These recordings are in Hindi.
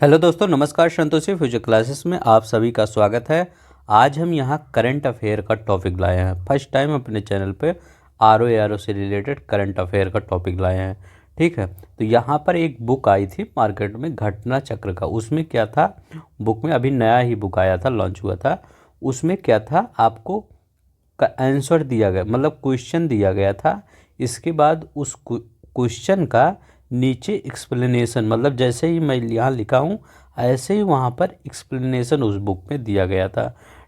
हेलो दोस्तों, नमस्कार। संतोषी फ्यूचर क्लासेस में आप सभी का स्वागत है। आज हम यहाँ करंट अफेयर का टॉपिक लाए हैं। फर्स्ट टाइम अपने चैनल पे आर ओ से रिलेटेड करंट अफेयर का टॉपिक लाए हैं। ठीक है, तो यहाँ पर एक बुक आई थी मार्केट में, घटना चक्र का। उसमें क्या था, बुक में अभी नया ही बुक आया था, लॉन्च हुआ था। उसमें क्या था, आपको का आंसर दिया गया, मतलब क्वेश्चन दिया गया था। इसके बाद उस क्वेश्चन का नीचे एक्सप्लेनेशन, मतलब जैसे ही मैं यहाँ लिखा हूँ ऐसे ही वहाँ पर एक्सप्लेनेशन उस बुक में दिया गया था।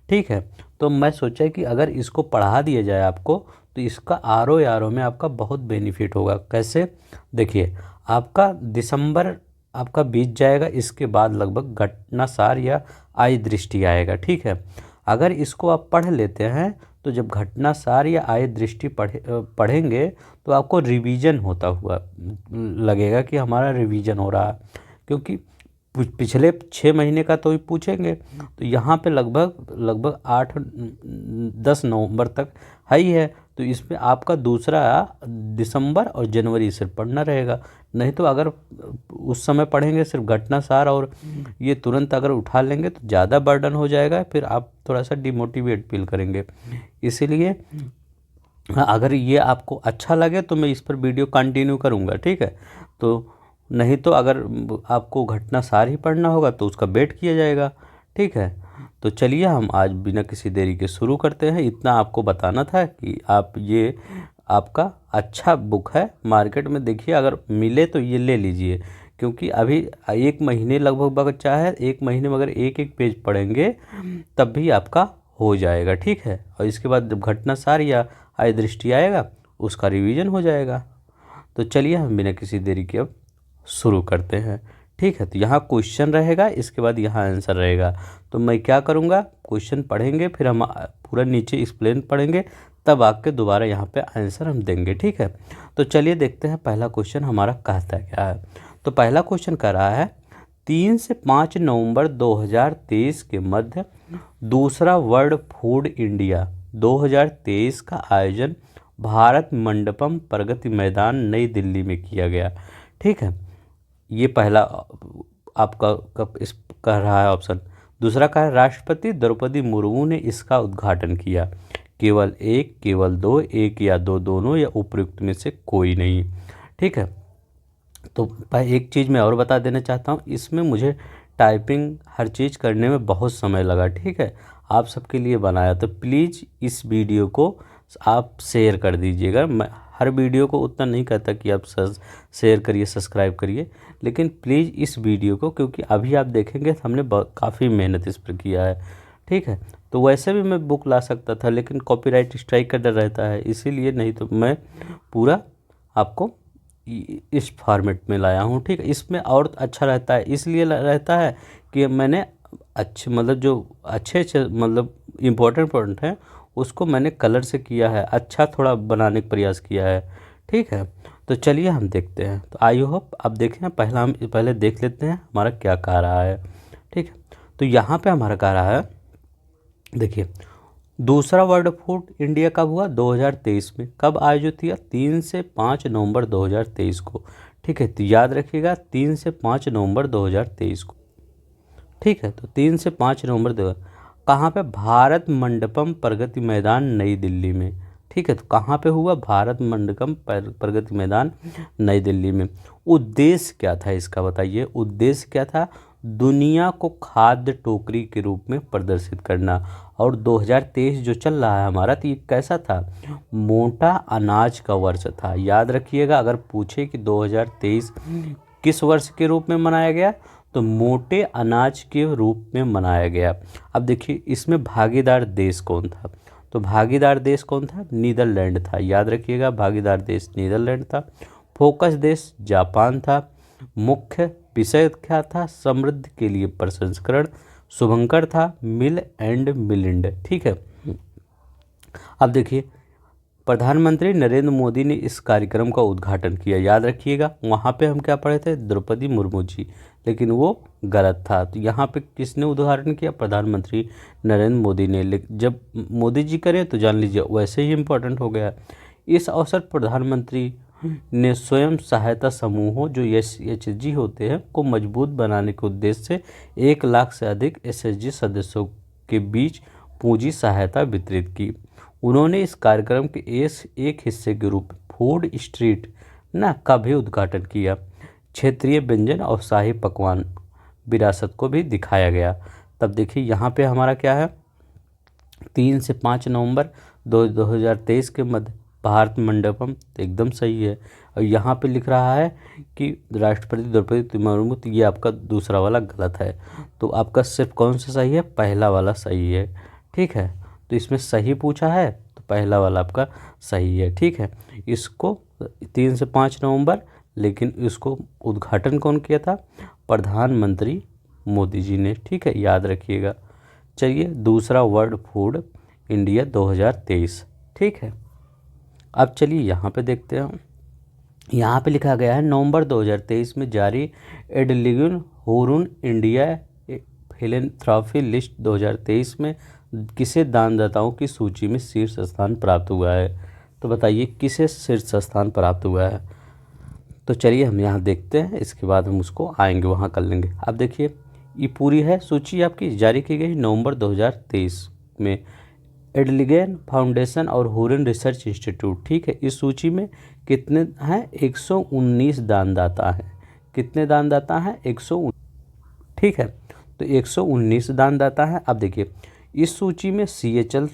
ठीक है, तो मैं सोचा कि अगर इसको पढ़ा दिया जाए आपको, तो इसका आर ओ में आपका बहुत बेनिफिट होगा। कैसे, देखिए, आपका दिसंबर आपका बीत जाएगा, इसके बाद लगभग घटना सार या आय दृष्टि आएगा। ठीक है, अगर इसको आप पढ़ लेते हैं तो जब घटना सार या आय दृष्टि पढ़ेंगे तो आपको रिवीजन होता हुआ लगेगा कि हमारा रिवीजन हो रहा है। क्योंकि पिछले 6 महीने का तो ही पूछेंगे, तो यहाँ पे लगभग लगभग 8-10 नवंबर तक है ही है। तो इसमें आपका दूसरा दिसंबर और जनवरी सिर्फ पढ़ना रहेगा। नहीं तो अगर उस समय पढ़ेंगे सिर्फ घटना सार और ये तुरंत अगर उठा लेंगे तो ज़्यादा बर्डन हो जाएगा, फिर आप थोड़ा सा डिमोटिवेट फील करेंगे। इसीलिए अगर ये आपको अच्छा लगे तो मैं इस पर वीडियो कंटिन्यू करूँगा। ठीक है, तो नहीं तो अगर आपको घटना सार ही पढ़ना होगा तो उसका वेट किया जाएगा। ठीक है, तो चलिए हम आज बिना किसी देरी के शुरू करते हैं। इतना आपको बताना था कि आप ये आपका अच्छा बुक है, मार्केट में देखिए, अगर मिले तो ये ले लीजिए। क्योंकि अभी 1 महीने लगभग बचा है, 1 महीने में अगर एक एक पेज पढ़ेंगे तब भी आपका हो जाएगा। ठीक है, और इसके बाद जब घटना सार या आय दृष्टि आएगा उसका रिवीजन हो जाएगा। तो चलिए हम बिना किसी देरी के अब शुरू करते हैं। ठीक है, तो यहाँ क्वेश्चन रहेगा, इसके बाद यहाँ आंसर रहेगा। तो मैं क्या करूँगा, क्वेश्चन पढ़ेंगे, फिर हम पूरा नीचे एक्सप्लेन पढ़ेंगे, तब आके दोबारा यहाँ पे आंसर हम देंगे। ठीक है, तो चलिए देखते हैं पहला क्वेश्चन हमारा कहता क्या है। तो पहला क्वेश्चन कह रहा है, 3 से 5 नवंबर 2023 के मध्य दूसरा वर्ल्ड फूड इंडिया 2023 का आयोजन भारत मंडपम प्रगति मैदान नई दिल्ली में किया गया। ठीक है, ये पहला आपका इस कह रहा है ऑप्शन। दूसरा कहा है, राष्ट्रपति द्रौपदी मुर्मू ने इसका उद्घाटन किया। केवल एक, केवल दो, एक या दो, दोनों या उपयुक्त में से कोई नहीं। ठीक है, तो एक चीज़ मैं और बता देना चाहता हूँ, इसमें मुझे टाइपिंग हर चीज़ करने में बहुत समय लगा। ठीक है, आप सबके लिए बनाया, तो प्लीज़ इस वीडियो को आप शेयर कर दीजिएगा। मैं हर वीडियो को उतना नहीं कहता कि आप शेयर करिए, सब्सक्राइब करिए, लेकिन प्लीज़ इस वीडियो को, क्योंकि अभी आप देखेंगे हमने काफ़ी मेहनत इस पर किया है। ठीक है, तो वैसे भी मैं बुक ला सकता था, लेकिन कॉपीराइट स्ट्राइक का डर रहता है, इसीलिए नहीं तो मैं पूरा आपको इस फॉर्मेट में लाया हूँ। ठीक है, इसमें और अच्छा रहता है, इसलिए रहता है कि मैंने अच्छे, मतलब जो अच्छे मतलब इम्पोर्टेंट पॉइंट हैं उसको मैंने कलर से किया है, अच्छा थोड़ा बनाने का प्रयास किया है। ठीक है, तो चलिए हम देखते हैं। तो आई होप आप देखें, हम पहले देख लेते हैं हमारा क्या कह रहा है। ठीक है, तो यहाँ पे हमारा कह रहा है, देखिए, दूसरा वर्ल्ड फूड इंडिया कब हुआ, 2023 में। कब आयोजित किया, 3 से 5 नवंबर 2023 को। ठीक है, तो याद रखिएगा 3 से 5 नवंबर 2023 को। ठीक है, तो 3 से 5 नवंबर कहाँ पे, भारत मंडपम प्रगति मैदान नई दिल्ली में। ठीक है, तो कहाँ पे हुआ, भारत मंडपम प्रगति मैदान नई दिल्ली में। उद्देश्य क्या था इसका, बताइए, उद्देश्य क्या था, दुनिया को खाद्य टोकरी के रूप में प्रदर्शित करना। और 2023 जो चल रहा है हमारा, तो ये कैसा था, मोटा अनाज का वर्ष था। याद रखिएगा, अगर पूछे कि 2023 किस वर्ष के रूप में मनाया गया, तो मोटे अनाज के रूप में मनाया गया। अब देखिए, इसमें भागीदार देश कौन था, तो भागीदार देश कौन था, नीदरलैंड था। याद रखिएगा, भागीदार देश नीदरलैंड था। फोकस देश जापान था। मुख्य विषय क्या था, समृद्ध के लिए प्रसंस्करण। शुभंकर था, मिल एंड मिलिंड। ठीक है, अब देखिए, प्रधानमंत्री नरेंद्र मोदी ने इस कार्यक्रम का उद्घाटन किया। याद रखिएगा, वहाँ पे हम क्या पढ़े थे, द्रौपदी मुर्मू जी, लेकिन वो गलत था। तो यहाँ पे किसने उद्घाटन किया, प्रधानमंत्री नरेंद्र मोदी ने। जब मोदी जी करें तो जान लीजिए वैसे ही इम्पोर्टेंट हो गया। इस अवसर प्रधानमंत्री ने स्वयं सहायता समूहों जो SHG होते हैं को मजबूत बनाने के उद्देश्य से 1 लाख से अधिक SHG सदस्यों के बीच पूंजी सहायता वितरित की। उन्होंने इस कार्यक्रम के एक हिस्से के रूप में फूड स्ट्रीट ना का भी उद्घाटन किया। क्षेत्रीय व्यंजन और शाही पकवान विरासत को भी दिखाया गया। तब देखिए यहाँ पे हमारा क्या है, 3 से 5 नवंबर 2023 के मध्य भारत मंडपम, तो एकदम सही है। और यहाँ पे लिख रहा है कि राष्ट्रपति द्रौपदी मुर्मू, तो ये आपका दूसरा वाला गलत है। तो आपका सिर्फ कौन सा सही है, पहला वाला सही है। ठीक है, तो इसमें सही पूछा है तो पहला वाला आपका सही है। ठीक है, इसको 3 से 5 नवंबर, लेकिन इसको उद्घाटन कौन किया था, प्रधानमंत्री मोदी जी ने। ठीक है, याद रखिएगा। चलिए, दूसरा वर्ल्ड फूड इंडिया 2023। ठीक है, अब चलिए यहाँ पे देखते हैं। यहाँ पे लिखा गया है नवंबर 2023 में जारी एडलिगुन हुरुन इंडिया फिलेंथ्रॉफी लिस्ट 2023 में किसे दानदाताओं की सूची में शीर्ष स्थान प्राप्त हुआ है। तो बताइए किसे शीर्ष स्थान प्राप्त हुआ है। तो चलिए हम यहाँ देखते हैं, इसके बाद हम उसको आएंगे वहाँ कर लेंगे। अब देखिए, ये पूरी है सूची आपकी, जारी की गई नवंबर 2023 में। एडलिगन फाउंडेशन और हुरिन रिसर्च इंस्टीट्यूट। ठीक है, इस सूची में कितने हैं, 119 दानदाता हैं। कितने दानदाता हैं, 119। ठीक है, तो 119 दानदाता हैं। अब देखिए, इस सूची में HCL,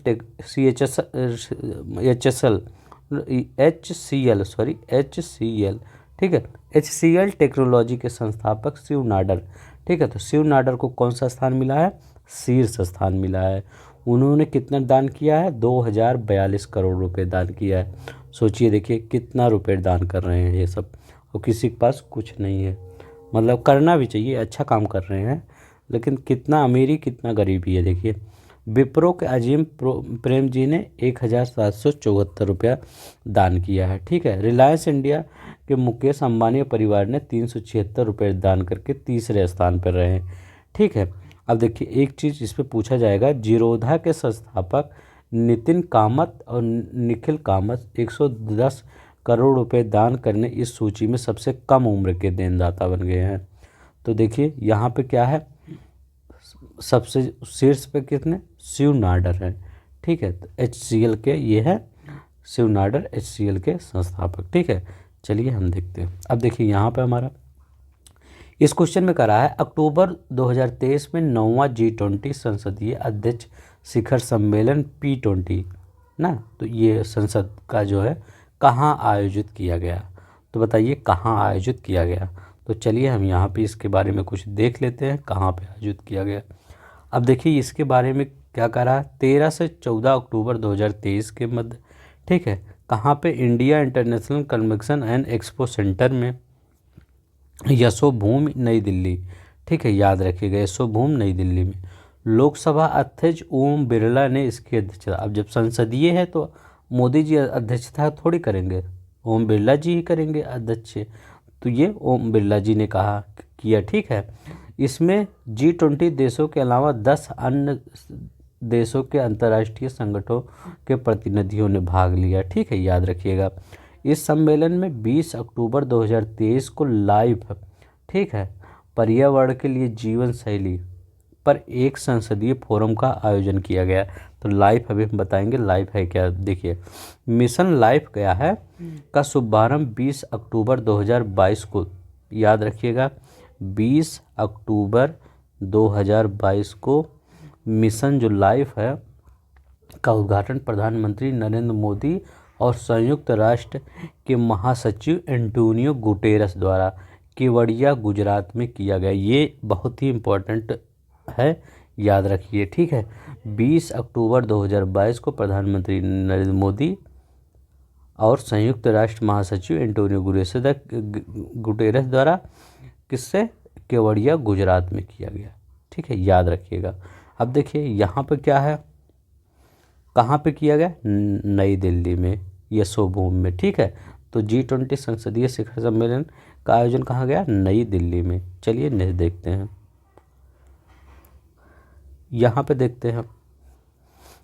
ठीक है, HCL टेक्नोलॉजी के संस्थापक शिव नाडर। ठीक है, तो शिव नाडर को कौन सा स्थान मिला है, शीर्ष स्थान मिला है। उन्होंने कितना दान किया है, 2042 करोड़ रुपए दान किया है। सोचिए, देखिए कितना रुपए दान कर रहे हैं ये सब, और किसी के पास कुछ नहीं है। मतलब करना भी चाहिए, अच्छा काम कर रहे हैं, लेकिन कितना अमीरी कितना गरीबी है। देखिए, विप्रो के अजीम प्रेम जी ने 1774 रुपया दान किया है। ठीक है, रिलायंस इंडिया के मुकेश अंबानी परिवार ने 376 रुपये दान करके तीसरे स्थान पर रहे हैं। ठीक है, अब देखिए एक चीज़ इस पर पूछा जाएगा, जीरोधा के संस्थापक नितिन कामत और निखिल कामत 110 करोड़ रुपए दान करने इस सूची में सबसे कम उम्र के देनदाता बन गए हैं। तो देखिए यहाँ पे क्या है, सबसे शीर्ष पे कितने, शिव नाडर हैं। ठीक है, तो HCL के ये है शिव नाडर, HCL के संस्थापक। ठीक है, चलिए हम देखते हैं। अब देखिए यहाँ पे हमारा इस क्वेश्चन में करा है, अक्टूबर 2023 में 9वां G20 संसदीय अध्यक्ष शिखर सम्मेलन P20 ना, तो ये संसद का जो है कहाँ आयोजित किया गया। तो बताइए कहाँ आयोजित किया गया। तो चलिए हम यहाँ पे इसके बारे में कुछ देख लेते हैं, कहाँ पे आयोजित किया गया। अब देखिए इसके बारे में क्या करा है, 13 से 14 अक्टूबर 2023 के मध्य। ठीक है, कहाँ पे, India international convention and expo centre में, यशोभूमि नई दिल्ली। ठीक है, याद रखिएगा, यशोभूमि नई दिल्ली में। लोकसभा अध्यक्ष ओम बिरला ने इसकी अध्यक्षता। अब जब संसदीय है तो मोदी जी अध्यक्षता थोड़ी करेंगे, ओम बिरला जी ही करेंगे अध्यक्ष। तो ये ओम बिरला जी ने कहा किया। ठीक है, इसमें G20 देशों के अलावा 10 अन्य देशों के अंतर्राष्ट्रीय संगठनों के प्रतिनिधियों ने भाग लिया। ठीक है, याद रखिएगा। इस सम्मेलन में 20 अक्टूबर 2023 को लाइव, ठीक है, पर्यावरण के लिए जीवन शैली पर एक संसदीय फोरम का आयोजन किया गया। तो लाइफ अभी हम बताएंगे लाइफ है क्या। देखिए, मिशन लाइफ गया है का शुभारंभ 20 अक्टूबर 2022 को, याद रखिएगा, 20 अक्टूबर 2022 को मिशन जो लाइफ है का उद्घाटन प्रधानमंत्री नरेंद्र मोदी और संयुक्त राष्ट्र के महासचिव एंटोनियो गुटेरस द्वारा केवड़िया गुजरात में किया गया। ये बहुत ही इम्पोर्टेंट है, याद रखिए। ठीक है, 20 अक्टूबर 2022 को प्रधानमंत्री नरेंद्र मोदी और संयुक्त राष्ट्र महासचिव एंटोनियो गुटेरस द्वारा किससे, केवड़िया गुजरात में किया गया। ठीक है, याद रखिएगा। अब देखिए यहाँ पे क्या है, कहाँ पे किया गया, नई दिल्ली में, यशोभूमि में। ठीक है, तो G20 संसदीय शिखर सम्मेलन का आयोजन कहाँ गया, नई दिल्ली में। चलिए नेक्स्ट देखते हैं। यहाँ पे देखते हैं,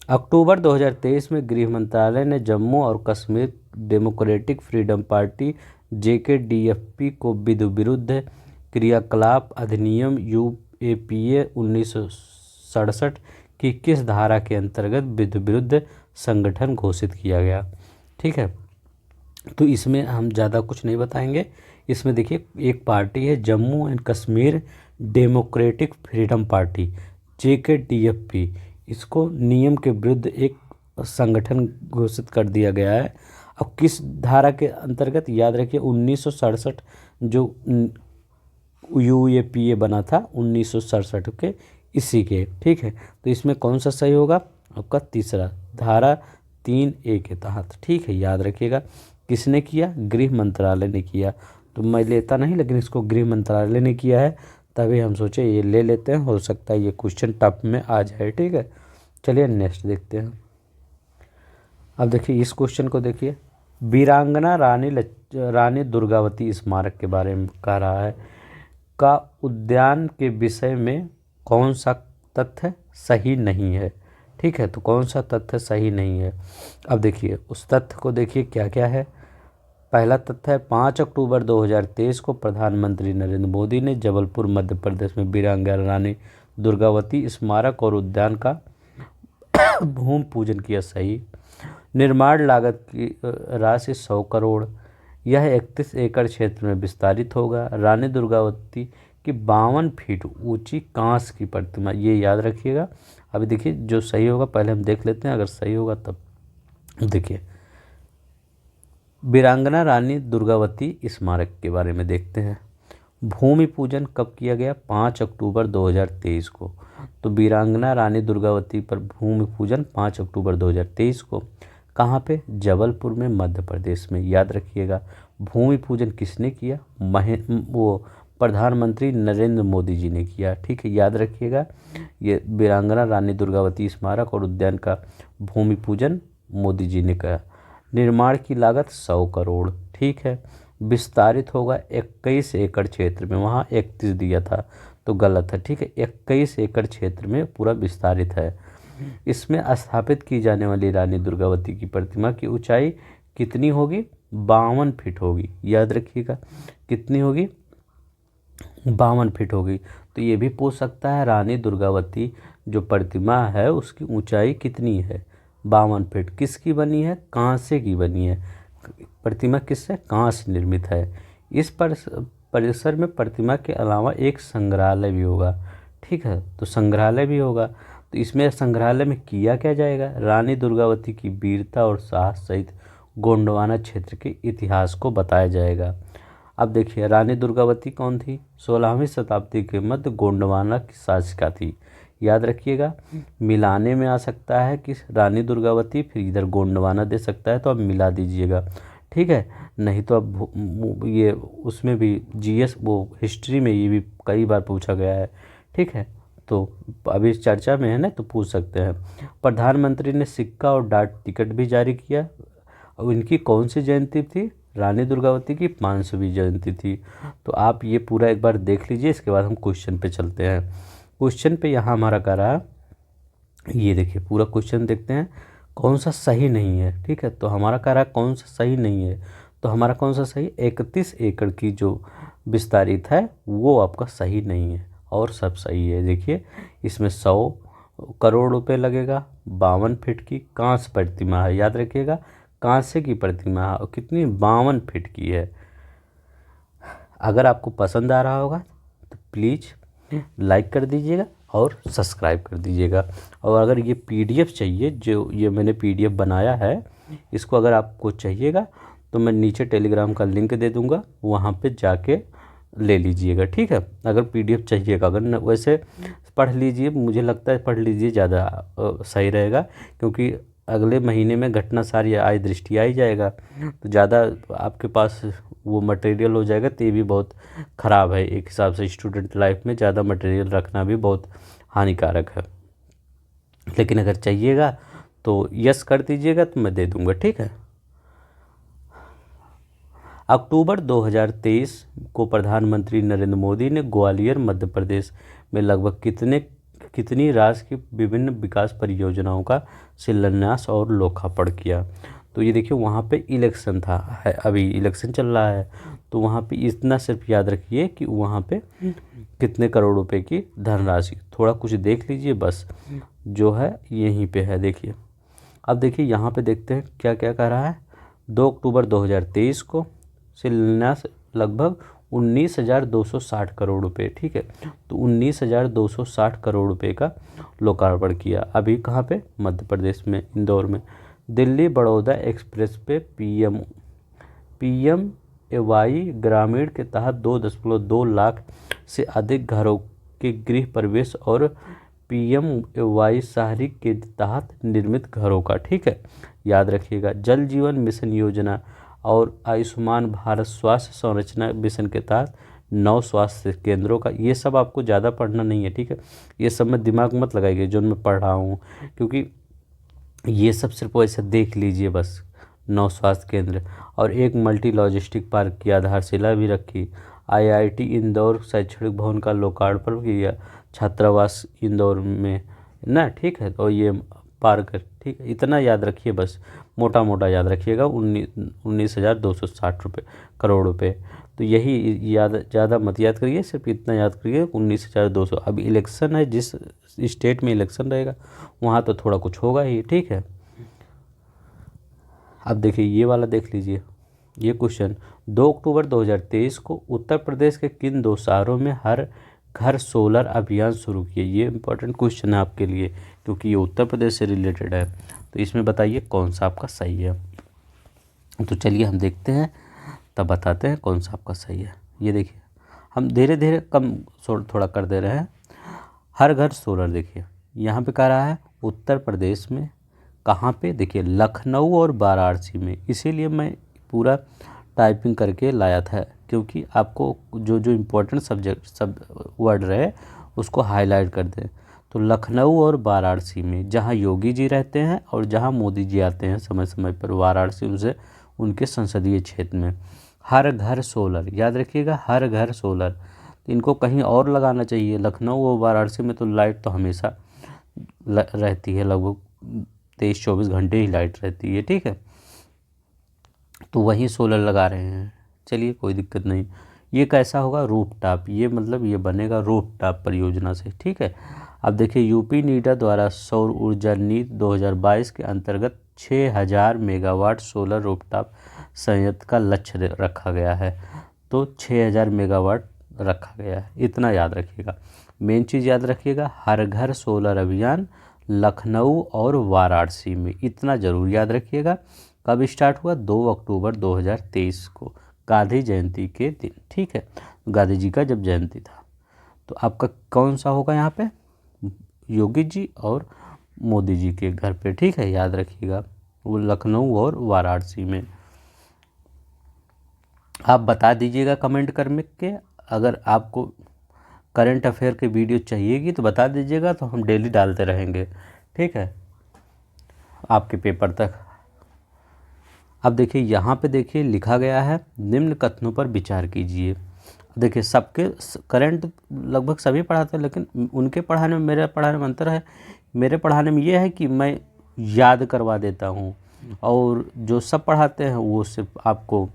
अक्टूबर 2023 में गृह मंत्रालय ने जम्मू और Kashmir democratic freedom party JKDFP को विरुद्ध क्रियाकलाप अधिनियम UAPA 1967 की किस धारा के अंतर्गत विरुद्ध संगठन घोषित किया गया। ठीक है, तो इसमें हम ज़्यादा कुछ नहीं बताएंगे। इसमें देखिए एक पार्टी है Jammu and Kashmir democratic freedom party JKDFP, इसको नियम के विरुद्ध एक संगठन घोषित कर दिया गया है। अब किस धारा के अंतर्गत, याद रखिए 1967 जो UAPA बना था 1967 के, इसी के। ठीक है, तो इसमें कौन सा सही होगा आपका तीसरा, धारा 3A के तहत। ठीक है, याद रखिएगा। किसने किया, गृह मंत्रालय ने किया। तो मैं लेता नहीं, लेकिन इसको गृह मंत्रालय ने किया है, तभी हम सोचे ये ले लेते हैं, हो सकता है ये क्वेश्चन टफ में आ जाए। ठीक है, चलिए नेक्स्ट देखते हैं। अब देखिए इस क्वेश्चन को देखिए, वीरांगना रानी दुर्गावती स्मारक के बारे में कह रहा है, का उद्यान के विषय में कौन सा तथ्य सही नहीं है। ठीक है, तो कौन सा तथ्य सही नहीं है। अब देखिए उस तथ्य को देखिए क्या क्या है। पहला तथ्य है 5 अक्टूबर 2023 को प्रधानमंत्री नरेंद्र मोदी ने जबलपुर मध्य प्रदेश में वीरांगना रानी दुर्गावती स्मारक और उद्यान का भूमि पूजन किया। सही। निर्माण लागत की राशि 100 करोड़। यह 31 एकड़ क्षेत्र में विस्तारित होगा। रानी दुर्गावती की 52 फीट ऊंची कांस्य की प्रतिमा, ये याद रखिएगा। अभी देखिए जो सही होगा पहले हम देख लेते हैं, अगर सही होगा तब देखिए। वीरांगना रानी दुर्गावती स्मारक के बारे में देखते हैं। भूमि पूजन कब किया गया, 5 अक्टूबर 2023 को। तो वीरांगना रानी दुर्गावती पर भूमि पूजन 5 अक्टूबर 2023 को। कहाँ पे, जबलपुर में मध्य प्रदेश में, याद रखिएगा। भूमि पूजन किसने किया, वो प्रधानमंत्री नरेंद्र मोदी जी ने किया। ठीक है, याद रखिएगा। ये वीरांगना रानी दुर्गावती स्मारक और उद्यान का भूमि पूजन मोदी जी ने किया। निर्माण की लागत 100 करोड़। ठीक है, विस्तारित होगा 21 एकड़ क्षेत्र में, वहाँ 31 दिया था तो गलत है। ठीक है, 21 एकड़ क्षेत्र में पूरा विस्तारित है। इसमें स्थापित की जाने वाली रानी दुर्गावती की प्रतिमा की ऊंचाई कितनी होगी, 52 फीट होगी। याद रखिएगा कितनी होगी, 52 फीट होगी। तो ये भी पूछ सकता है रानी दुर्गावती जो प्रतिमा है उसकी ऊंचाई कितनी है, 52 फीट। किसकी बनी है, कांसे की बनी है। प्रतिमा किससे, कांस्य निर्मित है। इस परिसर में प्रतिमा के अलावा एक संग्रहालय भी होगा। ठीक है, तो संग्रहालय भी होगा। तो इसमें संग्रहालय में किया क्या जाएगा, रानी दुर्गावती की वीरता और साहस सहित गोंडवाना क्षेत्र के इतिहास को बताया जाएगा। अब देखिए रानी दुर्गावती कौन थी, 16वीं शताब्दी के मध्य गोंडवाना की शासिका थी। याद रखिएगा, मिलाने में आ सकता है कि रानी दुर्गावती, फिर इधर गोंडवाना दे सकता है, तो आप मिला दीजिएगा। ठीक है, नहीं तो अब ये उसमें भी GS वो हिस्ट्री में ये भी कई बार पूछा गया है। ठीक है, तो अभी चर्चा में है ना, तो पूछ सकते हैं। प्रधानमंत्री ने सिक्का और डाक टिकट भी जारी किया। और इनकी कौन सी जयंती थी, रानी दुर्गावती की 500वीं जयंती थी। तो आप ये पूरा एक बार देख लीजिए, इसके बाद हम क्वेश्चन पे चलते हैं। क्वेश्चन पे यहाँ हमारा कह रहा है, ये देखिए पूरा क्वेश्चन देखते हैं कौन सा सही नहीं है। ठीक है, तो हमारा कह रहा है कौन सा सही नहीं है, तो हमारा कौन सा सही, 31 एकड़ की जो विस्तारित है वो आपका सही नहीं है, और सब सही है। देखिए इसमें 100 करोड़ रुपए लगेगा। 52 फीट की कांस्य प्रतिमा है, याद रखिएगा कांस्य की प्रतिमा है, और कितनी, 52 फीट की है। अगर आपको पसंद आ रहा होगा तो प्लीज़ लाइक कर दीजिएगा और सब्सक्राइब कर दीजिएगा। और अगर ये PDF चाहिए, जो ये मैंने PDF बनाया है, इसको अगर आपको चाहिएगा तो मैं नीचे टेलीग्राम का लिंक दे दूँगा, वहाँ पे जाके ले लीजिएगा। ठीक है, अगर PDF चाहिएगा, अगर वैसे पढ़ लीजिए, मुझे लगता है पढ़ लीजिए, ज़्यादा सही रहेगा, क्योंकि अगले महीने में घटनासार या आय दृष्टि आ ही जाएगा, तो ज़्यादा आपके पास वो मटेरियल हो जाएगा, तो ये भी बहुत ख़राब है एक हिसाब से। स्टूडेंट लाइफ में ज़्यादा मटेरियल रखना भी बहुत हानिकारक है। लेकिन अगर चाहिएगा तो यस कर दीजिएगा, तो मैं दे दूँगा। ठीक है, अक्टूबर 2023 को प्रधानमंत्री नरेंद्र मोदी ने ग्वालियर मध्य प्रदेश में लगभग कितनी राशि की विभिन्न विकास परियोजनाओं का शिलान्यास और लोकार्पण किया। तो ये देखिए वहाँ पे इलेक्शन था, है अभी इलेक्शन चल रहा है, तो वहाँ पे इतना सिर्फ याद रखिए कि वहाँ पे कितने करोड़ रुपए की धनराशि, थोड़ा कुछ देख लीजिए बस, जो है यहीं पे है देखिए। अब देखिए यहाँ पे देखते हैं क्या क्या कह रहा है। 2 अक्टूबर 2023 को शिलान्यास लगभग 19,260 करोड़ रुपए, ठीक है, तो 19,260 करोड़ रुपए का लोकार्पण किया। अभी कहाँ पे? मध्य प्रदेश में, इंदौर में। दिल्ली बड़ौदा एक्सप्रेस पे पीएमएवाई ग्रामीण के तहत 2.2 लाख से अधिक घरों के गृह प्रवेश और पीएमएवाई शहरी के तहत निर्मित घरों का, ठीक है, याद रखिएगा। जल जीवन मिशन योजना और आयुष्मान भारत स्वास्थ्य संरचना मिशन के तहत 9 स्वास्थ्य केंद्रों का, ये सब आपको ज़्यादा पढ़ना नहीं है, ठीक है, ये सब में दिमाग मत लगाइए जो मैं पढ़ रहा हूँ, क्योंकि ये सब सिर्फ वैसे देख लीजिए बस। 9 स्वास्थ्य केंद्र और एक मल्टी लॉजिस्टिक पार्क की आधारशिला भी रखी। आईआईटी इंदौर शैक्षणिक भवन का लोकार्पण किया, छात्रावास इंदौर में ना, ठीक है, तो ये पार्क, ठीक है, इतना याद रखिए बस, मोटा मोटा याद रखिएगा। 19,260 करोड़ रुपए, तो यही याद, ज़्यादा मत याद करिए, सिर्फ इतना याद करिए 19,200। अभी इलेक्शन है, जिस स्टेट में इलेक्शन रहेगा वहाँ तो थोड़ा कुछ होगा ही, ठीक है। अब देखिए ये वाला देख लीजिए, ये क्वेश्चन 2 अक्टूबर 2023 को उत्तर प्रदेश के किन 2 शहरों में हर घर सोलर अभियान शुरू किए। ये इंपॉर्टेंट क्वेश्चन है आपके लिए, क्योंकि ये उत्तर प्रदेश से रिलेटेड है, तो इसमें बताइए कौन सा आपका सही है। तो चलिए हम देखते हैं, तब बताते हैं कौन सा आपका सही है। ये देखिए हम धीरे धीरे कम थोड़ा कर दे रहे हैं। हर घर सोलर, देखिए यहाँ पे कह रहा है उत्तर प्रदेश में, कहाँ पे? देखिए लखनऊ और वाराणसी में, इसीलिए मैं पूरा टाइपिंग करके लाया था, क्योंकि आपको जो जो इम्पोर्टेंट सब्जेक्ट सब वर्ड रहे उसको हाईलाइट कर दें। तो लखनऊ और वाराणसी में, जहाँ योगी जी रहते हैं और जहाँ मोदी जी आते हैं समय समय पर, वाराणसी उनसे उनके संसदीय क्षेत्र में। हर घर सोलर, याद रखिएगा, हर घर सोलर। तो इनको कहीं और लगाना चाहिए, लखनऊ और वाराणसी में तो लाइट तो हमेशा रहती है, लगभग 23-24 घंटे ही लाइट रहती है, ठीक है, तो वहीं सोलर लगा रहे हैं। चलिए कोई दिक्कत नहीं। ये कैसा होगा? रूफटॉप, ये मतलब ये बनेगा रूफटॉप परियोजना से, ठीक है। अब देखिए यूपी नीडा द्वारा सौर ऊर्जा नीति 2022 के अंतर्गत 6,000 मेगावाट सोलर रूफटॉप संयंत्र का लक्ष्य रखा गया है, तो 6,000 मेगावाट रखा गया है, इतना याद रखिएगा। मेन चीज़ याद रखिएगा, हर घर सोलर अभियान लखनऊ और वाराणसी में, इतना ज़रूर याद रखिएगा। कब स्टार्ट हुआ? 2 अक्टूबर 2023 को, गांधी जयंती के दिन, ठीक है, गांधी जी का जब जयंती था। तो आपका कौन सा होगा यहाँ पे? योगी जी और मोदी जी के घर पे, ठीक है, याद रखिएगा, वो लखनऊ और वाराणसी में। आप बता दीजिएगा कमेंट करके, अगर आपको करंट अफेयर की वीडियो चाहिएगी तो बता दीजिएगा, तो हम डेली डालते रहेंगे, ठीक है, आपके पेपर तक। अब देखिए यहाँ पे देखिए लिखा गया है, निम्न कथनों पर विचार कीजिए। देखिए सबके करंट लगभग सभी पढ़ाते हैं, लेकिन उनके पढ़ाने में मेरे पढ़ाने में अंतर है। मेरे पढ़ाने में ये है कि मैं याद करवा देता हूँ, और जो सब पढ़ाते हैं वो सिर्फ आपको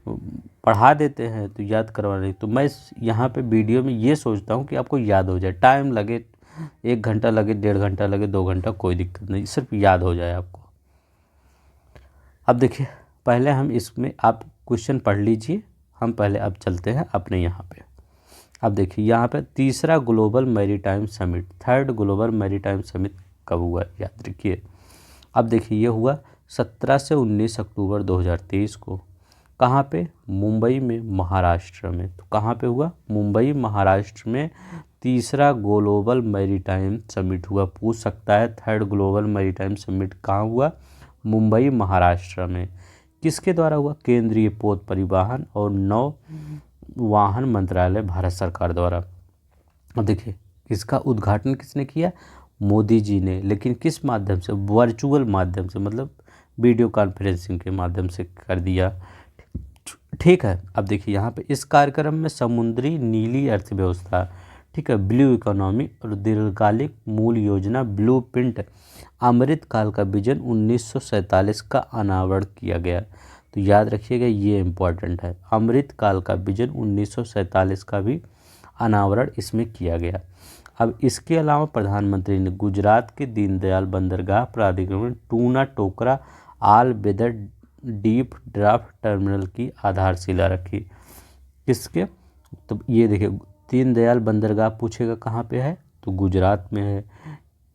पढ़ा देते हैं, तो याद करवा नहीं। तो मैं यहाँ पे वीडियो में ये सोचता हूँ कि आपको याद हो जाए, टाइम लगे 1 घंटा लगे, 1.5 घंटा लगे, 2 घंटा, कोई दिक्कत नहीं, सिर्फ याद हो जाए आपको। अब देखिए पहले हम इसमें, आप क्वेश्चन पढ़ लीजिए, हम पहले अब चलते हैं अपने यहाँ पे। अब देखिए यहाँ पे तीसरा global maritime summit, 3rd global maritime summit कब हुआ, याद रखिए। अब देखिए ये हुआ 17 से 19 अक्टूबर 2023 को, कहाँ पे? मुंबई में, महाराष्ट्र में। तो कहाँ पे हुआ? मुंबई महाराष्ट्र में तीसरा ग्लोबल मैरीटाइम समिट हुआ। पूछ सकता है 3rd ग्लोबल मैरीटाइम समिट कहाँ हुआ? मुंबई महाराष्ट्र में। किसके द्वारा हुआ? केंद्रीय पोत परिवहन और नौ वाहन मंत्रालय, भारत सरकार द्वारा। अब देखिए इसका उद्घाटन किसने किया? मोदी जी ने, लेकिन किस माध्यम से? वर्चुअल माध्यम से, मतलब वीडियो कॉन्फ्रेंसिंग के माध्यम से कर दिया, ठीक है। अब देखिए यहाँ पे इस कार्यक्रम में समुद्री नीली अर्थव्यवस्था, ठीक है। ब्लू इकोनॉमी और दीर्घकालिक मूल योजना ब्लूप्रिंट अमृतकाल का विजन 1947 का अनावरण किया गया। तो याद रखिएगा, ये इम्पोर्टेंट है। अमृतकाल का विजन 1947 का भी अनावरण इसमें किया गया। अब इसके अलावा प्रधानमंत्री ने गुजरात के दीनदयाल बंदरगाह प्राधिकरण में टूना टोकरा आल वेदर डीप ड्राफ्ट टर्मिनल की आधारशिला रखी। किसके? तो ये देखिए, दीनदयाल बंदरगाह पूछेगा कहाँ पे है, तो गुजरात में है।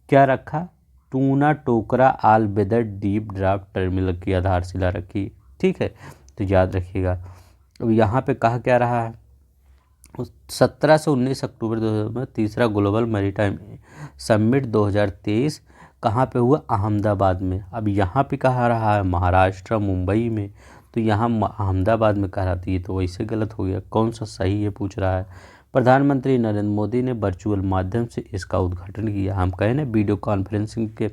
क्या रखा? टूना टोकरा आल वेदर डीप ड्राफ्ट टर्मिनल की आधारशिला रखी। ठीक है, तो याद रखिएगा। अब यहाँ पे कहा क्या रहा है? 17 से 19 अक्टूबर 2000 में तीसरा ग्लोबल मैरीटाइम समिट 2023 कहाँ पे हुआ? अहमदाबाद में। अब यहाँ पे कहा रहा है महाराष्ट्र मुंबई में, तो यहाँ अहमदाबाद में कह रहा था। ये तो वैसे गलत हो गया, कौन सा सही है पूछ रहा है। प्रधानमंत्री नरेंद्र मोदी ने वर्चुअल माध्यम से इसका उद्घाटन किया। हम कहें ना, वीडियो कॉन्फ्रेंसिंग के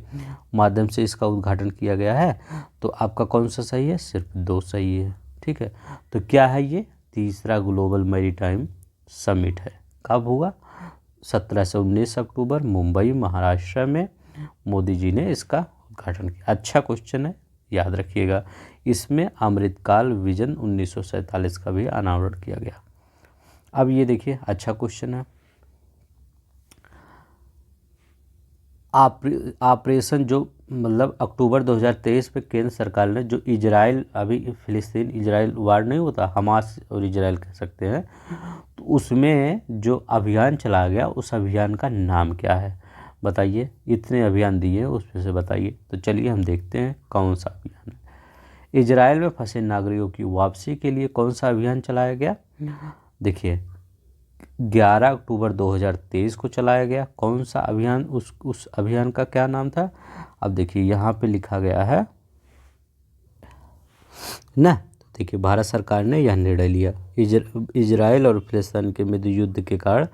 माध्यम से इसका उद्घाटन किया गया है। तो आपका कौन सा सही है? सिर्फ 2 सही है। ठीक है, तो क्या है ये? तीसरा ग्लोबल मैरीटाइम समिट है। कब हुआ? 17 से 19 अक्टूबर मुंबई महाराष्ट्र में मोदी जी ने इसका उद्घाटन किया। अच्छा क्वेश्चन है, याद रखिएगा। इसमें अमृतकाल विजन 1947 का भी अनावरण किया गया। अब ये देखिए, अच्छा क्वेश्चन है। ऑपरेशन जो मतलब अक्टूबर 2023 में केंद्र सरकार ने जो इजराइल, अभी फिलिस्तीन इजराइल वार नहीं होता, हमास और इजराइल कह सकते हैं, तो उसमें जो अभियान चलाया गया उस अभियान का नाम क्या है? बताइए, इतने अभियान दिए उसमें से बताइए। तो चलिए हम देखते हैं कौन सा अभियान है। इजराइल में फंसे नागरिकों की वापसी के लिए कौन सा अभियान चलाया गया? देखिए, 11 अक्टूबर 2023 को चलाया गया। कौन सा अभियान? उस अभियान का क्या नाम था? अब देखिए यहाँ पे लिखा गया है ना, तो देखिए भारत सरकार ने यह निर्णय लिया। इजराइल और फिलिस्तीन के मध्य युद्ध के कारण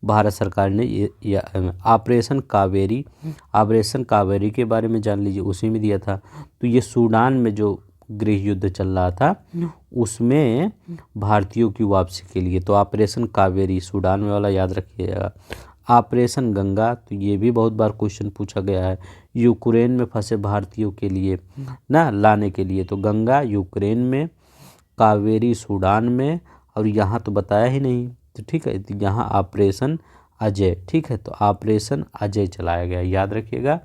भारत सरकार ने ऑपरेशन कावेरी के बारे में जान लीजिए, उसी में दिया था। तो ये सूडान में जो गृह युद्ध चल रहा था उसमें भारतीयों की वापसी के लिए, तो ऑपरेशन कावेरी सूडान में वाला याद रखिएगा। ऑपरेशन गंगा, तो ये भी बहुत बार क्वेश्चन पूछा गया है। यूक्रेन में फंसे भारतीयों के लिए ना लाने के लिए, तो गंगा यूक्रेन में, कावेरी सूडान में, और यहाँ तो बताया ही नहीं। तो ठीक है, तो यहाँ ऑपरेशन अजय। ठीक है, तो ऑपरेशन अजय चलाया गया, याद रखिएगा,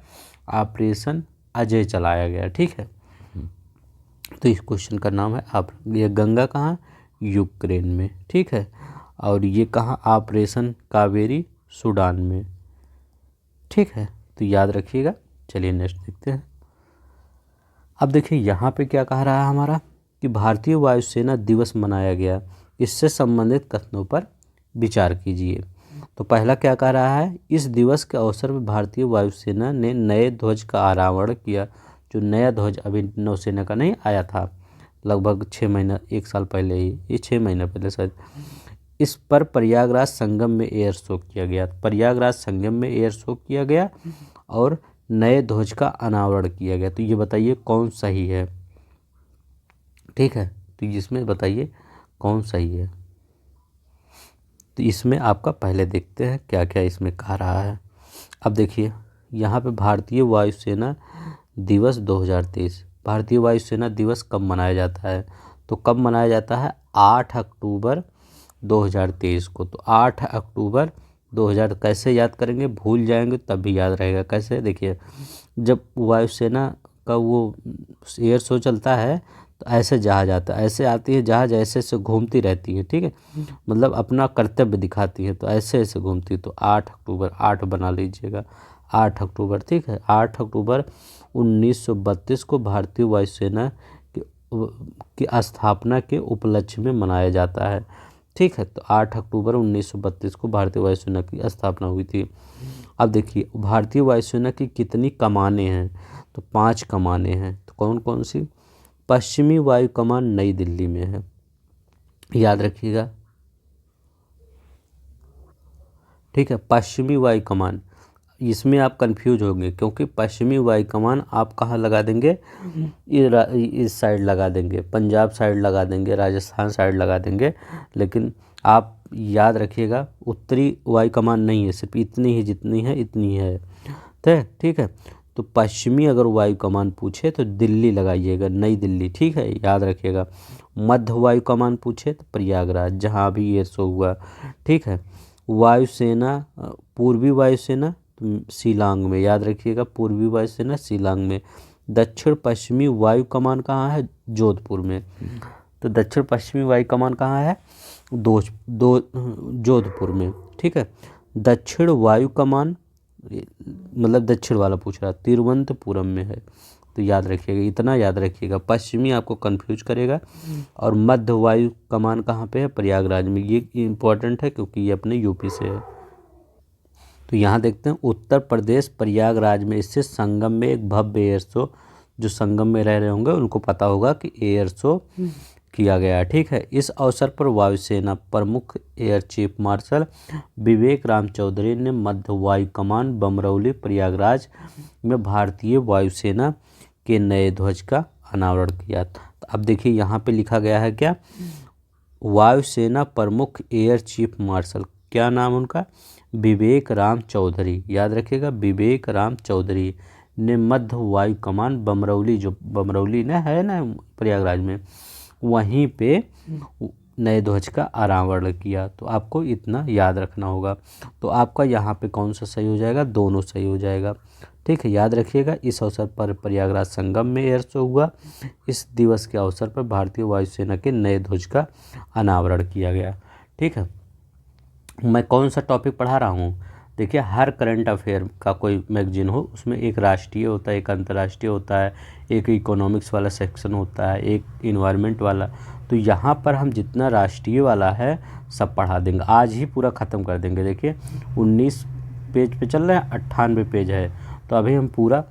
ऑपरेशन अजय चलाया गया। ठीक है, तो इस क्वेश्चन का नाम है ये गंगा कहाँ? यूक्रेन में। ठीक है, और ये कहाँ? ऑपरेशन कावेरी सूडान में। ठीक है, तो याद रखिएगा। चलिए नेक्स्ट देखते हैं। अब देखिए यहाँ पे क्या कह रहा है हमारा कि भारतीय वायुसेना दिवस मनाया गया, इससे संबंधित कथनों पर विचार कीजिए। तो पहला क्या कह रहा है? इस दिवस के अवसर पर भारतीय वायुसेना ने नए ध्वज का अनावरण किया। जो नया ध्वज अभी नौसेना का नहीं आया था, लगभग 6 महीना 1 साल पहले ही, ये 6 महीना पहले शायद। इस पर प्रयागराज संगम में एयर शो किया गया। प्रयागराज संगम में एयर शो किया गया और नए ध्वज का अनावरण किया गया। तो ये बताइए कौन सही है? ठीक है, तो इसमें बताइए कौन सही है। तो इसमें आपका पहले देखते हैं क्या क्या इसमें कह रहा है। अब देखिए यहाँ पे भारतीय वायुसेना दिवस 2023, भारतीय वायुसेना दिवस कब मनाया जाता है? तो कब मनाया जाता है? 8 अक्टूबर 2023 को। तो 8 अक्टूबर 2000 कैसे याद करेंगे? भूल जाएंगे तब भी याद रहेगा। कैसे? देखिए, जब वायुसेना का वो एयर शो चलता है तो ऐसे जहाज आता है, ऐसे आती है जहाज, ऐसे ऐसे घूमती रहती है। ठीक है, मतलब अपना कर्तव्य दिखाती है, तो ऐसे ऐसे घूमती है। तो 8 अक्टूबर, 8 बना लीजिएगा, 8 अक्टूबर। ठीक है, 8 अक्टूबर 1932 को भारतीय वायुसेना की स्थापना के उपलक्ष्य में मनाया जाता है। ठीक है, तो 8 अक्टूबर 1932 को भारतीय वायुसेना की स्थापना हुई थी। अब देखिए भारतीय वायुसेना की कितनी कमानें हैं? तो 5 कमानें हैं। तो कौन कौन सी? पश्चिमी वायु कमान नई दिल्ली में है, याद रखिएगा। ठीक है, पश्चिमी वायु कमान, इसमें आप कंफ्यूज होंगे क्योंकि पश्चिमी वायु कमान आप कहाँ लगा देंगे? इस साइड लगा देंगे, पंजाब साइड लगा देंगे, राजस्थान साइड लगा देंगे, लेकिन आप याद रखिएगा, उत्तरी वायु कमान नहीं है, सिर्फ इतनी ही जितनी है इतनी है। ठीक है। तो पश्चिमी अगर वायु कमान पूछे तो दिल्ली लगाइएगा, नई दिल्ली, ठीक है, याद रखिएगा। मध्य वायु कमान पूछे तो प्रयागराज, जहाँ अभी एयर शो हुआ, ठीक है। वायुसेना, पूर्वी वायुसेना शिलांग में, याद रखिएगा, पूर्वी वायुसेना शिलांग में। दक्षिण पश्चिमी वायु कमान कहाँ है? जोधपुर में। तो दक्षिण पश्चिमी वायु कमान कहाँ है? जोधपुर में, ठीक है। दक्षिण वायु कमान, मतलब दक्षिण वाला पूछ रहा, तिरुवनंतपुरम में है। तो याद रखिएगा, इतना याद रखिएगा, पश्चिमी आपको कंफ्यूज करेगा। और मध्य वायु कमान कहाँ पे है? प्रयागराज में। ये इम्पोर्टेंट है क्योंकि ये अपने यूपी से है। तो यहाँ देखते हैं, उत्तर प्रदेश प्रयागराज में स्थित संगम में एक भव्य एयर शो, जो संगम में रह रहे होंगे उनको पता होगा कि एयर शो किया गया है, ठीक है। इस अवसर पर वायुसेना प्रमुख एयर चीफ मार्शल विवेक राम चौधरी ने मध्य वायु कमान बमरौली प्रयागराज में भारतीय वायुसेना के नए ध्वज का अनावरण किया। तो अब देखिए यहाँ पे लिखा गया है क्या? वायुसेना प्रमुख एयर चीफ मार्शल, क्या नाम उनका? विवेक राम चौधरी, याद रखिएगा, विवेक राम चौधरी ने मध्य वायु कमान बमरौली, जो बमरौली ना है ना प्रयागराज में, वहीं पे नए ध्वज का अनावरण किया। तो आपको इतना याद रखना होगा। तो आपका यहाँ पे कौन सा सही हो जाएगा? दोनों सही हो जाएगा, ठीक है। याद रखिएगा, इस अवसर पर प्रयागराज संगम में एयर शो हुआ। इस दिवस के अवसर पर भारतीय वायुसेना के नए ध्वज का अनावरण किया गया, ठीक है। मैं कौन सा टॉपिक पढ़ा रहा हूँ? देखिए, हर करंट अफेयर का कोई मैगजीन हो, उसमें एक राष्ट्रीय होता है, एक अंतर्राष्ट्रीय होता है, एक इकोनॉमिक्स वाला सेक्शन होता है, एक इन्वायरमेंट वाला। तो यहाँ पर हम जितना राष्ट्रीय वाला है सब पढ़ा देंगे, आज ही पूरा ख़त्म कर देंगे। देखिए 19 पेज पे चल रहे हैं, 98 पेज है, तो अभी हम पूरा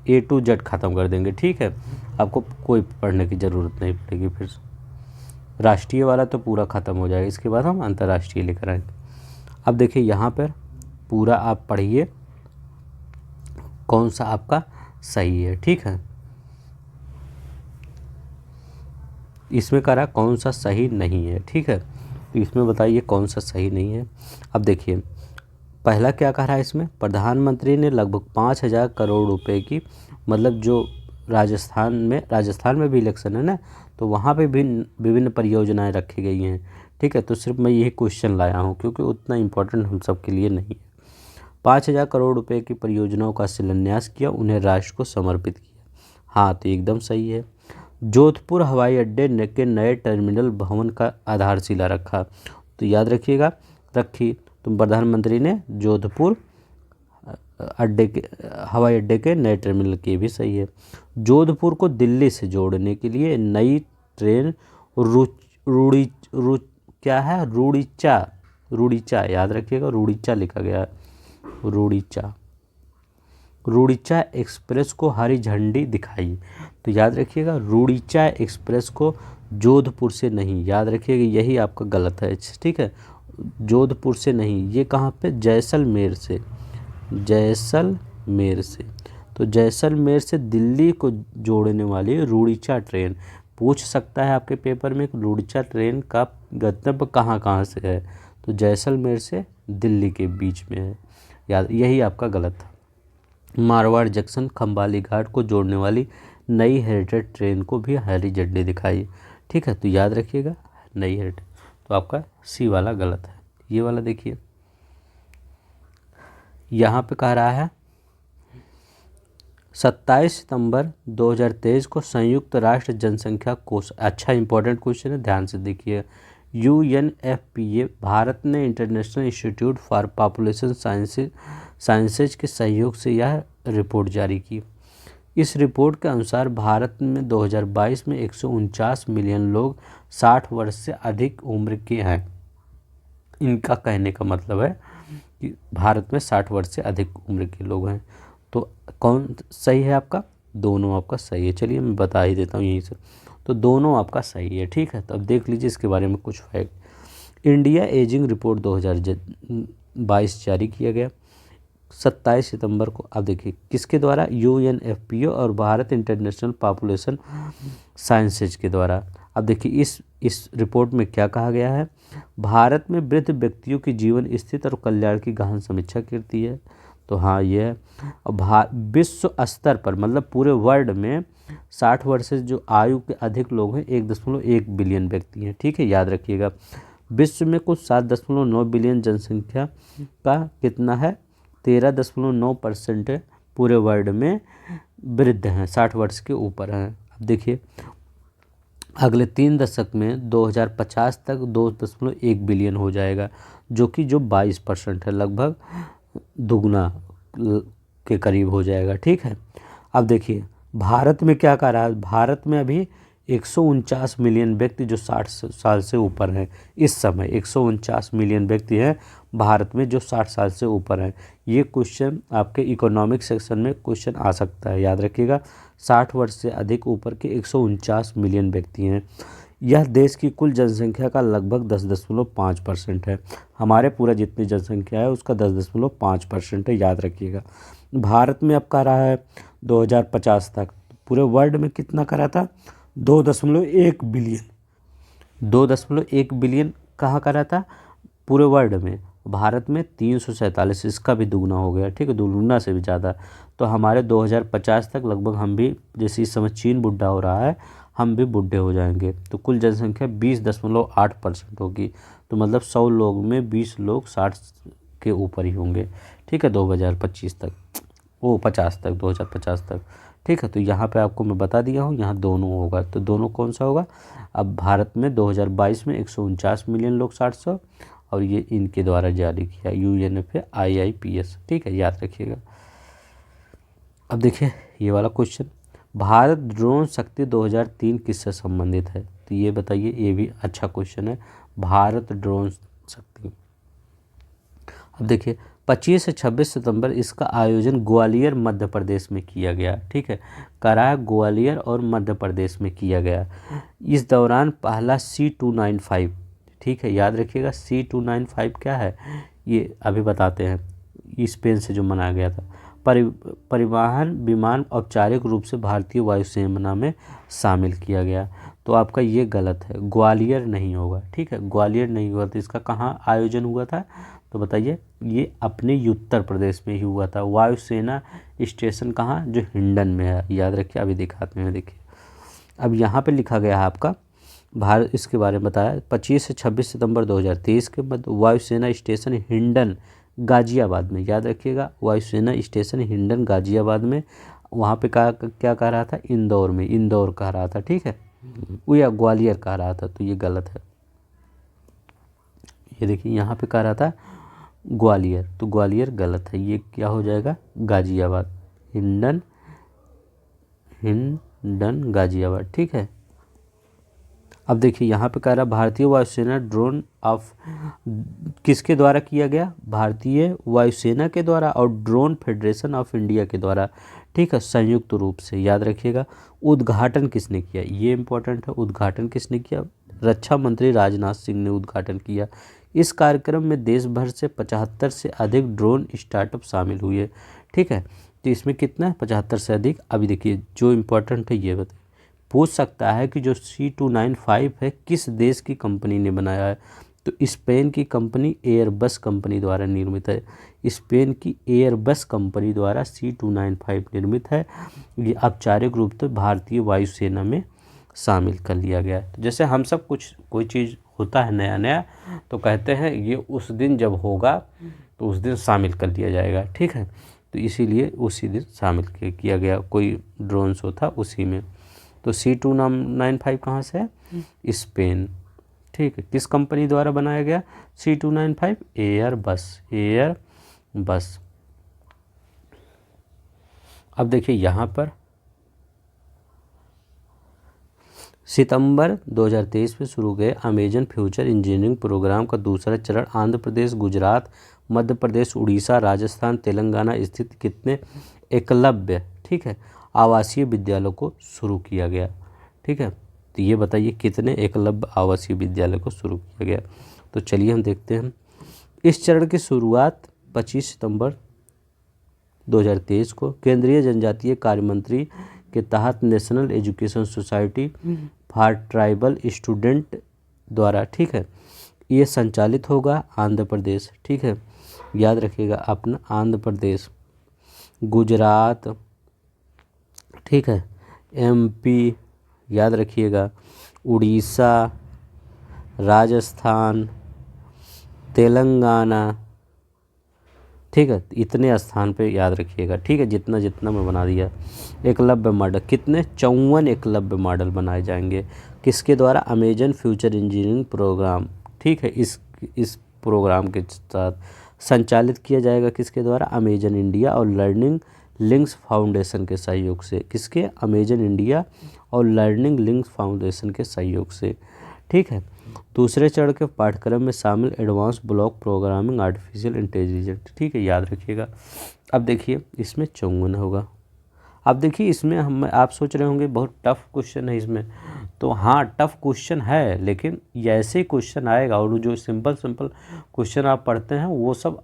A to Z ख़त्म कर देंगे, ठीक है। आपको कोई पढ़ने की ज़रूरत नहीं पड़ेगी। फिर राष्ट्रीय वाला तो पूरा ख़त्म हो जाएगा, इसके बाद हम अंतर्राष्ट्रीय लेकर आएंगे। अब देखिए यहाँ पर पूरा आप पढ़िए कौन सा आपका सही है, ठीक है। इसमें कह रहा कौन सा सही नहीं है, ठीक है। तो इसमें बताइए कौन सा सही नहीं है। अब देखिए पहला क्या कह रहा है इसमें? प्रधानमंत्री ने लगभग 5,000 करोड़ रुपए की, मतलब जो राजस्थान में भी इलेक्शन है ना, तो वहाँ पे भी विभिन्न परियोजनाएं रखी गई हैं, ठीक है। तो सिर्फ मैं यही क्वेश्चन लाया हूँ क्योंकि उतना इम्पोर्टेंट हम सब के लिए नहीं है। 5,000 करोड़ रुपए की परियोजनाओं का शिलान्यास किया, उन्हें राष्ट्र को समर्पित किया। हाँ, तो एकदम सही है। जोधपुर हवाई अड्डे के नए टर्मिनल भवन का आधारशिला रखा। तो याद रखिएगा, रखी। तो प्रधानमंत्री ने जोधपुर हवाई अड्डे के नए टर्मिनल के भी सही है। जोधपुर को दिल्ली से जोड़ने के लिए नई ट्रेन रूड़ीचा, याद रखिएगा, रूड़ीचा लिखा गया है, रूड़ीचा एक्सप्रेस को हरी झंडी दिखाई। तो याद रखिएगा, रूड़ीचा एक्सप्रेस को जोधपुर से नहीं, याद रखिएगा, यही आपका गलत है, ठीक है। जोधपुर से नहीं, ये कहाँ पे? जैसलमेर से, तो जैसलमेर से दिल्ली को जोड़ने वाली रूड़ीचा ट्रेन पूछ सकता है आपके पेपर में, रूड़ीचा ट्रेन का गंतव्य कहाँ से है? तो जैसलमेर से दिल्ली के बीच में है, याद, यही आपका गलत था। मारवाड़ जंक्शन खंबाली घाट को जोड़ने वाली नई हेरिटेज ट्रेन को भी हरी झंडी दिखाई, ठीक है। तो याद रखिएगा, नई हेरिटेज, तो आपका सी वाला गलत है। ये वाला देखिए, यहाँ पे कह रहा है 27 सितंबर 2023 को संयुक्त राष्ट्र जनसंख्या कोष, अच्छा इंपॉर्टेंट क्वेश्चन है, ध्यान से देखिए। UNFPA भारत ने international institute for population sciences के सहयोग से यह रिपोर्ट जारी की। इस रिपोर्ट के अनुसार भारत में 2022 में 149 मिलियन लोग 60 वर्ष से अधिक उम्र के हैं। इनका कहने का मतलब है कि भारत में 60 वर्ष से अधिक उम्र के लोग हैं। तो कौन सही है आपका? दोनों आपका सही है। चलिए मैं बता ही देता हूँ यहीं से, तो दोनों आपका सही है, ठीक है। तो अब देख लीजिए इसके बारे में कुछ फैक्ट। इंडिया एजिंग रिपोर्ट 2022 जारी किया गया 27 सितंबर को। अब देखिए किसके द्वारा? UNFPA और भारत इंटरनेशनल पॉपुलेशन साइंसेज के द्वारा। अब देखिए इस रिपोर्ट में क्या कहा गया है, भारत में वृद्ध व्यक्तियों की जीवन स्थिति और कल्याण की गहन समीक्षा करती है। तो हाँ ये है। विश्व स्तर पर मतलब पूरे वर्ल्ड में 60 वर्ष से जो आयु के अधिक लोग हैं 1.1 बिलियन व्यक्ति हैं, ठीक है, याद रखिएगा। विश्व में कुछ 7.9 बिलियन जनसंख्या का कितना है, 13.9% पूरे वर्ल्ड में वृद्ध हैं, 60 वर्ष के ऊपर हैं। अब देखिए अगले 3 दशक में 2050 तक 2.1 बिलियन हो जाएगा, जो कि 22% है, लगभग दुगना के करीब हो जाएगा, ठीक है। अब देखिए भारत में क्या कर रहा है, भारत में अभी 149 मिलियन व्यक्ति जो 60 साल से ऊपर हैं, इस समय 149 मिलियन व्यक्ति हैं भारत में जो 60 साल से ऊपर हैं। ये क्वेश्चन आपके इकोनॉमिक सेक्शन में क्वेश्चन आ सकता है, याद रखिएगा। 60 वर्ष से अधिक ऊपर के 149 मिलियन व्यक्ति हैं। यह देश की कुल जनसंख्या का लगभग 10.5% है। हमारे पूरा जितनी जनसंख्या है उसका 10.5% है, याद रखिएगा। भारत में अब कह रहा है 2050 तक, पूरे वर्ल्ड में कितना करा था, 2.1 बिलियन। 2.1 बिलियन कहाँ करा था, पूरे वर्ल्ड में। भारत में 347, इसका भी दुगना हो गया, ठीक है, दुगना से भी ज़्यादा। तो हमारे 2050 तक लगभग हम भी, जैसे इस समय चीन बुढ़ा हो रहा है, हम भी बुढ़े हो जाएंगे। तो कुल जनसंख्या 20.8% होगी। तो मतलब 100 लोग में 20 लोग 60 के ऊपर ही होंगे, ठीक है, 2025 तक, 2050 तक, ठीक है। तो यहाँ पे आपको मैं बता दिया हूँ, यहाँ दोनों होगा। तो दोनों कौन सा होगा, अब भारत में 2022 में 149 मिलियन लोग 60, और ये इनके द्वारा जारी किया UNFPA ठीक है, याद रखिएगा। अब देखिए ये वाला क्वेश्चन, भारत ड्रोन शक्ति 2003 किससे संबंधित है, तो ये बताइए, ये भी अच्छा क्वेश्चन है, भारत ड्रोन शक्ति। अब देखिए 25 से 26 सितंबर इसका आयोजन ग्वालियर मध्य प्रदेश में किया गया, ठीक है, करा ग्वालियर और मध्य प्रदेश में किया गया। इस दौरान पहला C295, ठीक है, याद रखिएगा। C295 क्या है, ये अभी बताते हैं। स्पेन से जो मनाया गया था। परिवहन विमान औपचारिक रूप से भारतीय वायुसेना में शामिल किया गया। तो आपका ये गलत है, ग्वालियर नहीं होगा, ठीक है, ग्वालियर नहीं हुआ। तो इसका कहाँ आयोजन हुआ था, तो बताइए, ये अपने उत्तर प्रदेश में ही हुआ था। वायुसेना स्टेशन कहाँ, जो हिंडन में है, याद रखिए। अभी दिखाते हैं, देखिए अब यहाँ पे लिखा गया है आपका भारत, इसके बारे में बताया 25 से 26 सितंबर 2023 के मध्य वायुसेना स्टेशन हिंडन गाजियाबाद में, याद रखिएगा, वायुसेना स्टेशन हिंडन गाजियाबाद में। वहाँ पे क्या कह रहा था, इंदौर में, इंदौर कह रहा था, ठीक है, वो या ग्वालियर कह रहा था, तो ये गलत है। ये देखिए यहाँ पे कह रहा था ग्वालियर, तो ग्वालियर गलत है, ये क्या हो जाएगा, गाजियाबाद, हिंडन गाजियाबाद, ठीक है। अब देखिए यहाँ पे कह रहा है भारतीय वायुसेना ड्रोन ऑफ किसके द्वारा किया गया, भारतीय वायुसेना के द्वारा और ड्रोन फेडरेशन ऑफ इंडिया के द्वारा, ठीक है, संयुक्त रूप से, याद रखिएगा। उद्घाटन किसने किया, ये इंपॉर्टेंट है, उद्घाटन किसने किया, रक्षा मंत्री राजनाथ सिंह ने उद्घाटन किया। इस कार्यक्रम में देश भर से 75 से अधिक ड्रोन स्टार्टअप शामिल हुए, ठीक है। तो इसमें कितना है, 75 से अधिक। अभी देखिए जो इम्पोर्टेंट है ये बताइए, पूछ सकता है कि जो C295 है किस देश की कंपनी ने बनाया है, तो स्पेन की कंपनी एयरबस कंपनी द्वारा निर्मित है। स्पेन की एयरबस कंपनी द्वारा C295 निर्मित है। ये औपचारिक रूप से भारतीय वायुसेना में शामिल कर लिया गया है। तो जैसे हम सब कुछ कोई चीज़ होता है नया नया, तो कहते हैं ये उस दिन जब होगा तो उस दिन शामिल कर लिया जाएगा, ठीक है। तो इसीलिए उसी दिन शामिल किया गया, कोई ड्रोन शो था उसी में। तो C295 कहाँ से है, स्पेन, ठीक है। किस कंपनी द्वारा बनाया गया C295, एयरबस। अब देखिए यहाँ पर सितंबर 2023 में शुरू गए अमेजन फ्यूचर इंजीनियरिंग प्रोग्राम का दूसरा चरण आंध्र प्रदेश, गुजरात, मध्य प्रदेश, उड़ीसा, राजस्थान, तेलंगाना स्थित कितने एकलव्य, ठीक है, आवासीय विद्यालयों को शुरू किया गया, ठीक है। तो ये बताइए कितने एकलव्य आवासीय विद्यालय को शुरू किया गया। तो चलिए हम देखते हैं। इस चरण की शुरुआत 25 सितंबर 2023 को केंद्रीय जनजातीय कार्य मंत्री के तहत national education society for tribal student द्वारा, ठीक है। ये संचालित होगा आंध्र प्रदेश, ठीक है, याद रखिएगा अपना आंध्र प्रदेश, गुजरात, ठीक है, एमपी, याद रखिएगा, उड़ीसा, राजस्थान, तेलंगाना, ठीक है, इतने स्थान पे याद रखिएगा, ठीक है, जितना जितना मैं बना दिया। एकलव्य मॉडल, कितने 54 एकलव्य मॉडल बनाए जाएंगे किसके द्वारा, अमेजन फ्यूचर इंजीनियरिंग प्रोग्राम, ठीक है, इस प्रोग्राम के साथ संचालित किया जाएगा किसके द्वारा, अमेजन इंडिया और लर्निंग लिंक्स फाउंडेशन के सहयोग से, किसके, अमेजन इंडिया और लर्निंग लिंक्स फाउंडेशन के सहयोग से, ठीक है। दूसरे चरण के पाठ्यक्रम में शामिल advance block programming artificial intelligence, ठीक है, याद रखिएगा। अब देखिए इसमें 54 होगा। अब देखिए इसमें हम आप सोच रहे होंगे बहुत टफ क्वेश्चन है इसमें, तो हाँ टफ क्वेश्चन है, लेकिन ऐसे ही क्वेश्चन आएगा। और जो सिंपल क्वेश्चन आप पढ़ते हैं वो सब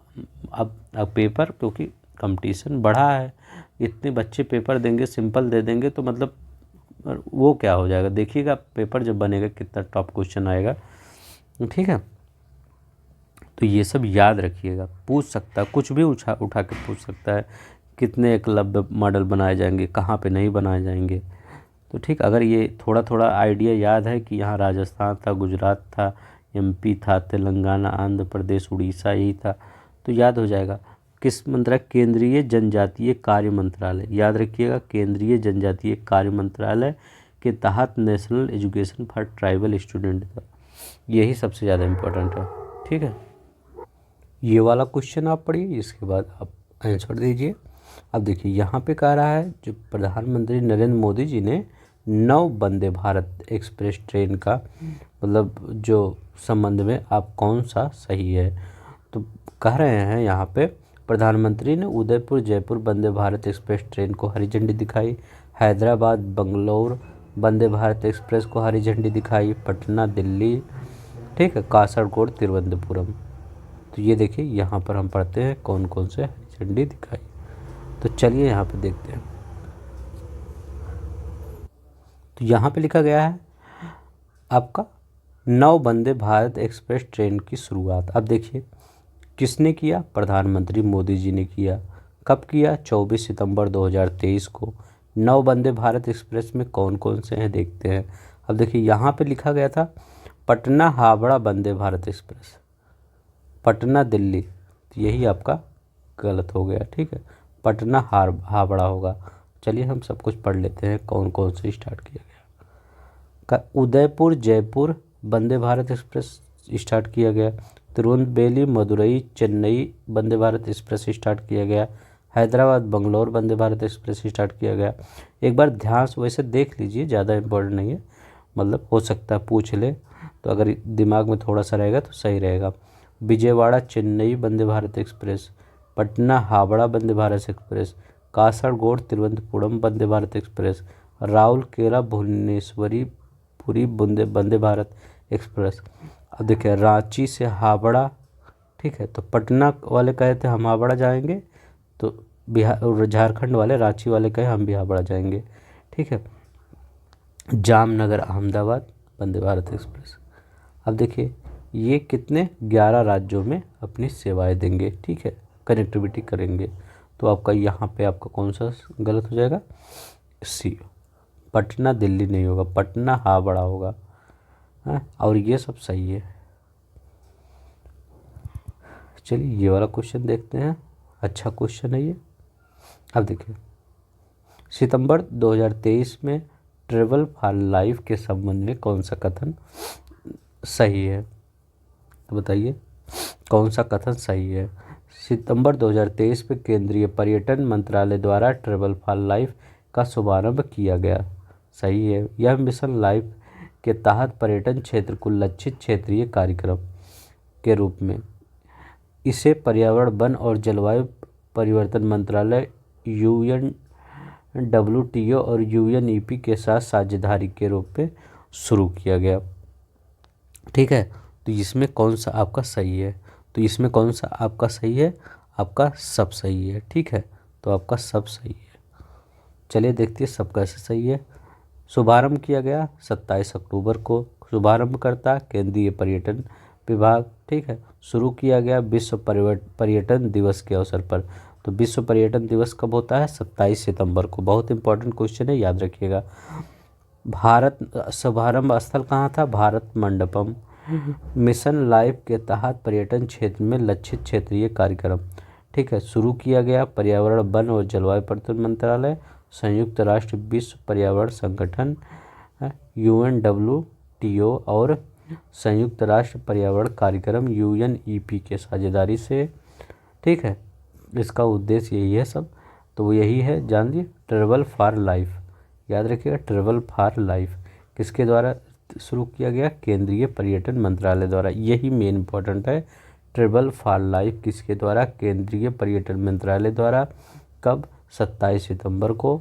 अब पेपर, क्योंकि कंपटीशन बढ़ा है, इतने बच्चे पेपर देंगे, सिंपल दे देंगे तो मतलब वो क्या हो जाएगा, देखिएगा पेपर जब बनेगा कितना टफ क्वेश्चन आएगा, ठीक है। तो ये सब याद रखिएगा, पूछ सकता है, कुछ भी उठा के पूछ सकता है, कितने एकलव्य मॉडल बनाए जाएंगे, कहाँ पे नहीं बनाए जाएंगे। तो ठीक, अगर ये थोड़ा थोड़ा आइडिया याद है कि यहाँ राजस्थान था, गुजरात था, एमपी था, तेलंगाना, आंध्र प्रदेश, उड़ीसा, यही था, तो याद हो जाएगा। किस मंत्रालय, केंद्रीय जनजातीय कार्य मंत्रालय, याद रखिएगा, केंद्रीय जनजातीय कार्य मंत्रालय के तहत national education for tribal student था, यही सबसे ज़्यादा इम्पोर्टेंट है, ठीक है। ये वाला क्वेश्चन आप पढ़िए, इसके बाद आप आंसर दीजिए। अब देखिए यहाँ पे कह रहा है जो प्रधानमंत्री नरेंद्र मोदी जी ने 9 वंदे भारत एक्सप्रेस ट्रेन का मतलब जो संबंध में आप कौन सा सही है, तो कह रहे हैं यहाँ पे प्रधानमंत्री ने उदयपुर जयपुर वंदे भारत एक्सप्रेस ट्रेन को हरी झंडी दिखाई, हैदराबाद बंगलोर वंदे भारत एक्सप्रेस को हरी झंडी दिखाई, पटना दिल्ली, ठीक है, कासरगोड तिरुवनंतपुरम। तो ये देखिए यहाँ पर हम पढ़ते हैं कौन कौन से हरी झंडी दिखाई। तो चलिए यहाँ पे देखते हैं। तो यहाँ पे लिखा गया है आपका 9 वंदे भारत एक्सप्रेस ट्रेन की शुरुआत। अब देखिए किसने किया, प्रधानमंत्री मोदी जी ने किया। कब किया, 24 सितंबर 2023 को। 9 वंदे भारत एक्सप्रेस में कौन कौन से हैं देखते हैं। अब देखिए यहाँ पे लिखा गया था पटना हावड़ा वंदे भारत एक्सप्रेस, पटना दिल्ली, तो यही आपका गलत हो गया, ठीक है, पटना हावड़ा होगा। चलिए हम सब कुछ पढ़ लेते हैं कौन कौन से स्टार्ट किया गया। उदयपुर जयपुर वंदे भारत एक्सप्रेस स्टार्ट किया गया, तिरुवनंतपुरम मदुरई चेन्नई वंदे भारत एक्सप्रेस स्टार्ट किया गया, हैदराबाद बंगलोर वंदे भारत एक्सप्रेस स्टार्ट किया गया। एक बार ध्यान से वैसे देख लीजिए, ज़्यादा इम्पोर्टेंट नहीं है, मतलब हो सकता है पूछ ले, तो अगर दिमाग में थोड़ा सा रहेगा तो सही रहेगा। Vijayawada Chennai Vande Bharat express, Patna Howrah Vande Bharat express, Kasaragod Thiruvananthapuram Vande Bharat express, Rourkela Bhuvaneshwari Puri Vande Bharat express. अब देखिए रांची से हावड़ा, ठीक है, तो पटना वाले कहे थे हम हावड़ा जाएंगे, तो बिहार झारखंड वाले रांची वाले कहे हम भी हावड़ा जाएंगे, ठीक है। जामनगर अहमदाबाद वंदे भारत एक्सप्रेस। अब देखिए ये कितने 11 राज्यों में अपनी सेवाएं देंगे, ठीक है, कनेक्टिविटी करेंगे। तो आपका यहाँ पे आपका कौन सा गलत हो जाएगा, सी, पटना दिल्ली नहीं होगा, पटना हावड़ा होगा, हाँ, और ये सब सही है। चलिए ये वाला क्वेश्चन देखते हैं, अच्छा क्वेश्चन है ये। अब देखिए सितंबर 2023 में ट्रेवल फॉर लाइफ के संबंध में कौन सा कथन सही है, तो बताइए कौन सा कथन सही है। सितंबर 2023 में केंद्रीय पर्यटन मंत्रालय द्वारा ट्रेवल फॉर लाइफ का शुभारंभ किया गया, सही है। यह मिशन लाइफ के तहत पर्यटन क्षेत्र को लक्षित क्षेत्रीय कार्यक्रम के रूप में इसे पर्यावरण वन और जलवायु परिवर्तन मंत्रालय UNWTO और UNEP के साथ साझेदारी के रूप में शुरू किया गया, ठीक है। तो इसमें कौन सा आपका सही है, तो इसमें कौन सा आपका सही है, आपका सब सही है, ठीक है, तो आपका सब सही है। चलिए देखते हैं सब कैसे सही है। शुभारंभ किया गया 27 अक्टूबर को। शुभारंभकर्ता केंद्रीय पर्यटन विभाग, ठीक है। शुरू किया गया विश्व पर्यटन दिवस के अवसर पर। तो विश्व पर्यटन दिवस कब होता है? 27 सितंबर को। बहुत इंपॉर्टेंट क्वेश्चन है, याद रखिएगा। भारत शुभारंभ स्थल कहाँ था? भारत मंडपम। मिशन लाइफ के तहत पर्यटन क्षेत्र में लक्षित क्षेत्रीय कार्यक्रम, ठीक है, शुरू किया गया। पर्यावरण, वन और जलवायु परिवर्तन मंत्रालय, संयुक्त राष्ट्र विश्व पर्यावरण संगठन UNWTO और संयुक्त राष्ट्र पर्यावरण कार्यक्रम UNEP के साझेदारी से, ठीक है। इसका उद्देश्य यही है सब, तो वो यही है, जान लीजिए, ट्रैवल फॉर लाइफ, याद रखिएगा, ट्रैवल फॉर लाइफ किसके द्वारा शुरू किया गया? केंद्रीय पर्यटन मंत्रालय द्वारा। यही मेन इंपॉर्टेंट है, ट्रैवल फॉर लाइफ किसके द्वारा? केंद्रीय पर्यटन मंत्रालय द्वारा। कब? 27 सितंबर को।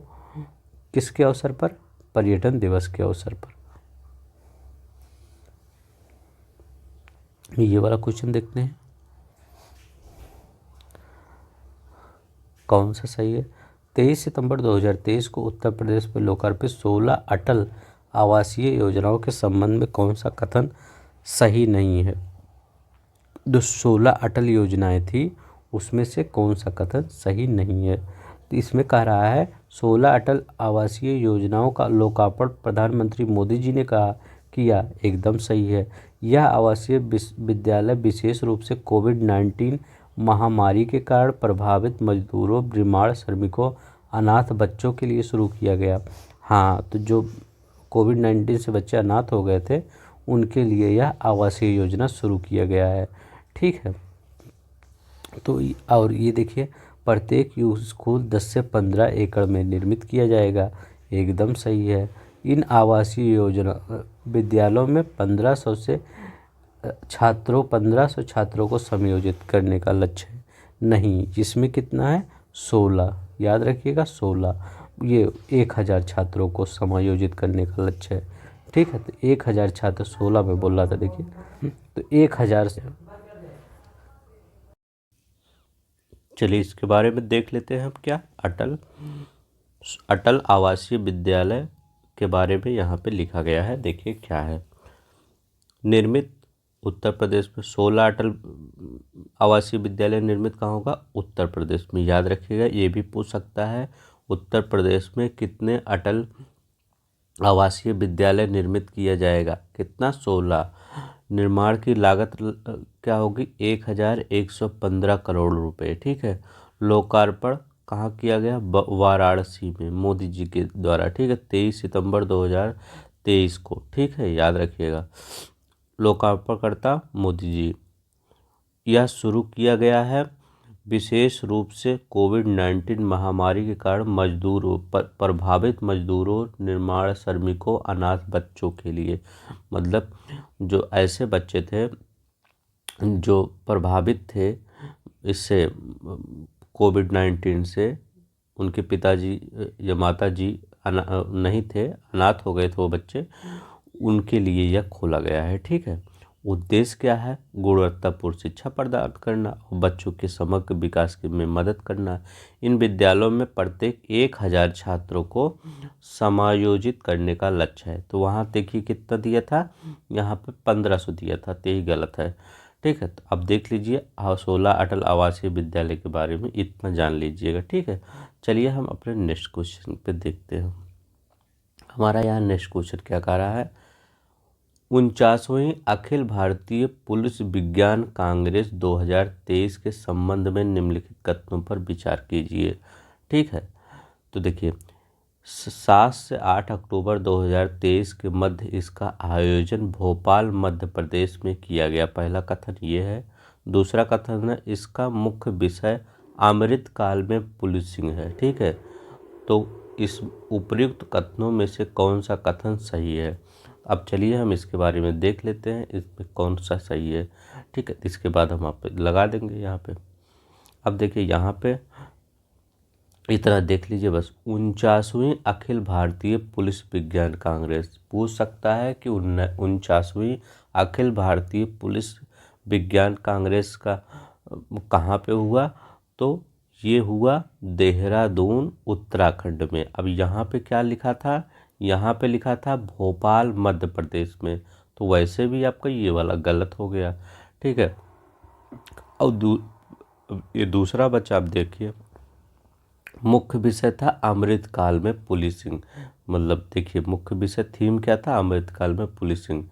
किसके अवसर पर? पर्यटन दिवस के अवसर पर। ये वाला क्वेश्चन देखते हैं कौन सा सही है। 23 सितंबर 2023 को उत्तर प्रदेश में लोकार्पित 16 अटल आवासीय योजनाओं के संबंध में कौन सा कथन सही नहीं है? जो 16 अटल योजनाएं थी उसमें से कौन सा कथन सही नहीं है? तो इसमें कह रहा है 16 अटल आवासीय योजनाओं का लोकार्पण प्रधानमंत्री मोदी जी ने कहा किया, एकदम सही है। यह आवासीय विद्यालय विशेष रूप से कोविड-19 महामारी के कारण प्रभावित मजदूरों, बीमार श्रमिकों, अनाथ बच्चों के लिए शुरू किया गया। हाँ, तो जो कोविड-19 से बच्चे अनाथ हो गए थे उनके लिए यह आवासीय योजना शुरू किया गया है, ठीक है। तो और ये देखिए, प्रत्येक स्कूल 10 से 15 एकड़ में निर्मित किया जाएगा, एकदम सही है। इन आवासीय योजना विद्यालयों में 1500 छात्रों को समायोजित करने का लक्ष्य है। नहीं, जिसमें कितना है? 16, याद रखिएगा 16। ये 1000 छात्रों को समायोजित करने का लक्ष्य है, ठीक है। तो 1000 छात्र 16 में बोल रहा था, देखिए, तो 1000 से। चलिए इसके बारे में देख लेते हैं हम, क्या अटल आवासीय विद्यालय के बारे में यहाँ पे लिखा गया है। देखिए क्या है, निर्मित उत्तर प्रदेश में 16 अटल आवासीय विद्यालय निर्मित कहाँ होगा? उत्तर प्रदेश में, याद रखिएगा। ये भी पूछ सकता है, उत्तर प्रदेश में कितने अटल आवासीय विद्यालय निर्मित किया जाएगा? कितना? 16। निर्माण की लागत क्या होगी? 1115 करोड़ रुपए, ठीक है। लोकार्पण कहाँ किया गया? वाराणसी में, मोदी जी के द्वारा, ठीक है, 23 सितंबर 2023 को, ठीक है, याद रखिएगा। लोकार्पणकर्ता मोदी जी। यह शुरू किया गया है विशेष रूप से कोविड-19 महामारी के कारण मजदूरों प्रभावित मजदूरों, निर्माण श्रमिकों, अनाथ बच्चों के लिए। मतलब जो ऐसे बच्चे थे जो प्रभावित थे इससे, कोविड-19 से, उनके पिताजी या माताजी नहीं थे, अनाथ हो गए थे वो बच्चे, उनके लिए यह खोला गया है, ठीक है। उद्देश्य क्या है? गुणवत्तापूर्ण शिक्षा प्रदान करना और बच्चों के समग्र विकास में मदद करना। इन विद्यालयों में प्रत्येक 1000 छात्रों को समायोजित करने का लक्ष्य है। तो वहाँ देखिए कितना दिया था, यहाँ पे 1500 दिया था, तो यही गलत है, ठीक है। तो अब देख लीजिए 16 अटल आवासीय विद्यालय के बारे में इतना जान लीजिएगा, ठीक है। चलिए हम अपने नेक्स्ट क्वेश्चन पे देखते हैं। हमारा यहाँ नेक्स्ट क्वेश्चन क्या कह रहा है? 49वीं अखिल भारतीय पुलिस विज्ञान कांग्रेस 2023 के संबंध में निम्नलिखित कथनों पर विचार कीजिए, ठीक है। तो देखिए 7 से 8 अक्टूबर 2023 के मध्य इसका आयोजन भोपाल मध्य प्रदेश में किया गया। पहला कथन ये है। दूसरा कथन है इसका मुख्य विषय अमृत काल में पुलिसिंग है, ठीक है। तो इस उपर्युक्त कथनों में से कौन सा कथन सही है? अब चलिए हम इसके बारे में देख लेते हैं इसमें कौन सा सही है, ठीक है। इसके बाद हम आप लगा देंगे यहाँ पे। अब देखिए यहाँ पे इतना देख लीजिए बस। 49वीं अखिल भारतीय पुलिस विज्ञान कांग्रेस पूछ सकता है कि 49वीं अखिल भारतीय पुलिस विज्ञान कांग्रेस का कहाँ पे हुआ? तो ये हुआ देहरादून उत्तराखंड में। अब यहाँ पे क्या लिखा था? यहाँ पे लिखा था भोपाल मध्य प्रदेश में, तो वैसे भी आपका ये वाला गलत हो गया। ठीक है। और ये दूसरा बच्चा आप देखिए, मुख्य विषय था अमृतकाल में पुलिसिंग। मतलब देखिए मुख्य विषय थीम क्या था, अमृतकाल में पुलिसिंग।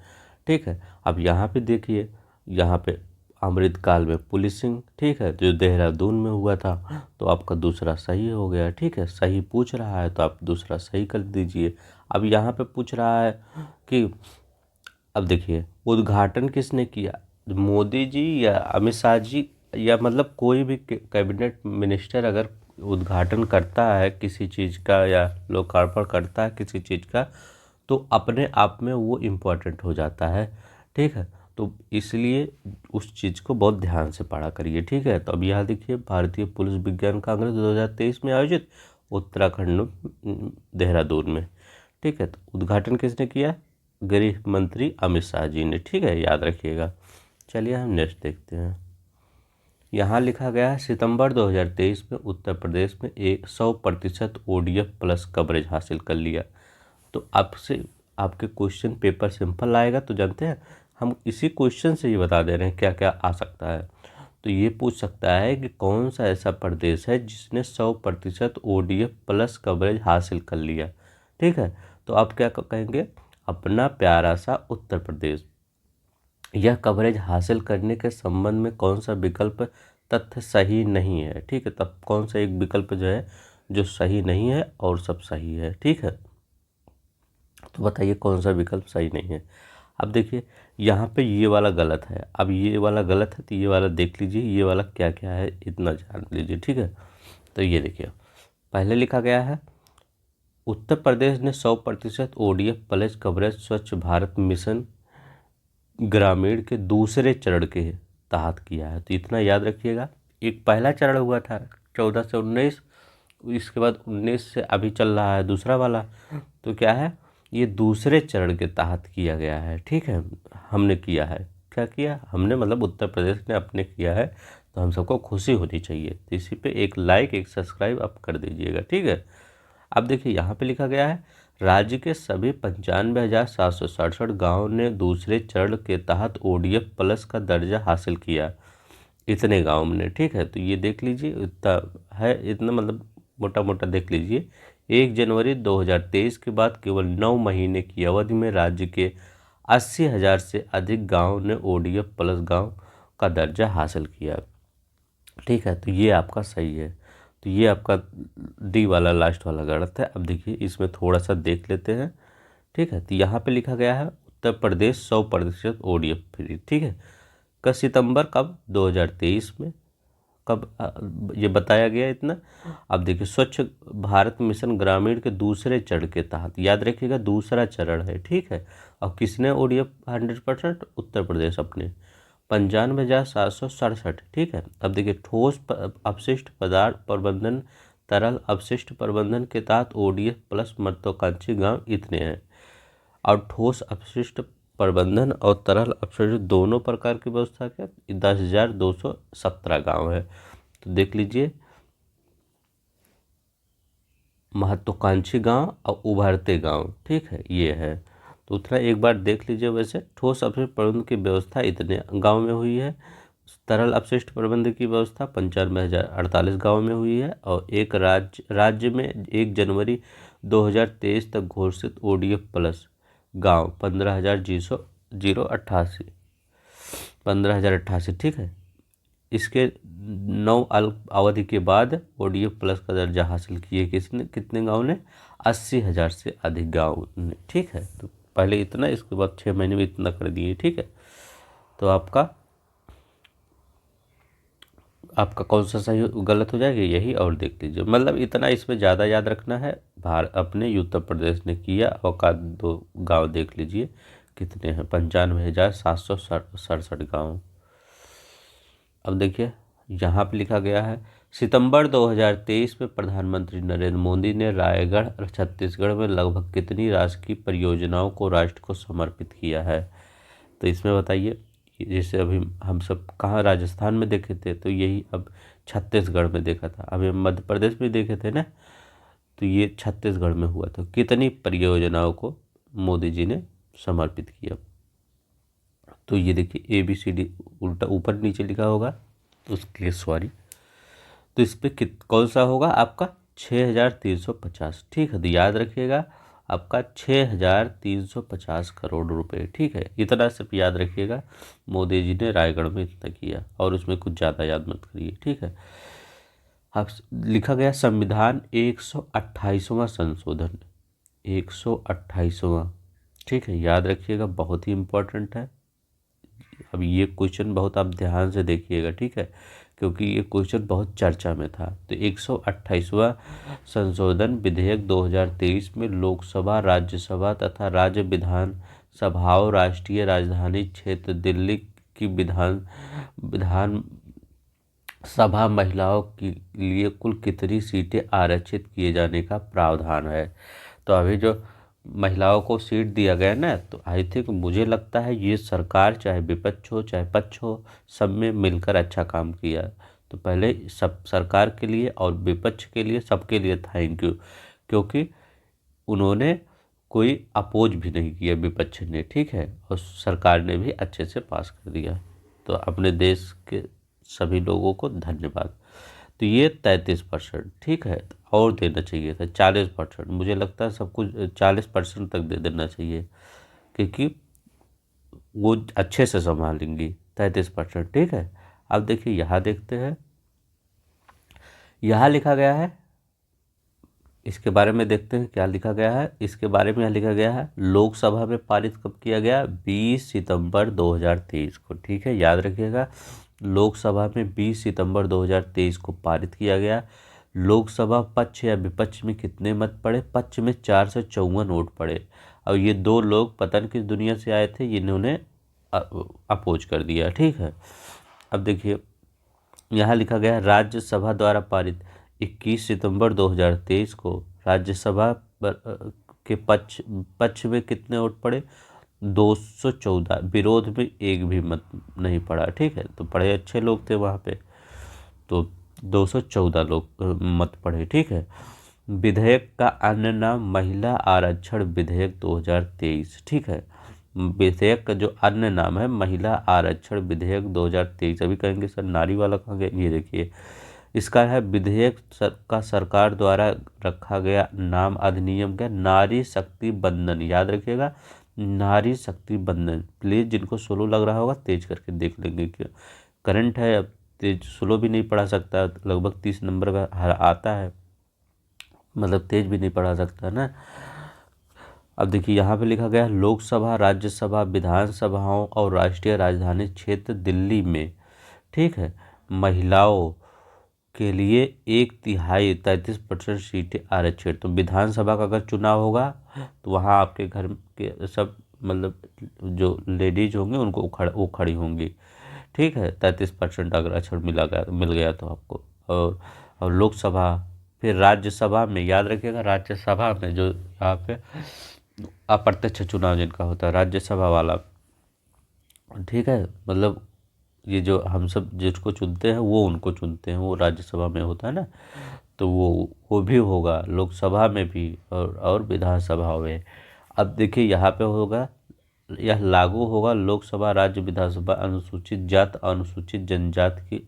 ठीक है। अब यहाँ पे देखिए, यहाँ पे अमृतकाल में पुलिसिंग, ठीक है, जो देहरादून में हुआ था, तो आपका दूसरा सही हो गया। ठीक है, सही पूछ रहा है तो आप दूसरा सही कर दीजिए। अब यहाँ पे पूछ रहा है कि अब देखिए उद्घाटन किसने किया, मोदी जी या अमित शाह जी, या मतलब कोई भी कैबिनेट मिनिस्टर अगर उद्घाटन करता है किसी चीज़ का या लोकार्पण करता है किसी चीज़ का, तो अपने आप में वो इम्पोर्टेंट हो जाता है। ठीक है, तो इसलिए उस चीज़ को बहुत ध्यान से पढ़ा करिए। ठीक है, तो अब यहाँ देखिए, भारतीय पुलिस विज्ञान कांग्रेस 2023 में आयोजित उत्तराखंड देहरादून में। ठीक है, तो उद्घाटन किसने किया, गृह मंत्री अमित शाह जी ने। ठीक है, याद रखिएगा। चलिए हम नेक्स्ट देखते हैं। यहाँ लिखा गया है सितंबर 2023 में उत्तर प्रदेश में 100% ODF प्लस कवरेज हासिल कर लिया। तो आपसे आपके क्वेश्चन पेपर सिंपल आएगा, तो जानते हैं हम इसी क्वेश्चन से ये बता दे रहे हैं क्या क्या आ सकता है। तो ये पूछ सकता है कि कौन सा ऐसा प्रदेश है जिसने 100% ODF प्लस कवरेज हासिल कर लिया। ठीक है, तो आप क्या कहेंगे, अपना प्यारा सा उत्तर प्रदेश। यह कवरेज हासिल करने के संबंध में कौन सा विकल्प तथ्य सही नहीं है। ठीक है, तब कौन सा एक विकल्प जो है जो सही नहीं है और सब सही है। ठीक है, तो बताइए कौन सा विकल्प सही नहीं है। अब देखिए यहाँ पे ये वाला गलत है, अब ये वाला गलत है तो ये वाला देख लीजिए, ये वाला क्या क्या है इतना जान लीजिए। ठीक है, तो ये देखिए, पहले लिखा गया है उत्तर प्रदेश ने 100% ODF प्लस कवरेज स्वच्छ भारत मिशन ग्रामीण के दूसरे चरण के तहत किया है। तो इतना याद रखिएगा, एक पहला चरण हुआ था 14 से 19, इसके बाद 19 से अभी चल रहा है दूसरा वाला। तो क्या है, ये दूसरे चरण के तहत किया गया है। ठीक है, हमने किया है, क्या किया हमने, मतलब उत्तर प्रदेश ने अपने किया है, तो हम सबको खुशी होनी चाहिए। तो इसी पे एक लाइक एक सब्सक्राइब आप कर दीजिएगा। ठीक है, अब देखिए यहाँ पे लिखा गया है राज्य के सभी 95,767 गाँव ने दूसरे चरण के तहत ODF प्लस का दर्जा हासिल किया, इतने गाँव ने। ठीक है, तो ये देख लीजिए इतना है, इतना मतलब मोटा मोटा देख लीजिए। 1 जनवरी 2023 के बाद केवल 9 महीने की अवधि में राज्य के 80,000 से अधिक गाँव ने ODF प्लस गाँव का दर्जा हासिल किया। ठीक है, तो ये आपका सही है। तो ये आपका डी वाला लास्ट वाला गलत है। अब देखिए इसमें थोड़ा सा देख लेते हैं। ठीक है, तो यहाँ पे लिखा गया है उत्तर प्रदेश 100% ODF फ्री। ठीक है, कब सितंबर कब 2023 में, कब ये बताया गया इतना। अब देखिए स्वच्छ भारत मिशन ग्रामीण के दूसरे चरण के तहत, याद रखिएगा दूसरा चरण है। ठीक है, और किसने ODF 100%, उत्तर प्रदेश अपने 95,767। ठीक है, अब देखिए ठोस अपशिष्ट पदार्थ प्रबंधन तरल अपशिष्ट प्रबंधन के तहत ODF प्लस महत्वाकांक्षी गांव इतने हैं। और ठोस अपशिष्ट प्रबंधन और तरल अपशिष्ट दोनों प्रकार की व्यवस्था क्या 10,217 गाँव है। तो देख लीजिए महत्वाकांक्षी गांव और उभरते गांव। ठीक है, ये है, तो उतना एक बार देख लीजिए। वैसे ठोस अपशिष्ट प्रबंधन की व्यवस्था इतने गांव में हुई है, तरल अपशिष्ट प्रबंधन की व्यवस्था 95,048 गाँव में हुई है, और एक राज्य में 1 जनवरी 2023 तक घोषित ODF प्लस गाँव 15,088 15,088। ठीक है, इसके 9 अवधि के बाद ODF प्लस का दर्जा हासिल किए किसने, कितने गाँव ने, 80,000 से अधिक गाँव ने। ठीक है, तो पहले इतना, इसके बाद 6 महीने में इतना कर दिए। ठीक है, तो आपका कौन सा सही गलत हो जाएगा यही, और देख लीजिए। मतलब इतना इसमें ज़्यादा याद रखना है, अपने उत्तर प्रदेश ने किया, और का 2 गाँव देख लीजिए कितने हैं, 95,767 गाँव। अब देखिए यहाँ पे लिखा गया है सितंबर 2023 में प्रधानमंत्री नरेंद्र मोदी ने रायगढ़ और छत्तीसगढ़ में लगभग कितनी राजकीय परियोजनाओं को राष्ट्र को समर्पित किया है। तो इसमें बताइए, जैसे अभी हम सब कहाँ राजस्थान में देखे थे, तो यही अब छत्तीसगढ़ में देखा था, अभी मध्य प्रदेश में देखे थे ना। तो ये छत्तीसगढ़ में हुआ था। कितनी परियोजनाओं को मोदी जी ने समर्पित किया? तो ये देखिए ABCD उल्टा ऊपर नीचे लिखा होगा, तो उसके लिए सॉरी। तो इस पे कौन सा होगा आपका? 6,350। ठीक है, तो याद रखिएगा आपका 6,350 करोड़ रुपए। ठीक है, इतना सिर्फ याद रखिएगा मोदी जी ने रायगढ़ में इतना किया, और उसमें कुछ ज़्यादा याद मत करिए। ठीक है, अब लिखा गया संविधान 128वां संशोधन, 128वां। ठीक है, याद रखिएगा, बहुत ही इम्पोर्टेंट है। अब ये क्वेश्चन बहुत आप ध्यान से देखिएगा, ठीक है, क्योंकि ये क्वेश्चन बहुत चर्चा में था। तो 128वां संशोधन विधेयक 2023 में लोकसभा, राज्यसभा तथा राज्य विधान सभाओं, राष्ट्रीय राजधानी क्षेत्र दिल्ली की विधान सभा महिलाओं के लिए कुल कितनी सीटें आरक्षित किए जाने का प्रावधान है। तो अभी जो महिलाओं को सीट दिया गया ना, तो आई थिंक मुझे लगता है ये सरकार चाहे विपक्ष हो चाहे पक्ष हो, सब में मिलकर अच्छा काम किया। तो पहले सब सरकार के लिए और विपक्ष के लिए, सबके लिए थैंक यू, क्योंकि उन्होंने कोई अपोज भी नहीं किया विपक्ष ने। ठीक है, और सरकार ने भी अच्छे से पास कर दिया। तो अपने देश के सभी लोगों को धन्यवाद। तो ये 33%। ठीक है, और देना चाहिए था 40%। मुझे लगता है सब कुछ 40% तक दे देना चाहिए, क्योंकि वो अच्छे से संभालेंगी। 33%। ठीक है, अब देखिए यहाँ देखते हैं, यहाँ लिखा गया है, इसके बारे में देखते हैं क्या लिखा गया है। इसके बारे में यहाँ लिखा गया है, लोकसभा में पारित कब किया गया? 20 सितंबर 2023 को। ठीक है, याद रखिएगा, लोकसभा में 20 सितंबर 2023 को पारित किया गया। लोकसभा पक्ष या विपक्ष में कितने मत पड़े? पक्ष में 454 वोट पड़े, और ये दो लोग पता नहीं किस दुनिया से आए थे, इन्होंने अपोज कर दिया। ठीक है, अब देखिए यहाँ लिखा गया, राज्यसभा द्वारा पारित 21 सितंबर 2023 को राज्यसभा के पक्ष में कितने वोट पड़े? 214। विरोध में एक भी मत नहीं पड़ा। ठीक है, तो बड़े अच्छे लोग थे वहाँ पे, तो 214 लोग मत पड़े। ठीक है, विधेयक का अन्य नाम महिला आरक्षण विधेयक 2023। ठीक है, विधेयक का जो अन्य नाम है महिला आरक्षण विधेयक 2023। अभी कहेंगे सर नारी वाला कहाँ गया? ये देखिए, इसका है विधेयक का सरकार द्वारा रखा गया नाम अधिनियम का नारी शक्ति बंधन। याद रखिएगा, नारी शक्ति बंधन। प्लीज़ जिनको स्लो लग रहा होगा तेज करके देख लेंगे, क्यों करंट है, अब तेज स्लो भी नहीं पढ़ा सकता, लगभग 30 नंबर का आता है, मतलब तेज भी नहीं पढ़ा सकता ना। अब देखिए यहाँ पे लिखा गया, लोकसभा, राज्यसभा, विधानसभाओं और राष्ट्रीय राजधानी क्षेत्र दिल्ली में, ठीक है, महिलाओं के लिए 1/3 33% सीटें आरक्षित। तो विधानसभा का अगर चुनाव होगा तो वहाँ आपके घर के सब, मतलब जो लेडीज होंगे उनको वो खड़ी होंगी। ठीक है, 33% अगर आरक्षण मिल गया तो आपको। और लोकसभा, फिर राज्यसभा में याद रखिएगा, राज्यसभा में जो यहाँ पे अप्रत्यक्ष चुनाव जिनका होता है राज्यसभा वाला, ठीक है, मतलब ये जो हम सब जिसको चुनते हैं वो उनको चुनते हैं, वो राज्यसभा में होता है ना, तो वो भी होगा लोकसभा में भी और विधानसभा में। अब देखिए यहाँ पे होगा, यह लागू होगा लोकसभा, राज्य विधानसभा अनुसूचित जात, अनुसूचित जनजाति की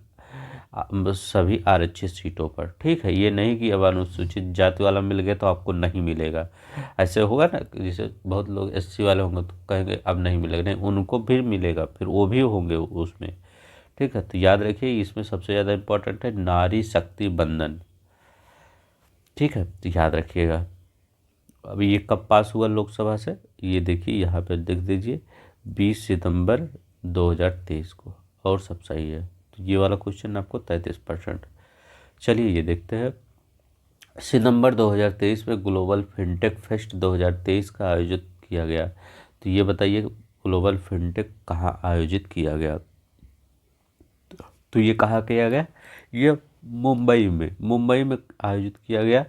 सभी आरक्षित सीटों पर। ठीक है, ये नहीं कि अब अनुसूचित जाति वाला मिल गया तो आपको नहीं मिलेगा, ऐसे होगा ना, जैसे बहुत लोग SC वाले होंगे तो कहेंगे अब नहीं मिलेगा, नहीं उनको भी मिलेगा, फिर वो भी होंगे उसमें। ठीक है, तो याद रखिए इसमें सबसे ज़्यादा इम्पोर्टेंट है नारी शक्ति बंधन। ठीक है, तो याद रखिएगा। अभी ये कब पास हुआ लोकसभा से? ये देखिए यहाँ पे देख दीजिए, 20 सितंबर 2023 को, और सब सही है। तो ये वाला क्वेश्चन आपको 33%। चलिए ये देखते हैं, सितंबर 2023 में ग्लोबल फिनटेक फेस्ट 2023 का आयोजित किया गया। तो ये बताइए ग्लोबल फिनटेक कहाँ आयोजित किया गया? तो ये कहाँ किया गया? ये मुंबई में आयोजित किया गया।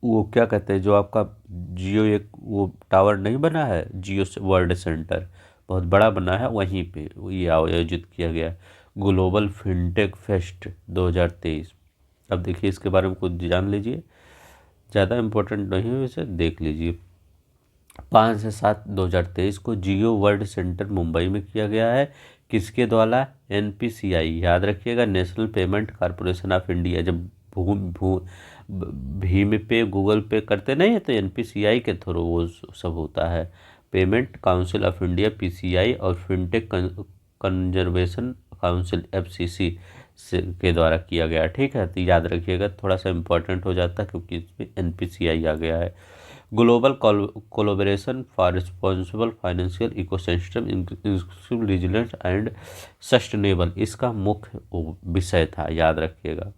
वो क्या कहते हैं, जो आपका जियो एक वो टावर नहीं बना है, जियो वर्ल्ड सेंटर बहुत बड़ा बना है, वहीं पे ये आयोजित किया गया ग्लोबल फिनटेक फेस्ट 2023। अब देखिए इसके बारे में कुछ जान लीजिए। ज़्यादा इम्पोर्टेंट नहीं है, वैसे देख लीजिए। 5 से 7 2023 को जियो वर्ल्ड सेंटर मुंबई में किया गया है। किसके द्वारा? एनपीसीआई, याद रखिएगा, national payment corporation of India. जब भू भू भीम पे, गूगल पे करते नहीं है तो एनपीसीआई के थ्रू वो सब होता है। Payment council of India PCI और फिनटेक कंजर्वेशन काउंसिल एफसीसी से के द्वारा किया गया। ठीक है, तो याद रखिएगा, थोड़ा सा इम्पोर्टेंट हो जाता है क्योंकि इसमें एनपीसीआई आ गया है। Global collaboration for responsible financial ecosystem inclusive resilience and sustainable, इसका मुख्य विषय था, याद रखिएगा।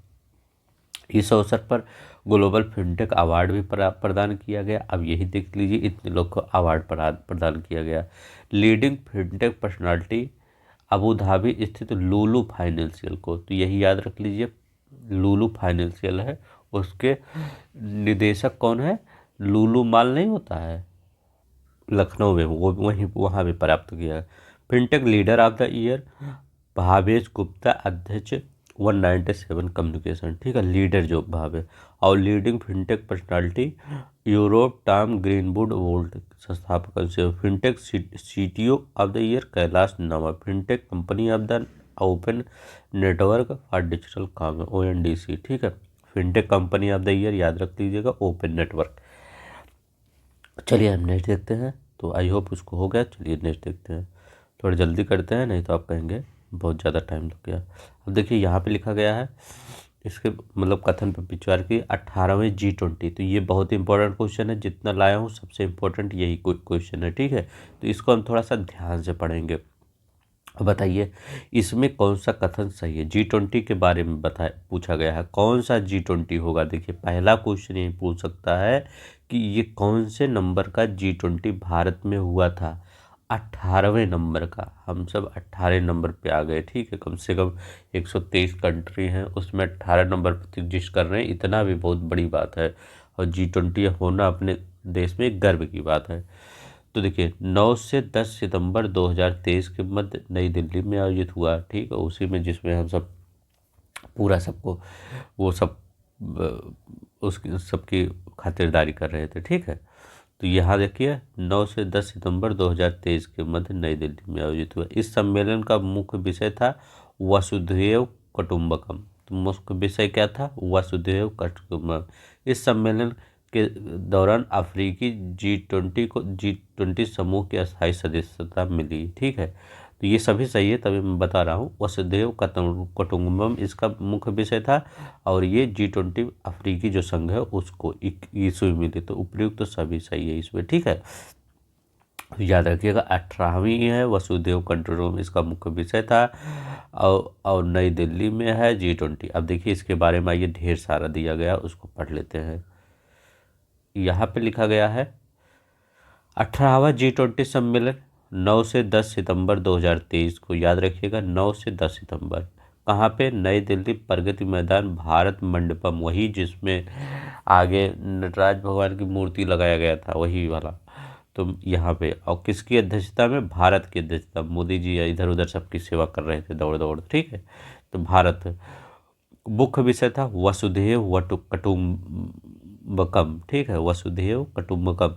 इस अवसर पर ग्लोबल फिनटेक अवार्ड भी प्रदान किया गया। अब यही देख लीजिए, इतने लोग को अवार्ड प्रदान किया गया। Leading fintech personality Abu Dhabi स्थित लुलु फाइनेंशियल को, तो यही याद रख लीजिए, लुलु फाइनेंशियल है, उसके निदेशक कौन है? लुलु माल नहीं होता है लखनऊ में, वो वहीं वहाँ भी प्राप्त किया। Fintech leader of the year Bhavesh Gupta, अध्यक्ष 197 कम्युनिकेशन। ठीक है, लीडर जो भावे। और leading fintech personality Europe Tom Greenwood Volt, संस्थापक से। Fintech CTO of the year Kailash Nama, fintech company of the open network for digital commerce, ONDC. ठीक है, fintech company of the year याद रख लीजिएगा, ओपन नेटवर्क। चलिए हम नेक्स्ट देखते हैं। तो आई होप उसको हो गया। चलिए नेक्स्ट देखते हैं, थोड़ा जल्दी करते हैं, नहीं तो आप कहेंगे बहुत ज़्यादा टाइम लग गया। अब देखिए यहाँ पे लिखा गया है, इसके मतलब कथन पर विचार की 18वें G20। तो ये बहुत इंपॉर्टेंट क्वेश्चन है, जितना लाया हूँ सबसे इम्पोर्टेंट यही क्वेश्चन है। ठीक है, तो इसको हम थोड़ा सा ध्यान से पढ़ेंगे। अब बताइए इसमें कौन सा कथन सही है? G20 के बारे में पूछा गया है, कौन सा G20 होगा? देखिए पहला क्वेश्चन ये पूछ सकता है कि ये कौन से नंबर का G20 भारत में हुआ था? 18वें नंबर का। हम सब 18 नंबर पे आ गए। ठीक है, कम से कम 123 कंट्री हैं, उसमें 18 नंबर पर एग्जिस्ट कर रहे हैं, इतना भी बहुत बड़ी बात है। और G20 होना अपने देश में एक गर्व की बात है। तो देखिए 9 से 10 सितंबर 2023 के मध्य नई दिल्ली में आयोजित हुआ। ठीक है, उसी में जिसमें हम सब पूरा सबको वो सब उसकी सबकी खातिरदारी कर रहे थे। ठीक है, तो यहाँ देखिए 9 से 10 सितंबर 2023 के मध्य नई दिल्ली में आयोजित हुआ। इस सम्मेलन का मुख्य विषय था वसुधैव कुटुंबकम। तो मुख्य विषय क्या था? वसुधैव कुटुंबकम। इस सम्मेलन के दौरान अफ्रीकी G20 समूह की अस्थायी सदस्यता मिली। ठीक है, तो ये सभी सही है, तभी मैं बता रहा हूँ। वसुधैव कुटुंबकम इसका मुख्य विषय था, और ये G20 अफ्रीकी जो संघ है उसको ईस्वी मिली। तो उपयुक्त तो सभी सही है इसमें। ठीक है, याद रखिएगा 18वीं है वसुधैव कुटुंबकम, इसका मुख्य विषय था, और नई दिल्ली में है G20। अब देखिए इसके बारे में ये ढेर सारा दिया गया, उसको पढ़ लेते हैं। यहाँ पे लिखा गया है 18वां G20 सम्मेलन 9 से 10 सितंबर 2023 को, याद रखिएगा 9 से 10 सितंबर। कहाँ पे? नई दिल्ली प्रगति मैदान भारत मंडपम, वही जिसमें आगे नटराज भगवान की मूर्ति लगाया गया था, वही वाला। तो यहाँ पे, और किसकी अध्यक्षता में? भारत की अध्यक्षता। मोदी जी इधर उधर सबकी सेवा कर रहे थे दौड़ दौड़। ठीक है, तो भारत। मुख्य विषय था वसुधैव कुटुंबकम। ठीक है, वसुधैव कुटुंबकम,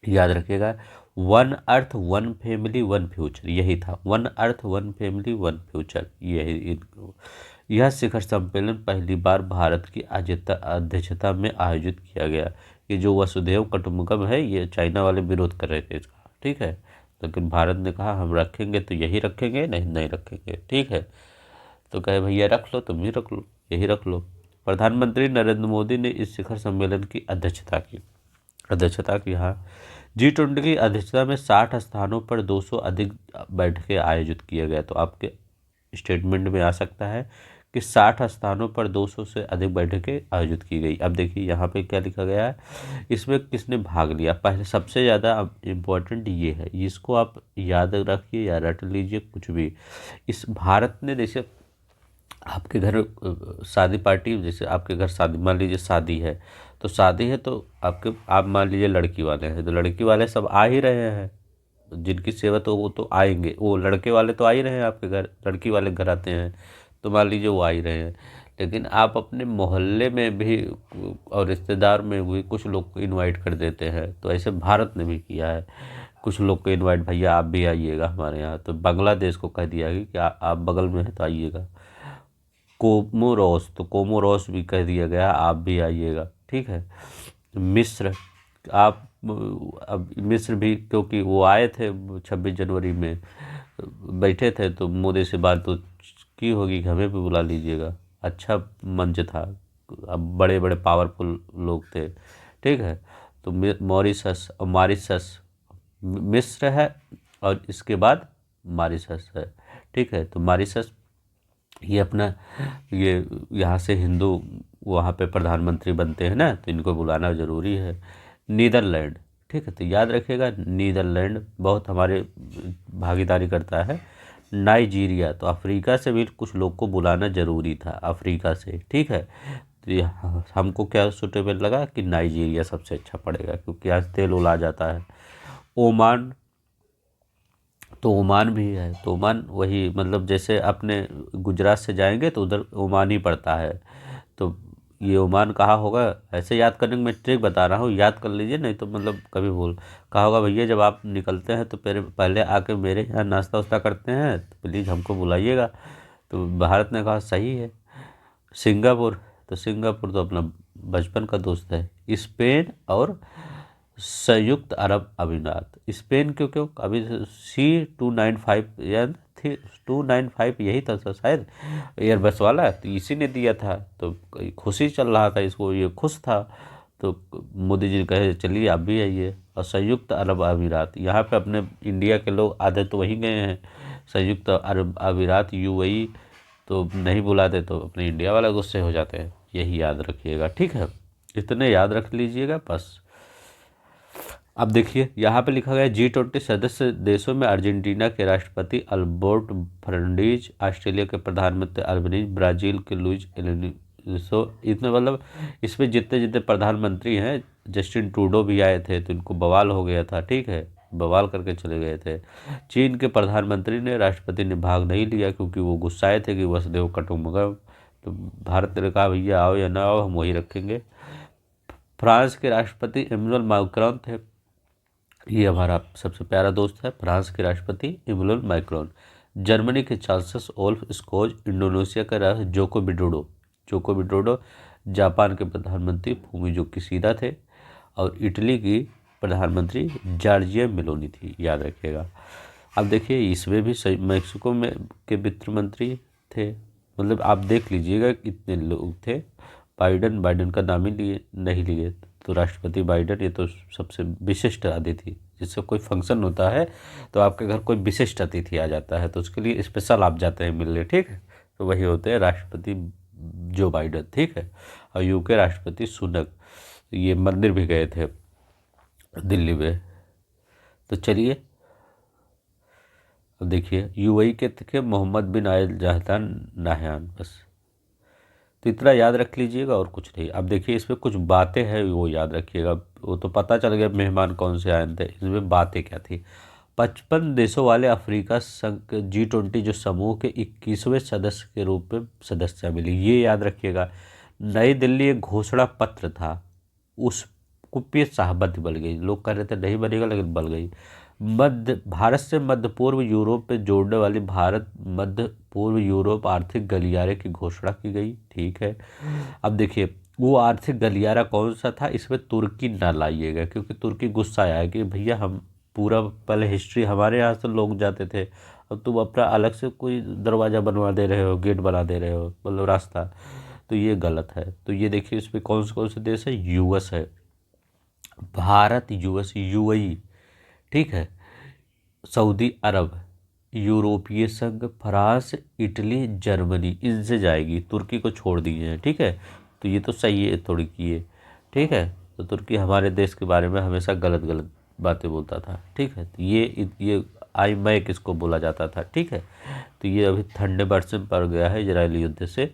याद रखिएगा। One earth one family one future, यही था। One earth one family one future, यही। यह शिखर सम्मेलन पहली बार भारत की अध्यक्षता में आयोजित किया गया। ये जो वसुधैव कुटुंबकम है, ये चाइना वाले विरोध कर रहे थे इसका। ठीक है, लेकिन भारत ने कहा हम रखेंगे तो यही रखेंगे, नहीं नहीं रखेंगे। ठीक है, तो कहे भैया रख लो, तुम ही रख लो, यही रख लो। प्रधानमंत्री नरेंद्र मोदी ने इस शिखर सम्मेलन की अध्यक्षता की। हाँ, G20 की अध्यक्षता में 60 स्थानों पर 200 अधिक बैठकें आयोजित किया गया। तो आपके स्टेटमेंट में आ सकता है कि 60 स्थानों पर 200 से अधिक बैठकें आयोजित की गई। अब देखिए यहाँ पे क्या लिखा गया है, इसमें किसने भाग लिया। पहले सबसे ज़्यादा इम्पोर्टेंट ये है, इसको आप याद रखिए या रट लीजिए कुछ भी। इस भारत ने, जैसे आपके घर शादी पार्टी, जैसे आपके घर शादी, मान लीजिए शादी है, तो शादी है तो आप मान लीजिए लड़की वाले हैं, तो लड़की वाले सब आ ही रहे हैं, जिनकी सेवा तो वो तो आएंगे, वो लड़के वाले तो आ ही रहे हैं आपके घर, लड़की वाले घर आते हैं, तो मान लीजिए वो आ ही रहे हैं। लेकिन आप अपने मोहल्ले में भी और रिश्तेदार में भी कुछ लोग को इनवाइट कर देते हैं। तो ऐसे भारत ने भी किया है, कुछ लोग को इनवाइट, भैया आप भी आइएगा हमारे यहाँ। तो बांग्लादेश को कह दिया कि आप बगल में हैं तो आइएगा। कोमोरोस, तो कोमोरोस भी कह दिया गया आप भी आइएगा, ठीक है। मिस्र, आप अब मिस्र भी, क्योंकि वो आए थे 26 जनवरी में बैठे थे, तो मोदी से बात तो की होगी कि हमें भी बुला लीजिएगा। अच्छा मंच था, अब बड़े बड़े पावरफुल लोग थे, ठीक है। तो मॉरिशस और मॉरिशस, मिस्र है और इसके बाद मॉरिशस है, ठीक है। तो मॉरिशस ये अपना, ये यहाँ से हिंदू वहाँ पे प्रधानमंत्री बनते हैं ना, तो इनको बुलाना ज़रूरी है। नीदरलैंड, ठीक है, तो याद रखिएगा नीदरलैंड बहुत हमारे भागीदारी करता है। नाइजीरिया, तो अफ्रीका से भी कुछ लोग को बुलाना ज़रूरी था, अफ्रीका से, ठीक है। तो हमको क्या सुटेबल लगा कि नाइजीरिया सबसे अच्छा पड़ेगा, क्योंकि आज तेल उला जाता है। ओमान, तो ओमान भी है, तो ओमान वही मतलब जैसे अपने गुजरात से जाएंगे तो उधर ओमान ही पड़ता है। तो ये ओमान कहाँ होगा, ऐसे याद करने की मैं ट्रिक बता रहा हूँ, याद कर लीजिए, नहीं तो मतलब कभी भूल। कहा होगा भैया जब आप निकलते हैं तो पहले आके मेरे यहाँ नाश्ता वास्ता करते हैं, तो प्लीज़ हमको बुलाइएगा। तो भारत ने कहा सही है। सिंगापुर, तो सिंगापुर तो अपना बचपन का दोस्त है। स्पेन और संयुक्त अरब अमीरात, स्पेन क्यों अभी C295 या 295 यही था सर शायद, एयरबस वाला, तो इसी ने दिया था, तो खुशी चल रहा था इसको, ये खुश था। तो मोदी जी कहे चलिए आप भी आइए। और संयुक्त अरब अमीरात, यहाँ पे अपने इंडिया के लोग आधे तो वहीं गए हैं, संयुक्त अरब अमीरात UAE, तो नहीं बुलाते तो अपने इंडिया वाले गुस्से हो जाते हैं, यही याद रखिएगा, ठीक है। इतने याद रख लीजिएगा बस। अब देखिए यहाँ पे लिखा गया G20 सदस्य देशों में अर्जेंटीना के राष्ट्रपति अल्बर्टो फर्नांडीज, ऑस्ट्रेलिया के प्रधानमंत्री अल्बनीज, ब्राज़ील के लुइस इनासियो। इसमें मतलब इसमें जितने जितने प्रधानमंत्री हैं, जस्टिन ट्रूडो भी आए थे तो इनको बवाल हो गया था, ठीक है, बवाल करके चले गए थे। चीन के प्रधानमंत्री ने, राष्ट्रपति ने भाग नहीं लिया क्योंकि वो गुस्साए थे कि वसुदेव कुटुंबकम। तो भारत ने कहा भैया आओ या ना आओ हम वही रखेंगे। फ्रांस के राष्ट्रपति इमैनुअल मैक्रोन थे, ये हमारा सबसे प्यारा दोस्त है, फ्रांस के राष्ट्रपति इमैनुअल मैक्रोन। जर्मनी के चांसलर ओल्फ स्कोज, इंडोनेशिया का राष्ट्रपति जोको विडोडो, जापान के प्रधानमंत्री फूमियो किशिदा थे, और इटली की प्रधानमंत्री जॉर्जिया मेलोनी थी, याद रखिएगा। अब देखिए इसमें भी मैक्सिको में के वित्त मंत्री थे, मतलब आप देख लीजिएगा कितने लोग थे। बाइडन का नाम ही नहीं लिए, तो राष्ट्रपति बाइडन ये तो सबसे विशिष्ट अतिथि, जिससे कोई फंक्शन होता है तो आपके घर कोई विशिष्ट अतिथि आ जाता है तो उसके लिए स्पेशल आप जाते हैं मिलने, ठीक है। तो वही होते हैं राष्ट्रपति जो बाइडन, ठीक है। और UK राष्ट्रपति सुनक, ये मंदिर भी गए थे दिल्ली में। तो चलिए अब देखिए UAE के थे मोहम्मद बिन आयल जहदान नाहयान, बस तो इतना याद रख लीजिएगा और कुछ नहीं। अब देखिए इसमें कुछ बातें हैं वो याद रखिएगा, वो तो पता चल गया मेहमान कौन से आए थे, इसमें बातें क्या थी। 55 देशों वाले अफ्रीका संघ G20 जो समूह के 21वें सदस्य के रूप में सदस्य मिली, ये याद रखिएगा। नई दिल्ली एक घोषणा पत्र था, उस पे सहमति बन गई, लोग कह रहे थे नहीं बनेगा लेकिन बन गई। भारत से मध्य पूर्व यूरोप में जोड़ने वाली भारत मध्य पूर्व यूरोप आर्थिक गलियारे की घोषणा की गई, ठीक है। अब देखिए वो आर्थिक गलियारा कौन सा था, इसमें तुर्की ना लाइएगा क्योंकि तुर्की गुस्सा आया कि भैया हम पूरा पहले हिस्ट्री हमारे यहाँ से लोग जाते थे, अब तुम अपना अलग से कोई दरवाज़ा बनवा दे रहे हो, गेट बना दे रहे हो, मतलब रास्ता, तो ये गलत है। तो ये देखिए इसमें कौन से देश है, US है, भारत, US, UAE, ठीक है, सऊदी अरब, यूरोपीय संघ, फ्रांस, इटली, जर्मनी, इनसे जाएगी, तुर्की को छोड़ दिए हैं, ठीक है। तो ये तो सही है थोड़ी की है, ठीक है। तो तुर्की हमारे देश के बारे में हमेशा गलत गलत बातें बोलता था, ठीक है। तो ये आई मैं किसको बोला जाता था, ठीक है। तो ये अभी ठंडे वर्षन पर गया है इजरायली युद्ध से।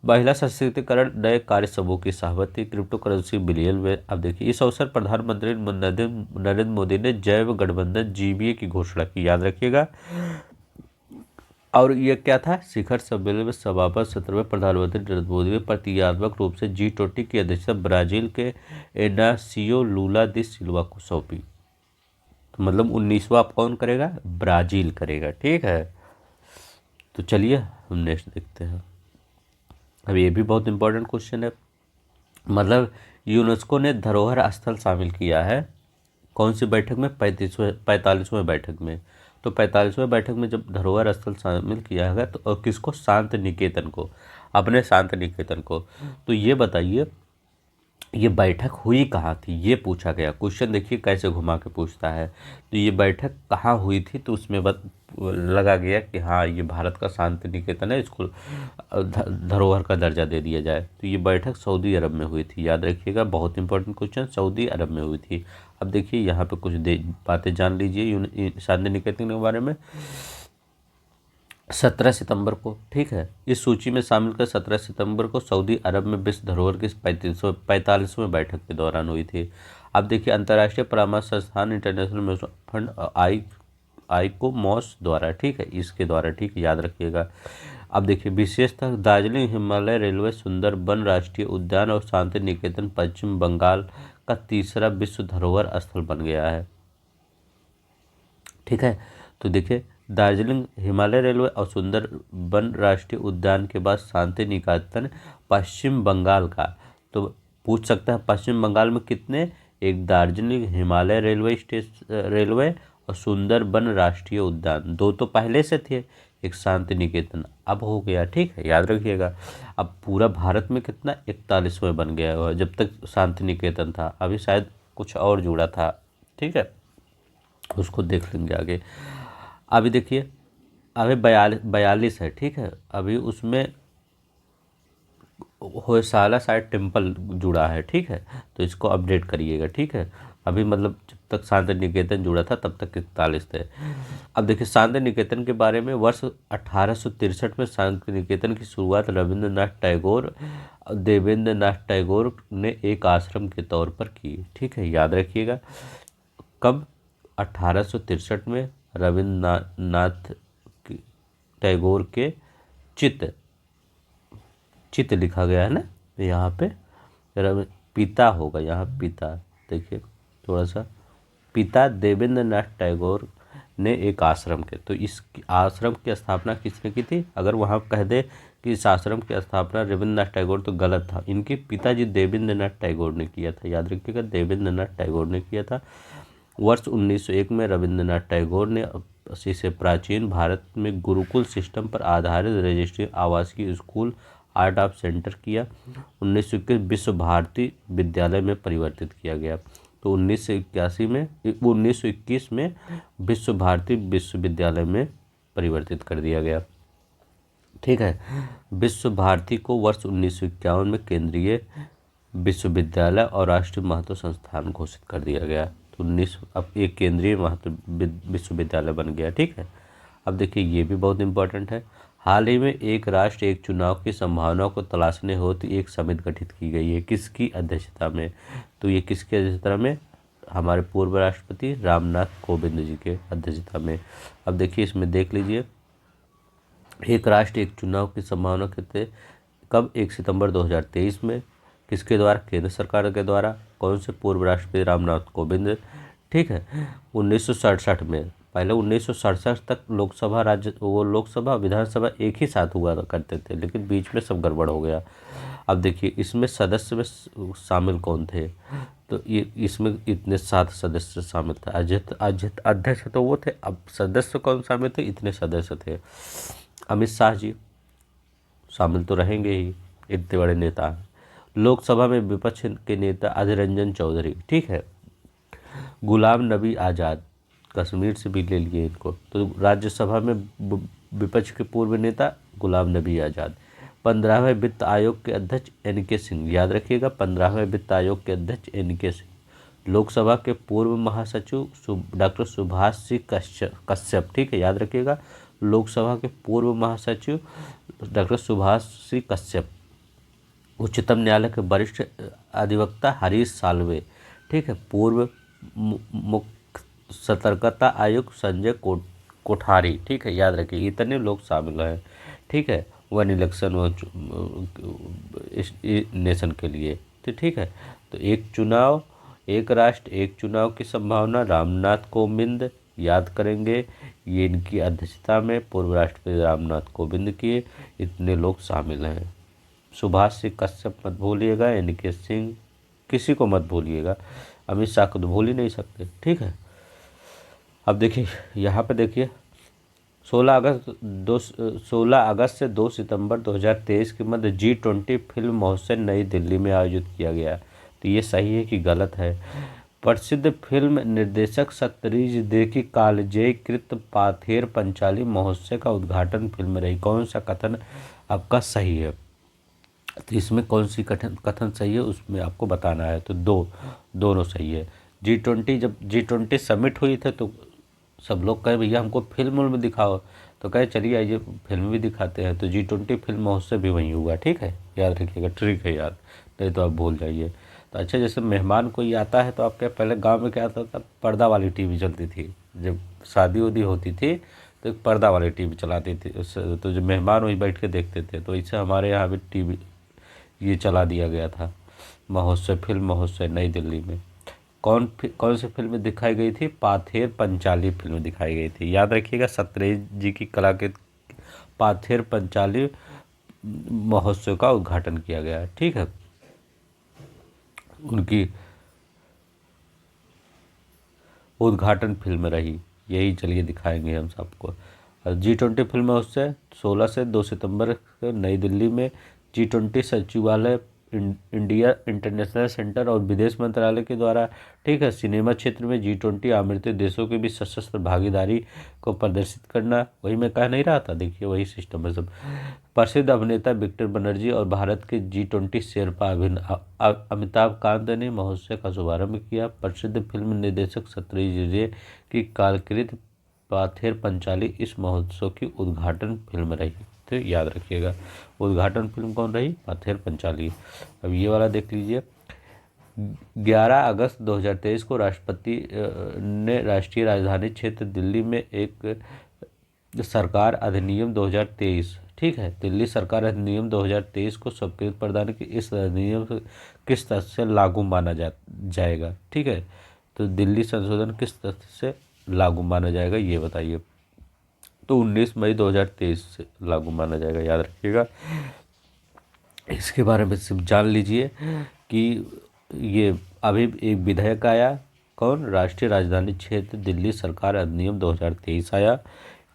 महिला सशक्तिकरण, नए कार्य समूह की सहमति, क्रिप्टो करेंसी बिलियन में। अब देखिए इस अवसर प्रधानमंत्री नरेंद्र मोदी ने जैव गठबंधन GBA की घोषणा की, याद रखिएगा। और ये क्या था, शिखर सम्मेलन में सभापति 17वें प्रधानमंत्री नरेंद्र मोदी ने प्रतीकात्मक रूप से G20 की अध्यक्षता ब्राजील के एनासियो लूला दी सिल्वा को सौंपी। तो मतलब 19वां अब कौन करेगा, ब्राजील करेगा। ठीक है, तो चलिए हम नेक्स्ट देखते हैं। अब ये भी बहुत इंपॉर्टेंट क्वेश्चन है। मतलब यूनेस्को ने धरोहर स्थल शामिल किया है कौन सी बैठक में, 45वें बैठक में। तो 45वें बैठक में जब धरोहर स्थल शामिल किया है तो और किसको, शांत निकेतन को, अपने शांत निकेतन को। तो ये बताइए ये बैठक हुई कहाँ थी, ये पूछा गया क्वेश्चन। देखिए कैसे घुमा के पूछता है। तो ये बैठक कहाँ हुई थी, तो उसमें लगा गया कि हाँ ये भारत का शांति निकेतन है, इसको धरोहर का दर्जा दे दिया जाए। तो ये बैठक सऊदी अरब में हुई थी, याद रखिएगा, बहुत इंपॉर्टेंट क्वेश्चन, सऊदी अरब में हुई थी। अब देखिए यहाँ पे कुछ बातें जान लीजिए शांति निकेतन के बारे में। 17 सितंबर को, ठीक है, इस सूची में शामिल कर 17 सितंबर को सऊदी अरब में विश्व धरोहर की 45वें बैठक के दौरान हुई थी। अब देखिए अंतर्राष्ट्रीय परामर्श संस्थान इंटरनेशनल म्यूचुअल फंड आईकोमॉस द्वारा, ठीक है, इसके द्वारा, ठीक है, याद रखिएगा। अब देखिए विशेषतः दार्जिलिंग हिमालय रेलवे सुंदरबन राष्ट्रीय उद्यान और शांति निकेतन पश्चिम बंगाल का तीसरा विश्व धरोहर स्थल बन गया है। ठीक है, तो देखिए दार्जिलिंग हिमालय रेलवे और सुंदरबन राष्ट्रीय उद्यान के बाद शांति निकेतन पश्चिम बंगाल का। तो पूछ सकता है पश्चिम बंगाल में कितने, एक दार्जिलिंग हिमालय रेलवे और सुंदरबन राष्ट्रीय उद्यान, दो तो पहले से थे, एक शांति निकेतन अब हो गया। ठीक है, याद रखिएगा। अब पूरा भारत में कितना, 41वें बन गया हुआ, जब तक शांति निकेतन था, अभी शायद कुछ और जुड़ा था। ठीक है, उसको देख लेंगे आगे। अभी देखिए अभी 42 है, ठीक है, अभी उसमें होयसाला साइड टेम्पल जुड़ा है। ठीक है, तो इसको अपडेट करिएगा। ठीक है, अभी मतलब जब तक शांति निकेतन जुड़ा था तब तक 41 थे। अब देखिए शांति निकेतन के बारे में, वर्ष 1863 में शांति निकेतन की शुरुआत देवेंद्र नाथ टैगोर ने एक आश्रम के तौर पर की। ठीक है, याद रखिएगा, कब, 1863 में रविन्द्रनाथ टैगोर के चित्त लिखा गया है ना यहाँ पे, पिता होगा यहाँ, पिता देखिए थोड़ा सा, पिता देवेंद्र नाथ टैगोर ने एक आश्रम के, तो इस आश्रम की स्थापना किसने की थी। अगर वहाँ कह दे कि इस आश्रम की स्थापना रविन्द्रनाथ टैगोर तो गलत था, इनके पिताजी देवेंद्र नाथ टैगोर ने किया था, याद रखिएगा, देवेंद्र नाथ टैगोर ने किया था। वर्ष 1901 में रविन्द्रनाथ टैगोर ने इसे प्राचीन भारत में गुरुकुल सिस्टम पर आधारित रजिस्ट्री आवासीय स्कूल आर्ट ऑफ सेंटर किया। 1921 विश्व भारती विद्यालय में परिवर्तित किया गया। तो 1921 में विश्व भारती विश्वविद्यालय में परिवर्तित कर दिया गया। ठीक है, विश्व भारती को वर्ष 1951 में केंद्रीय विश्वविद्यालय और राष्ट्रीय महत्व संस्थान घोषित कर दिया गया। तो अब एक केंद्रीय महत्व विश्वविद्यालय बन गया। ठीक है, अब देखिए ये भी बहुत इंपॉर्टेंट है। हाल ही में एक राष्ट्र एक चुनाव की संभावना को तलाशने हेतु एक समिति गठित की गई है, किसकी अध्यक्षता में, तो ये किसकी अध्यक्षता में, हमारे पूर्व राष्ट्रपति रामनाथ कोविंद जी के अध्यक्षता में। अब देखिए इसमें देख लीजिए, एक राष्ट्र एक चुनाव की संभावना कहते कब, 1 सितंबर 2023 में, किसके द्वारा, केंद्र सरकार के द्वारा, कौन से, पूर्व राष्ट्रपति रामनाथ कोविंद। ठीक है, 1967 में, पहले 1967 तक लोकसभा विधानसभा एक ही साथ हुआ करते थे, लेकिन बीच में सब गड़बड़ हो गया। अब देखिए इसमें सदस्य में शामिल कौन थे, तो ये इसमें इतने 7 सदस्य शामिल थे। अध्यक्ष तो वो थे, अब सदस्य कौन शामिल थे, इतने सदस्य थे। अमित शाह जी शामिल तो रहेंगे ही, इतने बड़े नेता हैं। लोकसभा में विपक्ष के नेता अधीर रंजन चौधरी। ठीक है, गुलाम नबी आज़ाद, कश्मीर से भी ले लिए इनको। तो राज्यसभा में विपक्ष के पूर्व नेता गुलाम नबी आज़ाद। 15वें वित्त आयोग के अध्यक्ष NK सिंह, याद रखिएगा, 15वें वित्त आयोग के अध्यक्ष NK सिंह। लोकसभा के पूर्व महासचिव डॉक्टर सुभाष सिंह कश्यप। ठीक है, याद रखिएगा, लोकसभा के पूर्व महासचिव डॉक्टर सुभाष सिंह कश्यप। उच्चतम न्यायालय के वरिष्ठ अधिवक्ता हरीश साल्वे। ठीक है, पूर्व मुख्य सतर्कता आयुक्त संजय कोठारी, ठीक है, याद रखिए इतने लोग शामिल हैं, ठीक है। वन इलेक्शन इस नेशन के लिए, तो ठीक है। तो एक चुनाव, एक राष्ट्र एक चुनाव की संभावना, रामनाथ कोविंद याद करेंगे, ये इनकी अध्यक्षता में पूर्व राष्ट्रपति रामनाथ कोविंद की इतने लोग शामिल हैं। सुभाष सिंह कश्यप मत भूलिएगा, एन.के. सिंह, किसी को मत भूलिएगा, अमित शाह को तो भूल ही नहीं सकते, ठीक है। अब देखिए यहाँ पे देखिए 16 अगस्त से 2 सितंबर 2023 के मध्य G20 फिल्म महोत्सव नई दिल्ली में आयोजित किया गया। तो ये सही है कि गलत है? प्रसिद्ध फिल्म निर्देशक सत्यजीत रे की कालजयी कृत पाथेर पंचाली महोत्सव का उद्घाटन फिल्म रही। कौन सा कथन आपका सही है? तो इसमें कौन सी कथन सही है उसमें आपको बताना है। तो दोनों सही है। जब G20 समिट हुई थे तो सब लोग कहे भैया हमको फिल्म में दिखाओ, तो कहे चलिए आइए फिल्म भी दिखाते हैं। तो G20 फिल्म महोत्सव भी वहीं हुआ, ठीक है, याद रखिएगा, ट्रिक है याद, नहीं तो आप भूल जाइए। तो अच्छा, जैसे मेहमान कोई आता है तो आपके पहले गांव में क्या आता था, पर्दा वाली टीवी चलती थी। जब शादी उदी होती थी तो एक पर्दा वाली टीवी चलाती थी, तो जो मेहमान वही बैठ के देखते थे। तो इससे हमारे यहाँ भी टीवी ये चला दिया गया था, महोत्सव, फिल्म महोत्सव नई दिल्ली में। कौन सी फिल्म दिखाई गई थी? पाथेर पंचाली फिल्म दिखाई गई थी। याद रखिएगा, सत्यजीत जी की कला के पाथेर पंचाली महोत्सव का उद्घाटन किया गया है, ठीक है। उनकी उद्घाटन फिल्म रही, यही चलिए दिखाएंगे हम सबको। G20 फिल्म महोत्सव 16 से 2 सितंबर नई दिल्ली में। G20 सचिवालय, इंडिया इंटरनेशनल सेंटर और विदेश मंत्रालय के द्वारा, ठीक है। सिनेमा क्षेत्र में G20 आमंत्रित देशों के बीच सशस्त्र भागीदारी को प्रदर्शित करना, वही मैं कह नहीं रहा था, देखिए वही सिस्टम है सब। प्रसिद्ध अभिनेता विक्टर बनर्जी और भारत के G20 शेरपा अमिताभ कांत ने महोत्सव का शुभारंभ किया। प्रसिद्ध फिल्म निर्देशक सत्यजीत रे की कालकृत पाथेर पंचाली इस महोत्सव की उद्घाटन फिल्म रही। तो याद रखिएगा, उद्घाटन फिल्म कौन रही? पाथेर पंचाली। अब ये वाला देख लीजिए। 11 अगस्त 2023 को राष्ट्रपति ने राष्ट्रीय राजधानी क्षेत्र दिल्ली में एक सरकार अधिनियम 2023, ठीक है, दिल्ली सरकार अधिनियम 2023 को स्वीकृति प्रदान की। इस अधिनियम किस तथ्य से लागू माना जाएगा, ठीक है। तो दिल्ली संशोधन किस तथ्य से लागू माना जाएगा ये बताइए। तो 19 मई 2023 से लागू माना जाएगा, याद रखिएगा। इसके बारे में सिर्फ जान लीजिए कि ये अभी एक विधेयक आया, कौन? राष्ट्रीय राजधानी क्षेत्र दिल्ली सरकार अधिनियम 2023 आया।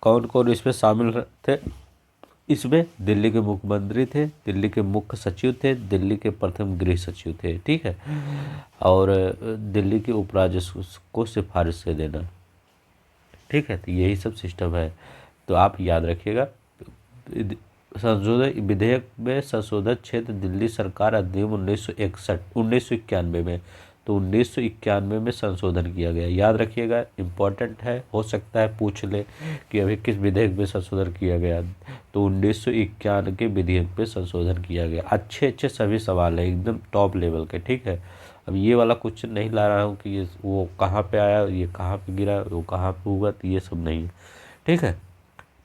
कौन कौन इसमें शामिल थे? इसमें दिल्ली के मुख्यमंत्री थे, दिल्ली के मुख्य सचिव थे, दिल्ली के प्रथम गृह सचिव थे, ठीक है, और दिल्ली के उपराज्यपाल को सिफारिश से देना, ठीक है। तो यही सब सिस्टम है, तो आप याद रखिएगा। संशोधित विधेयक में संशोधित क्षेत्र दिल्ली सरकार अधिनियम 1991 में, तो 1991 में संशोधन किया गया, याद रखिएगा, इम्पोर्टेंट है, हो सकता है पूछ ले कि अभी किस विधेयक में संशोधन किया गया। तो 1991 के विधेयक में संशोधन किया गया। अच्छे सभी सवाल है, एकदम टॉप लेवल के, ठीक है। अब ये वाला क्वेश्चन नहीं ला रहा हूँ कि ये वो कहाँ पे आया, ये कहाँ पे गिरा, वो कहाँ पे हुआ, तो ये सब नहीं, ठीक है।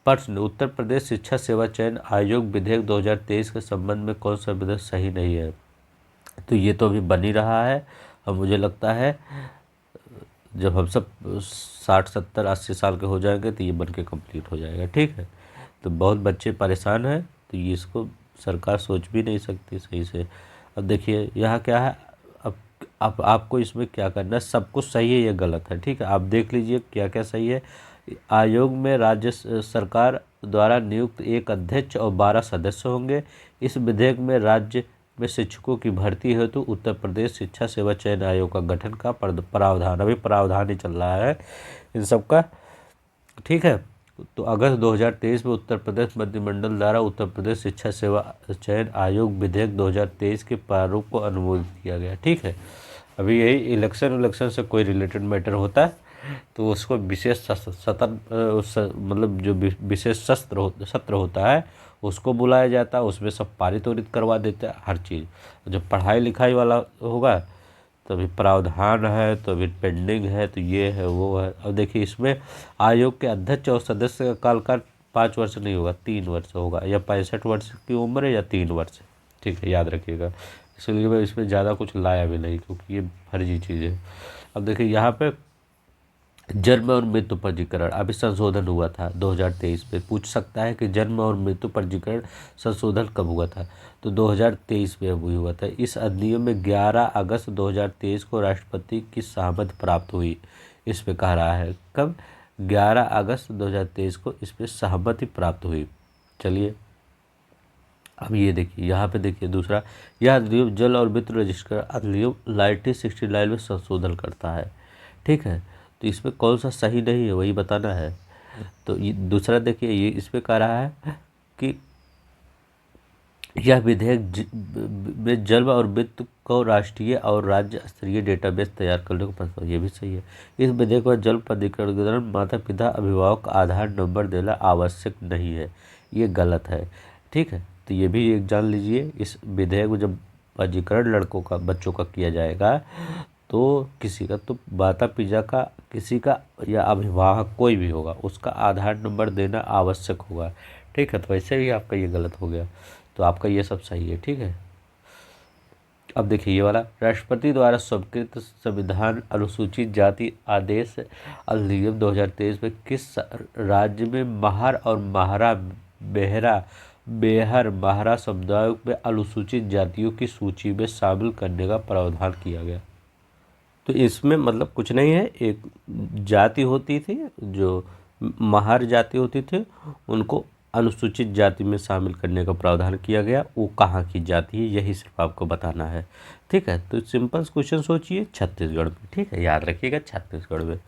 प्रश्न, उत्तर प्रदेश शिक्षा सेवा चयन आयोग विधेयक 2023 के संबंध में कौन सा विधेयक सही नहीं है? तो ये तो अभी बन ही रहा है, और मुझे लगता है जब हम सब 60 70 80 साल के हो जाएंगे तो ये बन के कम्प्लीट हो जाएगा, ठीक है। तो बहुत बच्चे परेशान हैं, तो ये इसको सरकार सोच भी नहीं सकती सही से। अब देखिए यहाँ क्या है, अब आपको इसमें क्या करना है, सब कुछ सही है या गलत है, ठीक है। आप देख लीजिए क्या क्या सही है। आयोग में राज्य सरकार द्वारा नियुक्त एक अध्यक्ष और 12 सदस्य होंगे। इस विधेयक में राज्य में शिक्षकों की भर्ती हेतु उत्तर प्रदेश शिक्षा सेवा चयन आयोग का गठन का प्रावधान, अभी प्रावधान ही चल रहा है इन सब का, ठीक है। तो अगस्त 2023 में उत्तर प्रदेश मंत्रिमंडल द्वारा उत्तर प्रदेश शिक्षा सेवा चयन आयोग विधेयक 2023 के प्रारूप को अनुमोदित किया गया, ठीक है। अभी यही इलेक्शन से कोई रिलेटेड मैटर होता है तो उसको विशेष सत्र, मतलब जो विशेष सत्र होता है उसको बुलाया जाता है, उसमें सब पारित वारित करवा देते हैं हर चीज़। जब पढ़ाई लिखाई वाला होगा तो अभी प्रावधान है, तो अभी पेंडिंग है, तो ये है वो है। अब देखिए इसमें आयोग के अध्यक्ष और सदस्य का कालकाल 5 वर्ष नहीं होगा, 3 वर्ष होगा, या 65 वर्ष की उम्र है या 3 वर्ष है, ठीक है, याद रखिएगा। इसलिए मैं इसमें ज़्यादा कुछ लाया भी नहीं, क्योंकि ये फर्जी चीज़ है। अब देखिए यहाँ पे जन्म और मृत्यु पंजीकरण अभी संशोधन हुआ था 2023 में, पूछ सकता है कि जन्म और मृत्यु पंजीकरण संशोधन कब हुआ था, तो 2023 में अभी हुआ था। इस अधिनियम में 11 अगस्त 2023 को राष्ट्रपति की सहमति प्राप्त हुई। इस पे कह रहा है कब, 11 अगस्त 2023 को इस पर सहमति प्राप्त हुई। चलिए अब ये देखिए यहाँ पे देखिए दूसरा, यह अधिनियम जल और वित्त रजिस्टर अधिनियम 1969 में संशोधन करता है, ठीक है। तो इसमें कौन सा सही नहीं है वही बताना है। तो ये दूसरा देखिए, ये इस पे कह रहा है कि यह विधेयक में जल और वित्त को राष्ट्रीय और राज्य स्तरीय डेटाबेस तैयार करने को प्रस्ताव, ये भी सही है। इस विधेयक में जल पंजीकरण के दौरान माता पिता अभिभावक का आधार नंबर देना आवश्यक नहीं है, ये गलत है, ठीक है। तो ये भी एक जान लीजिए, इस विधेयक में जब पंजीकरण लड़कों का बच्चों का किया जाएगा तो किसी का, तो माता पिता का, किसी का या अभिभावक कोई भी होगा उसका आधार नंबर देना आवश्यक होगा, ठीक है। तो वैसे भी आपका ये गलत हो गया, तो आपका ये सब सही है, ठीक है। अब देखिए ये वाला, राष्ट्रपति द्वारा स्वीकृत संविधान अनुसूचित जाति आदेश अधिनियम 2023 में किस राज्य में महार और महारा बेहर महारा समुदायों में अनुसूचित जातियों की सूची में शामिल करने का प्रावधान किया गया। तो इसमें मतलब कुछ नहीं है, एक जाति होती थी जो महार जाति होती थी, उनको अनुसूचित जाति में शामिल करने का प्रावधान किया गया। वो कहाँ की जाति है यही सिर्फ आपको बताना है, ठीक है। तो सिंपल क्वेश्चन सोचिए, छत्तीसगढ़ में, ठीक है, याद रखिएगा छत्तीसगढ़ में।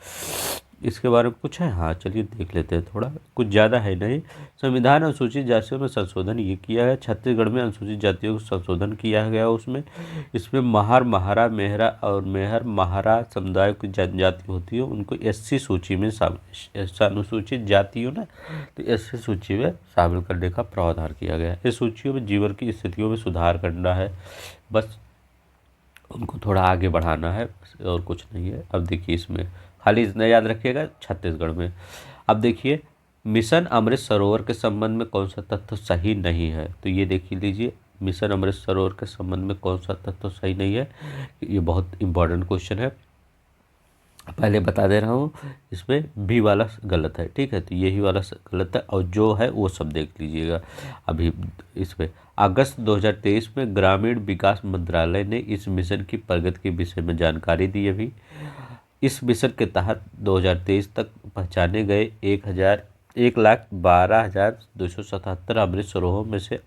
इसके बारे में कुछ है, हाँ चलिए देख लेते हैं, थोड़ा कुछ ज़्यादा है नहीं। संविधान अनुसूचित जातियों में संशोधन ये किया है, छत्तीसगढ़ में अनुसूचित जातियों को संशोधन किया गया उसमें। इसमें महार महारा मेहरा और मेहर महारा समुदाय की जनजाति होती है उनको एससी सूची में शामिल, अनुसूचित जातियों ना, तो एससी सूची में शामिल करने का प्रावधान किया गया है। इस सूचियों में जीवन की स्थितियों में सुधार करना है, बस उनको थोड़ा आगे बढ़ाना है, और कुछ नहीं है। अब देखिए इसमें खाली इतना याद रखिएगा छत्तीसगढ़ में। अब देखिए मिशन अमृत सरोवर के संबंध में कौन सा तथ्य सही नहीं है, तो ये देख लीजिए, मिशन अमृत सरोवर के संबंध में कौन सा तथ्य सही नहीं है, ये बहुत इंपॉर्टेंट क्वेश्चन है, पहले बता दे रहा हूँ। इसमें बी वाला गलत है, ठीक है, तो यही वाला गलत है, और जो है वो सब देख लीजिएगा। अभी इसमें अगस्त 2023 में ग्रामीण विकास मंत्रालय ने इस मिशन की प्रगति के विषय में जानकारी दी। अभी इस मिशन के तहत 2023 तक पहचाने गए 1,12,277 अमृत सरोवरों में से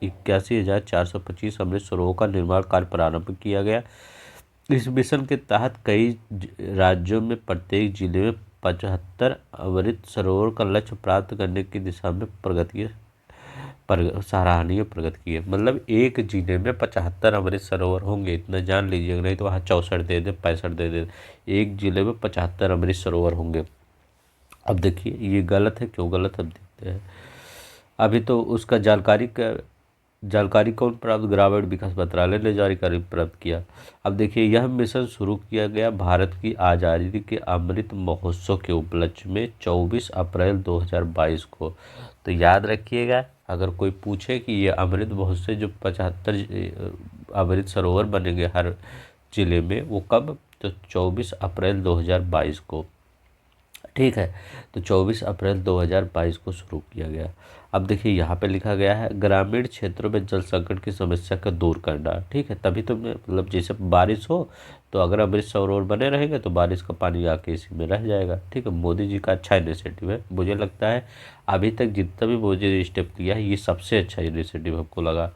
81,425 अमृत सरोवरों का निर्माण कार्य प्रारंभ किया गया। इस मिशन के तहत कई राज्यों में प्रत्येक जिले में 75 अमृत सरोवर का लक्ष्य प्राप्त करने की दिशा में सराहनीय प्रगति की है। मतलब एक जिले में 75 अमृत सरोवर होंगे, इतना जान लीजिएगा, नहीं तो वहाँ 64 दे दे 65 दे दे, एक जिले में 75 अमृत सरोवर होंगे। अब देखिए ये गलत है, क्यों गलत, अब देखते हैं। अभी तो उसका जानकारी कौन प्राप्त, ग्रामीण विकास मंत्रालय ने जानकारी प्राप्त किया। अब देखिए यह मिशन शुरू किया गया भारत की आज़ादी के अमृत महोत्सव के उपलक्ष्य में 24 अप्रैल 2022 को। तो याद रखिएगा, अगर कोई पूछे कि ये अमृत महोत्सव जो 75 अमृत सरोवर बनेंगे हर जिले में, वो कब, तो 24 अप्रैल 2022 को, ठीक है। तो 24 अप्रैल 2022 को शुरू किया गया। अब देखिए यहाँ पे लिखा गया है ग्रामीण क्षेत्रों में जल संकट की समस्या का दूर करना, ठीक है। तभी तो मतलब जैसे बारिश हो तो अगर अमृत सरोवर बने रहेंगे तो बारिश का पानी आके इसी में रह जाएगा, ठीक है। मोदी जी का अच्छा इनिशिएटिव है, मुझे लगता है अभी तक जितना भी मोदी ने स्टेप लिया है ये सबसे अच्छा इनिशिएटिव हमको लगा,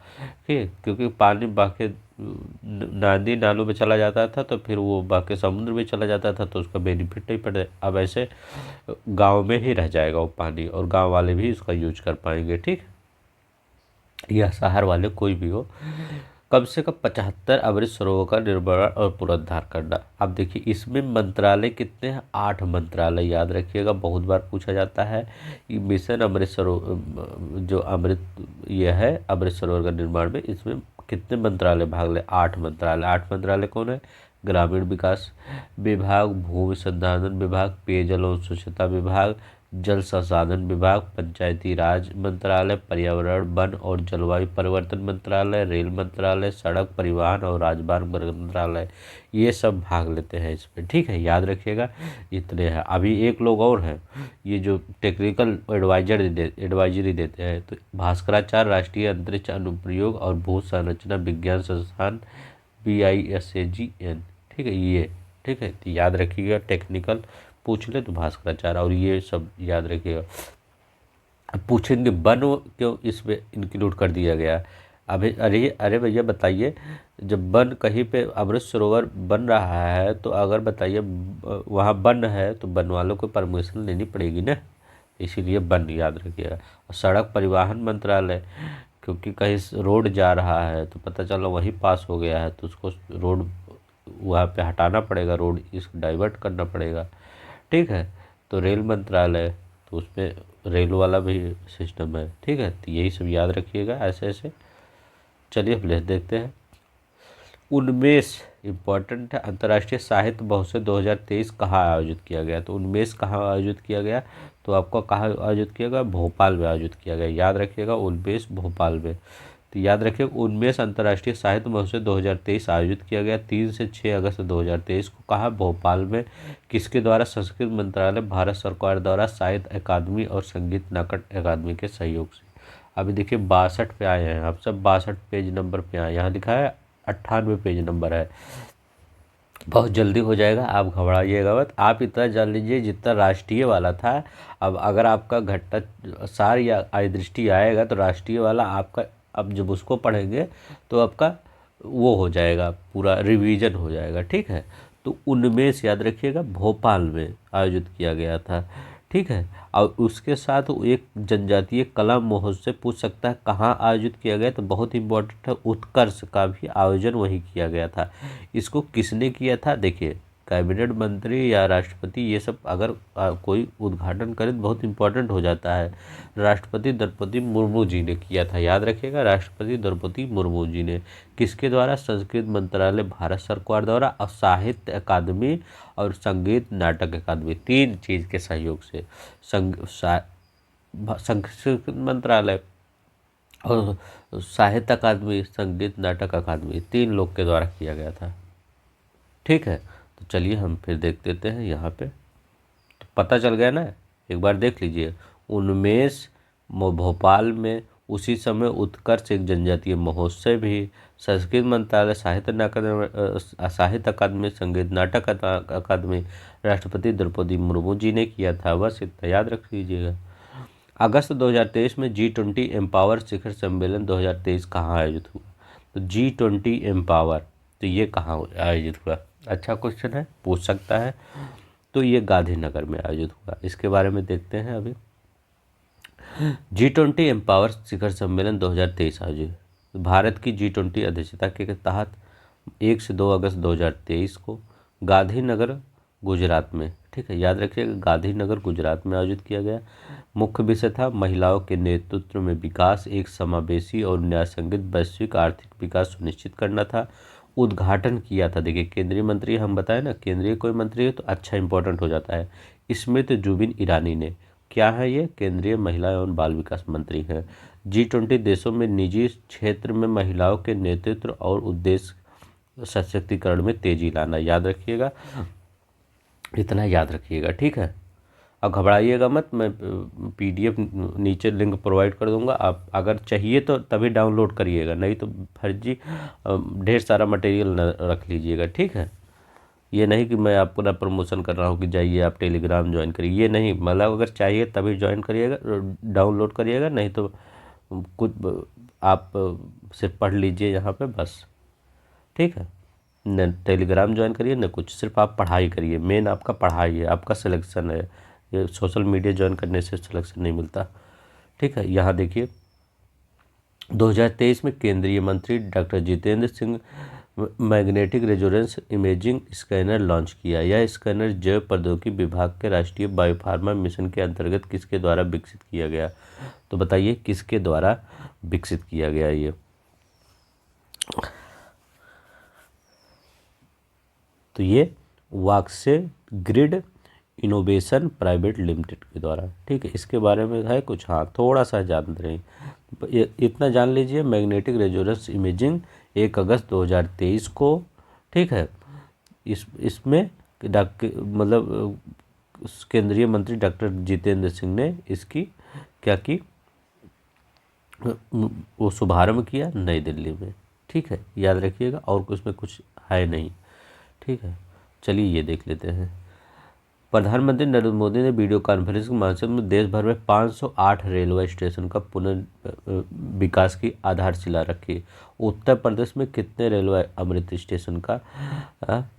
ठीक है। क्योंकि पानी बाकी नदी नालों में चला जाता था तो फिर वो बाकी समुद्र में चला जाता था, तो उसका बेनिफिट नहीं पड़े। अब ऐसे गांव में ही रह जाएगा वो पानी, और गांव वाले भी इसका यूज कर पाएंगे, ठीक, या शहर वाले कोई भी हो। कम से कम 75 अमृत सरोवर का निर्माण और पुनरुद्धार करना। अब देखिए इसमें मंत्रालय कितने हैं, 8 मंत्रालय, याद रखिएगा, बहुत बार पूछा जाता है। ये मिशन अमृत सरोवर जो अमृत ये है अमृत सरोवर का निर्माण में, इसमें कितने मंत्रालय भाग ले, 8 मंत्रालय। 8 मंत्रालय कौन है, ग्रामीण विकास विभाग, भूमि संसाधन विभाग, पेयजल एवं स्वच्छता विभाग, जल संसाधन विभाग, पंचायती राज मंत्रालय, पर्यावरण वन और जलवायु परिवर्तन मंत्रालय, रेल मंत्रालय, सड़क परिवहन और राजमार्ग मंत्रालय, ये सब भाग लेते हैं इसमें। ठीक है, याद रखिएगा इतने हैं। अभी एक लोग और हैं, ये जो टेक्निकल एडवाइजरी देते हैं, तो भास्कराचार्य राष्ट्रीय अंतरिक्ष अनुप्रयोग और भू संरचना विज्ञान संस्थान BISAGN। ठीक है, ये ठीक है, तो याद रखिएगा। टेक्निकल पूछ ले तो भास्कराचार्य, और ये सब याद रखिएगा। अब पूछेंगे वन क्यों इसमें इंक्लूड कर दिया गया। अभी अरे अरे भैया बताइए, जब वन कहीं पे अमृत सरोवर बन रहा है तो अगर बताइए वहाँ वन है तो वन वालों को परमिशन लेनी पड़ेगी ना, इसीलिए वन याद रखिएगा। और सड़क परिवहन मंत्रालय, क्योंकि कहीं रोड जा रहा है तो पता चला वहीं पास हो गया है तो उसको रोड वहाँ पे हटाना पड़ेगा, रोड इसको डाइवर्ट करना पड़ेगा। ठीक है, तो रेल मंत्रालय, तो उसमें रेल वाला भी सिस्टम है। ठीक है, तो यही सब याद रखिएगा ऐसे ऐसे। चलिए अब देखते हैं। उन्मेष इम्पॉर्टेंट है। अंतर्राष्ट्रीय साहित्य महोत्सव 2023 कहाँ आयोजित किया गया, तो उन्मेष कहाँ आयोजित किया गया, तो आपको कहाँ आयोजित किया गया, भोपाल में आयोजित किया गया। याद रखिएगा उन्मेष भोपाल में। तो याद रखिएगा उन्मेष अंतर्राष्ट्रीय साहित्य महोत्सव 2023 आयोजित किया गया 3 से 6 अगस्त 2023 को। कहाँ, भोपाल में। किसके द्वारा, संस्कृत मंत्रालय, भारत सरकार द्वारा, साहित्य अकादमी और संगीत नाटक अकादमी के सहयोग से। अभी देखिए 62 पे आए हैं, आप सब 62 पेज नंबर पे आए। यहाँ लिखा है 98 पेज नंबर है, बहुत जल्दी हो जाएगा, आप घबराइएगा मत। आप इतना जान लीजिए जितना राष्ट्रीय वाला था, अब अगर आपका घट्टा सार या आय दृष्टि आएगा तो राष्ट्रीय वाला आपका, अब जब उसको पढ़ेंगे तो आपका वो हो जाएगा, पूरा रिवीजन हो जाएगा। ठीक है, तो उनमें याद रखिएगा भोपाल में आयोजित किया गया था। ठीक है, और उसके साथ वो एक जनजातीय कला महोत्सव पूछ सकता है कहाँ आयोजित किया गया, तो बहुत इंपॉर्टेंट है, उत्कर्ष का भी आयोजन वहीं किया गया था। इसको किसने किया था, देखिए कैबिनेट मंत्री या राष्ट्रपति, ये सब अगर कोई उद्घाटन करे तो बहुत इंपॉर्टेंट हो जाता है। राष्ट्रपति द्रौपदी मुर्मू जी ने किया था, याद रखिएगा, राष्ट्रपति द्रौपदी मुर्मू जी ने। किसके द्वारा, संस्कृत मंत्रालय, भारत सरकार द्वारा, और साहित्य अकादमी और संगीत नाटक अकादमी, 3 चीज़ के सहयोग से। संस्कृत मंत्रालय और साहित्य अकादमी, संगीत नाटक अकादमी, 3 लोग के द्वारा किया गया था। ठीक है, तो चलिए हम फिर देख देते हैं यहाँ पे, तो पता चल गया ना, एक बार देख लीजिए। उन्मेष भोपाल में, उसी समय उत्कर्ष एक जनजातीय महोत्सव भी, संस्कृत मंत्रालय, साहित्य अकादमी, संगीत नाटक अकादमी, राष्ट्रपति द्रौपदी मुर्मू जी ने किया था। बस इतना याद रख लीजिएगा। अगस्त 2023 में G20 एम्पावर शिखर सम्मेलन 2023 कहाँ आयोजित हुआ, तो G20 एम्पावर, तो ये कहाँ आयोजित हुआ, अच्छा क्वेश्चन है, पूछ सकता है। तो ये गांधीनगर में आयोजित हुआ, इसके बारे में देखते हैं अभी। G20 एम्पावर शिखर सम्मेलन 2023 आयोजित, भारत की G20 अध्यक्षता के तहत 1 से 2 अगस्त 2023 को गांधीनगर गुजरात में, ठीक है, याद रखिएगा, गांधीनगर गुजरात में आयोजित किया गया। मुख्य विषय था महिलाओं के नेतृत्व में विकास, एक समावेशी और न्यायसंगत वैश्विक आर्थिक विकास सुनिश्चित करना था। उद्घाटन किया था, देखिए केंद्रीय मंत्री, हम बताएं ना, केंद्रीय कोई मंत्री है तो अच्छा इंपॉर्टेंट हो जाता है, स्मृति जुबिन ईरानी ने। क्या है ये, केंद्रीय महिला एवं बाल विकास मंत्री हैं। G20 देशों में निजी क्षेत्र में महिलाओं के नेतृत्व और उद्देश्य सशक्तिकरण में तेजी लाना, याद रखिएगा, इतना याद रखिएगा। ठीक है, अब घबराइएगा मत, मैं PDF नीचे लिंक प्रोवाइड कर दूंगा, आप अगर चाहिए तो तभी डाउनलोड करिएगा, नहीं तो फर्जी ढेर सारा मटेरियल रख लीजिएगा। ठीक है, ये नहीं कि मैं आपको ना प्रमोशन कर रहा हूँ कि जाइए आप टेलीग्राम ज्वाइन करिए, ये नहीं, मतलब अगर चाहिए तभी ज्वाइन करिएगा, डाउनलोड करिएगा, नहीं तो कुछ आप सिर्फ पढ़ लीजिए यहाँ पे बस। ठीक है, न टेलीग्राम ज्वाइन करिए न कुछ, सिर्फ आप पढ़ाई करिए, मेन आपका पढ़ाई है, आपका सिलेक्शन है, ये सोशल मीडिया ज्वाइन करने से सिलेक्शन नहीं मिलता। ठीक है, यहाँ देखिए 2023 में केंद्रीय मंत्री doctor Jitendra Singh magnetic resonance imaging scanner launch किया। यह स्कैनर जैव प्रौद्योगिकी विभाग के राष्ट्रीय बायोफार्मा मिशन के अंतर्गत किसके द्वारा विकसित किया गया, तो बताइए किसके द्वारा विकसित किया गया ये। तो ये वाक्से ग्रिड इनोवेशन प्राइवेट लिमिटेड के द्वारा, ठीक है। इसके बारे में है कुछ, हाँ थोड़ा सा जान रहे हैं, इतना जान लीजिए। मैग्नेटिक रेजोनेंस इमेजिंग 1 अगस्त 2023 को, ठीक है। इसमें मतलब केंद्रीय मंत्री डॉक्टर जितेंद्र सिंह ने इसकी क्या की, वो शुभारंभ किया नई दिल्ली में, ठीक है, याद रखिएगा। और उसमें कुछ है नहीं, ठीक है। चलिए ये देख लेते हैं। प्रधानमंत्री नरेंद्र मोदी ने वीडियो कॉन्फ्रेंस के माध्यम से देश भर में 508 रेलवे स्टेशन का पुनर्विकास की आधारशिला रखी। उत्तर प्रदेश में कितने रेलवे अमृत स्टेशन का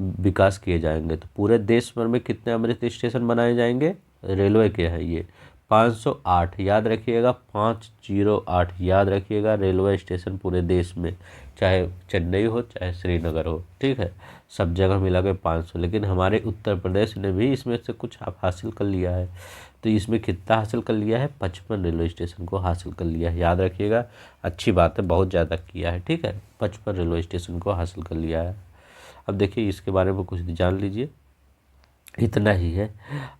विकास किए जाएंगे? तो पूरे देश भर में कितने अमृत स्टेशन बनाए जाएंगे? रेलवे के हैं ये 508, याद रखिएगा 508, याद रखिएगा। रेलवे स्टेशन पूरे देश में, चाहे चेन्नई हो चाहे श्रीनगर हो, ठीक है, सब जगह मिला के 500। लेकिन हमारे उत्तर प्रदेश ने भी इसमें से कुछ हासिल कर लिया है। तो इसमें कितना हासिल कर लिया है? 55 रेलवे स्टेशन को हासिल कर लिया है, याद रखिएगा। अच्छी बात है, बहुत ज़्यादा किया है, ठीक है। 55 रेलवे स्टेशन को हासिल कर लिया है। अब देखिए इसके बारे में कुछ जान लीजिए, इतना ही है।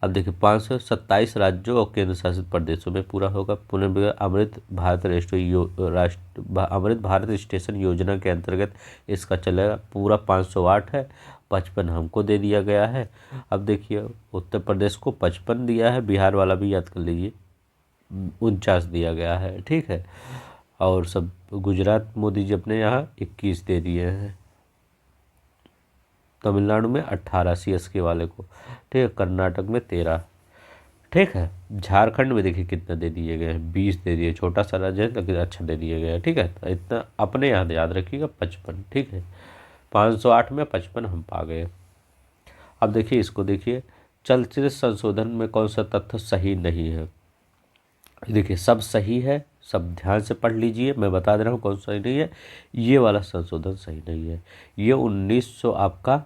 अब देखिए 527 राज्यों और केंद्र शासित प्रदेशों में पूरा होगा पुनर्विकास अमृत भारत स्टेशन योजना के अंतर्गत इसका चलेगा। पूरा 508 है, 55 हमको दे दिया गया है। अब देखिए उत्तर प्रदेश को 55 दिया है, बिहार वाला भी याद कर लीजिए 49 दिया गया है, ठीक है। और सब गुजरात मोदी जी अपने यहाँ 21 दे दिए हैं, तमिलनाडु में 18 CSK वाले को, ठीक है, कर्नाटक में 13, ठीक है। झारखंड में देखिए कितना दे दिए गए हैं, 20 दे दिए, छोटा सा राज्य है लेकिन अच्छा दे दिए गए हैं, ठीक है। तो इतना अपने यहाँ याद रखिएगा 55, ठीक है। 508 में 55 हम पा गए। अब देखिए इसको देखिए, चलचित्र संशोधन में कौन सा तथ्य सही नहीं है? देखिए सब सही है, सब ध्यान से पढ़ लीजिए, मैं बता दे रहा हूँ कौन सा सही नहीं है। ये वाला संशोधन सही नहीं है, ये 1900 आपका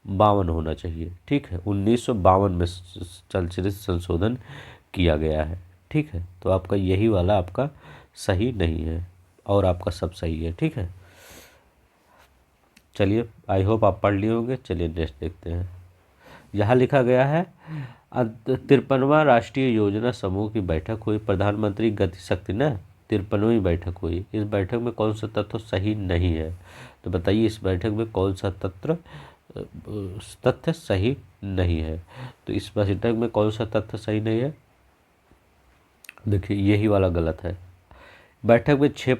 52 होना चाहिए, ठीक है। 1952 में चलचित्र संशोधन किया गया है, ठीक है। तो आपका यही वाला आपका सही नहीं है और आपका सब सही है, ठीक है। चलिए आई होप आप पढ़ लिए होंगे। चलिए नेक्स्ट देखते हैं। यहाँ लिखा गया है 53वां राष्ट्रीय योजना समूह की बैठक हुई, प्रधानमंत्री गति शक्ति न 53वीं बैठक हुई। इस बैठक में कौन सा तत्व सही नहीं है? तो बताइए इस बैठक में कौन सा तथ्य सही नहीं है? तो इस बैठक में कौन सा तथ्य सही नहीं है? देखिए यही वाला गलत है। बैठक में 6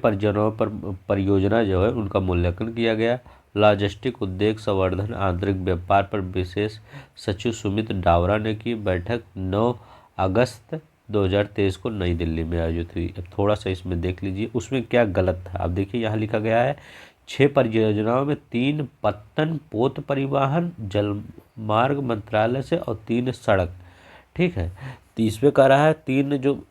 परियोजना जो है उनका मूल्यांकन किया गया। लॉजिस्टिक उद्योग संवर्धन आंतरिक व्यापार पर विशेष सचिव सुमित डावरा ने की बैठक 9 अगस्त 2023 को नई दिल्ली में आयोजित हुई। अब थोड़ा सा इसमें देख लीजिए उसमें क्या गलत था। अब देखिए यहाँ लिखा गया है 6 परियोजनाओं में 3 पत्तन पोत परिवहन जलमार्ग मंत्रालय से और 3 सड़क, ठीक है। तो इसमें कह रहा है 3 जो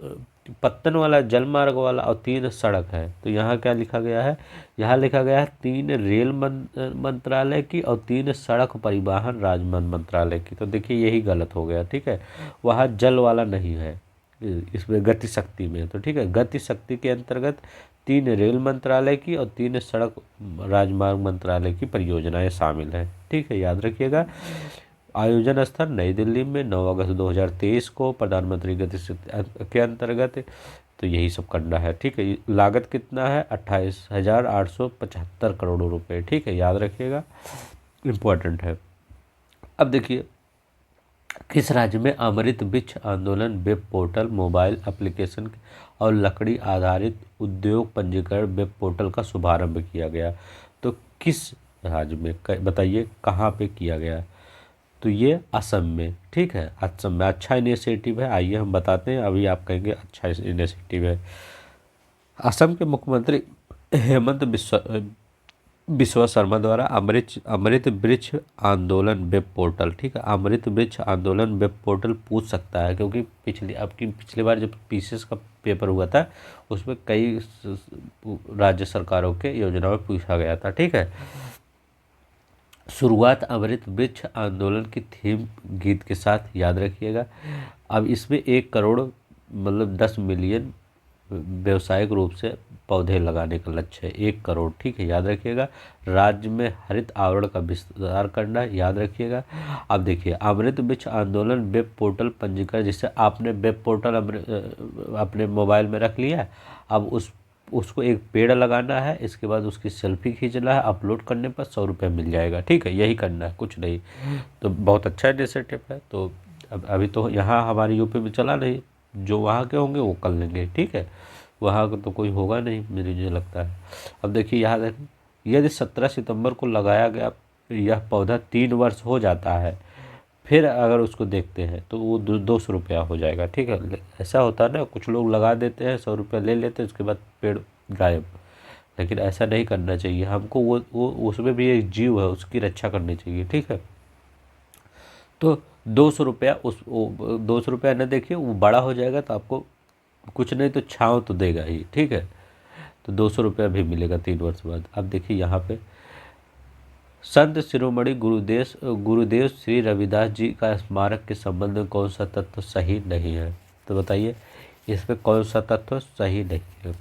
पत्तन वाला जलमार्ग वाला और 3 सड़क है। तो यहाँ क्या लिखा गया है? यहाँ लिखा गया है 3 रेल मंत्रालय की और 3 सड़क परिवहन राजमार्ग मंत्रालय की। तो देखिए यही गलत हो गया, ठीक है। वहाँ जल वाला नहीं है इसमें गति शक्ति में, तो ठीक है। गति शक्ति के अंतर्गत 3 रेल मंत्रालय की और 3 सड़क राजमार्ग मंत्रालय की परियोजनाएं शामिल हैं, ठीक है, याद रखिएगा। आयोजन स्थल नई दिल्ली में 9 अगस्त 2023 को प्रधानमंत्री गति शक्ति के अंतर्गत। तो यही सब करना है, ठीक है। लागत कितना है? 28,875 करोड़ रुपए, ठीक है, याद रखिएगा, इम्पोर्टेंट है। अब देखिए किस राज्य में अमृत वृक्ष आंदोलन वेब पोर्टल, मोबाइल एप्लीकेशन और लकड़ी आधारित उद्योग पंजीकरण वेब पोर्टल का शुभारंभ किया गया? तो किस राज्य में बताइए, कहाँ पे किया गया? तो ये असम में, ठीक है, असम में। अच्छा इनिशिएटिव है, आइए हम बताते हैं। अभी आप कहेंगे अच्छा इनिशिएटिव है। असम के मुख्यमंत्री हेमंत बिस्वा शर्मा द्वारा अमृत वृक्ष आंदोलन वेब पोर्टल, ठीक है। अमृत वृक्ष आंदोलन वेब पोर्टल पूछ सकता है क्योंकि पिछली बार जब पीसीएस का पेपर हुआ था उसमें कई राज्य सरकारों के योजनाओं में पूछा गया था, ठीक है। शुरुआत अमृत वृक्ष आंदोलन की थीम गीत के साथ, याद रखिएगा। अब इसमें 1 करोड़ मतलब 10 मिलियन व्यावसायिक रूप से पौधे लगाने का लक्ष्य है, 1 करोड़, ठीक है, याद रखिएगा। राज्य में हरित आवरण का विस्तार करना, याद रखिएगा। अब देखिए, अमृत वृक्ष आंदोलन वेब पोर्टल पंजीकरण, जिससे आपने वेब पोर्टल अपने मोबाइल में रख लिया, अब उसको एक पेड़ लगाना है, इसके बाद उसकी सेल्फी खींचना है, अपलोड करने पर 100 रुपये मिल जाएगा, ठीक है, यही करना है, कुछ नहीं। तो बहुत अच्छा इनिशिएटिव है। तो अब अभी तो यहाँ हमारे यूपी में चला नहीं, जो वहाँ के होंगे वो कर लेंगे, ठीक है, वहाँ का तो कोई होगा नहीं, मुझे लगता है। अब देखिए यहाँ देखें, यदि 17 सितंबर को लगाया गया यह पौधा 3 वर्ष हो जाता है, फिर अगर उसको देखते हैं तो वो 200 रुपया हो जाएगा, ठीक है। ऐसा होता है ना, कुछ लोग लगा देते हैं, 100 रुपया ले लेते हैं, उसके बाद पेड़ गायब। लेकिन ऐसा नहीं करना चाहिए हमको, वो उसमें भी एक जीव है, उसकी रक्षा करनी चाहिए, ठीक है। तो 200 रुपया 200 रुपया न देखिए, वो बड़ा हो जाएगा तो आपको कुछ नहीं तो छाँव तो देगा ही, ठीक है। तो 200 रुपया भी मिलेगा 3 वर्ष बाद। अब देखिए यहाँ पे संत शिरोमणि गुरुदेव श्री रविदास जी का स्मारक के संबंध में कौन सा तत्व सही नहीं है? तो बताइए इसमें कौन सा तत्व सही नहीं है?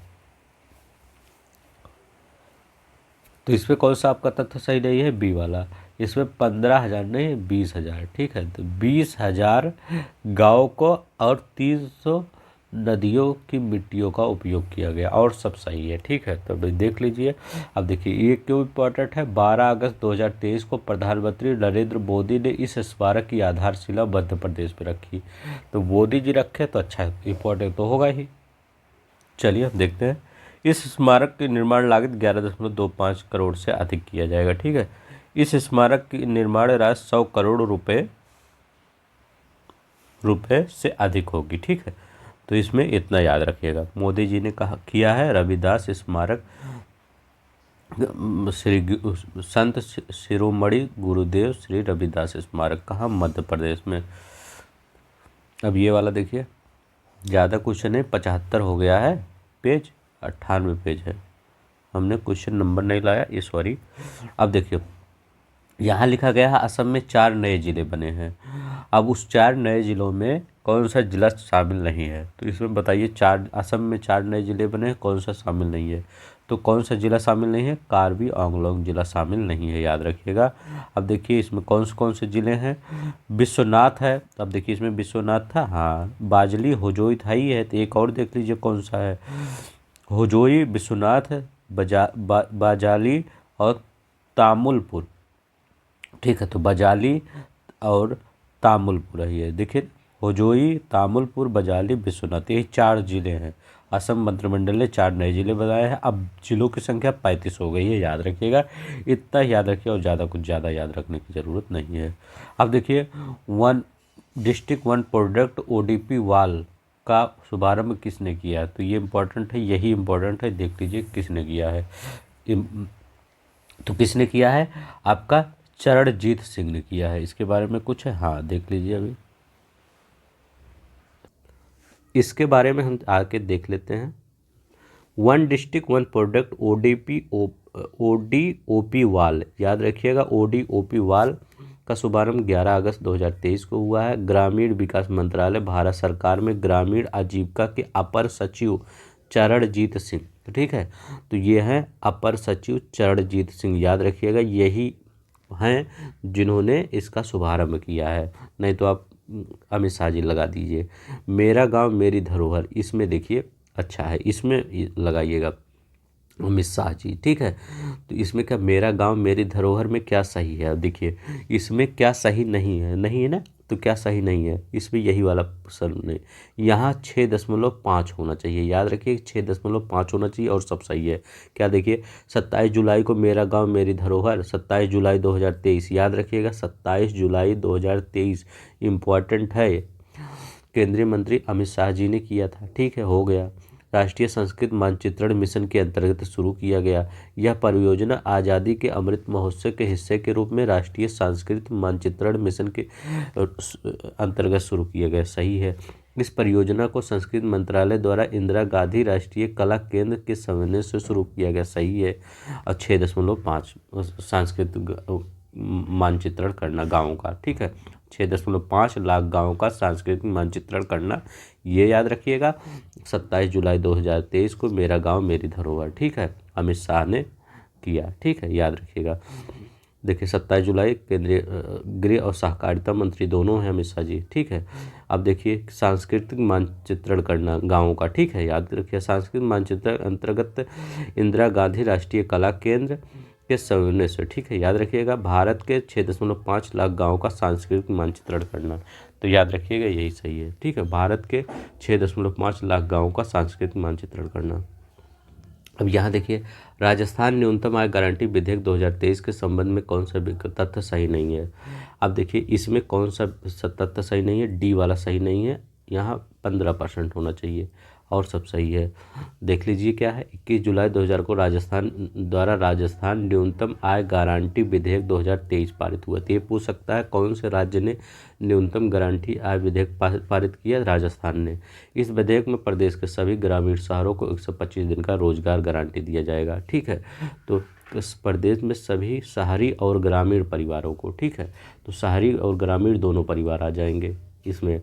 तो इसमें कौन सा आपका तथ्य सही नहीं है? बी वाला। इसमें 15,000 नहीं 20,000, ठीक है। तो 20,000 गाँव को और 300 नदियों की मिट्टियों का उपयोग किया गया, और सब सही है, ठीक है। तो भाई देख लीजिए। अब देखिए ये क्यों इम्पोर्टेंट है। 12 अगस्त 2023 को प्रधानमंत्री नरेंद्र मोदी ने इस स्मारक की आधारशिला मध्य प्रदेश में रखी। तो मोदी जी रखे तो अच्छा, इम्पोर्टेंट तो होगा ही। चलिए अब देखते हैं। इस स्मारक की निर्माण लागत 11.25 करोड़ से अधिक किया जाएगा, ठीक है। इस स्मारक की निर्माण राशि 100 करोड़ रुपए से अधिक होगी, ठीक है। तो इसमें इतना याद रखिएगा। मोदी जी ने कहा किया है रविदास स्मारक संत शिरोमणि गुरुदेव श्री रविदास स्मारक, कहाँ? मध्य प्रदेश में। अब ये वाला देखिए, ज़्यादा क्वेश्चन है, 75 हो गया है पेज, 98 पेज है, हमने क्वेश्चन नंबर नहीं लाया, ये सॉरी। अब देखिए यहाँ लिखा गया है असम में 4 नए ज़िले बने हैं। अब उस 4 नए ज़िलों में कौन सा ज़िला शामिल नहीं है? तो इसमें बताइए, असम में 4 नए ज़िले बने हैं, कौन सा शामिल नहीं है? तो कौन सा ज़िला शामिल नहीं है? कार्बी आंगलोंग ज़िला शामिल नहीं है, याद रखिएगा। अब देखिए इसमें कौन से ज़िले हैं। विश्वनाथ है, अब देखिए इसमें विश्वनाथ था, हाँ। बाजली होजोई था ही है, तो एक और देख लीजिए कौन सा है। होजोई, विश्वनाथ, बाजाली और तामुलपुर, ठीक है। तो बजाली और तामुलपुर है ये, देखिए होजोई, तामुलपुर, बजाली, विश्वनाथ, ये 4 ज़िले हैं। असम मंत्रिमंडल ने 4 नए ज़िले बनाए हैं। अब जिलों की संख्या 35 हो गई है, याद रखिएगा। इतना याद रखिए, और कुछ ज़्यादा याद रखने की ज़रूरत नहीं है। अब देखिए, one district one product ODP वाल का शुभारंभ किसने किया? तो ये इम्पोर्टेंट है, यही इम्पोर्टेंट है, देख लीजिए किसने किया है। तो किसने किया है? आपका चरणजीत सिंह ने किया है। इसके बारे में कुछ है? हाँ, देख लीजिए अभी इसके बारे में हम आके देख लेते हैं। One district one product ODOP वाल, याद रखिएगा, ODOP वाल का शुभारंभ 11 अगस्त 2023 को हुआ है। ग्रामीण विकास मंत्रालय, भारत सरकार में ग्रामीण आजीविका के अपर सचिव चरणजीत सिंह, ठीक है। तो ये हैं अपर सचिव चरणजीत सिंह, याद रखिएगा, यही हैं जिन्होंने इसका शुभारंभ किया है। नहीं तो आप अमित शाह जी लगा दीजिए। मेरा गांव मेरी धरोहर, इसमें देखिए अच्छा है, इसमें लगाइएगा अमित शाह जी, ठीक है। तो इसमें क्या मेरा गांव मेरी धरोहर में क्या सही है? अब देखिए इसमें क्या सही नहीं है, नहीं है ना, तो क्या सही नहीं है? इसमें यही वाला सर नहीं, यहाँ 6.5 होना चाहिए, याद रखिए 6.5 होना चाहिए, और सब सही है। क्या देखिए 27 जुलाई को मेरा गांव मेरी धरोहर, 27 जुलाई 2023, याद रखिएगा 27 जुलाई 2023 इम्पॉर्टेंट है। केंद्रीय मंत्री अमित शाह जी ने किया था, ठीक है, हो गया। राष्ट्रीय संस्कृत मानचित्रण मिशन के अंतर्गत शुरू किया गया। यह परियोजना आज़ादी के अमृत महोत्सव के हिस्से के रूप में राष्ट्रीय सांस्कृतिक मानचित्रण मिशन के अंतर्गत शुरू किया गया, सही है। इस परियोजना को संस्कृति मंत्रालय द्वारा इंदिरा गांधी राष्ट्रीय कला केंद्र के समन्वय से शुरू किया गया, सही है। और 6.5 सांस्कृतिक मानचित्रण करना गाँव का, ठीक है। 6.5 लाख गाँव का सांस्कृतिक मानचित्रण करना, ये याद रखिएगा। 27 जुलाई 2023 को मेरा गांव मेरी धरोहर, ठीक है, अमित शाह ने किया, ठीक है, याद रखिएगा। देखिए 27 जुलाई केंद्रीय गृह और सहकारिता मंत्री दोनों हैं अमित शाह जी, ठीक है। अब देखिए सांस्कृतिक मानचित्रण करना गाँवों का, ठीक है, याद रखिए। सांस्कृतिक मानचित्रण अंतर्गत इंदिरा गांधी राष्ट्रीय कला केंद्र के समन्वय से, ठीक है, याद रखिएगा। भारत के 6.5 लाख गाँव का सांस्कृतिक मानचित्रण करना, तो याद रखिएगा यही सही है, ठीक है। भारत के 6.5 लाख गाँव का सांस्कृतिक मानचित्रण करना। अब यहाँ देखिए राजस्थान न्यूनतम आय गारंटी विधेयक 2023 के संबंध में कौन सा तथ्य सही नहीं है। अब देखिए इसमें कौन सा तथ्य सही नहीं है, डी वाला सही नहीं है, यहाँ 15% होना चाहिए और सब सही है। देख लीजिए क्या है, 21 जुलाई 2000 को राजस्थान द्वारा राजस्थान न्यूनतम आय गारंटी विधेयक 2023 पारित हुआ। तो ये पूछ सकता है कौन से राज्य ने न्यूनतम गारंटी आय विधेयक पारित किया, राजस्थान ने। इस विधेयक में प्रदेश के सभी ग्रामीण शहरों को 125 दिन का रोजगार गारंटी दिया जाएगा, ठीक है। तो इस प्रदेश में सभी शहरी और ग्रामीण परिवारों को, ठीक है, तो शहरी और ग्रामीण दोनों परिवार आ जाएंगे इसमें।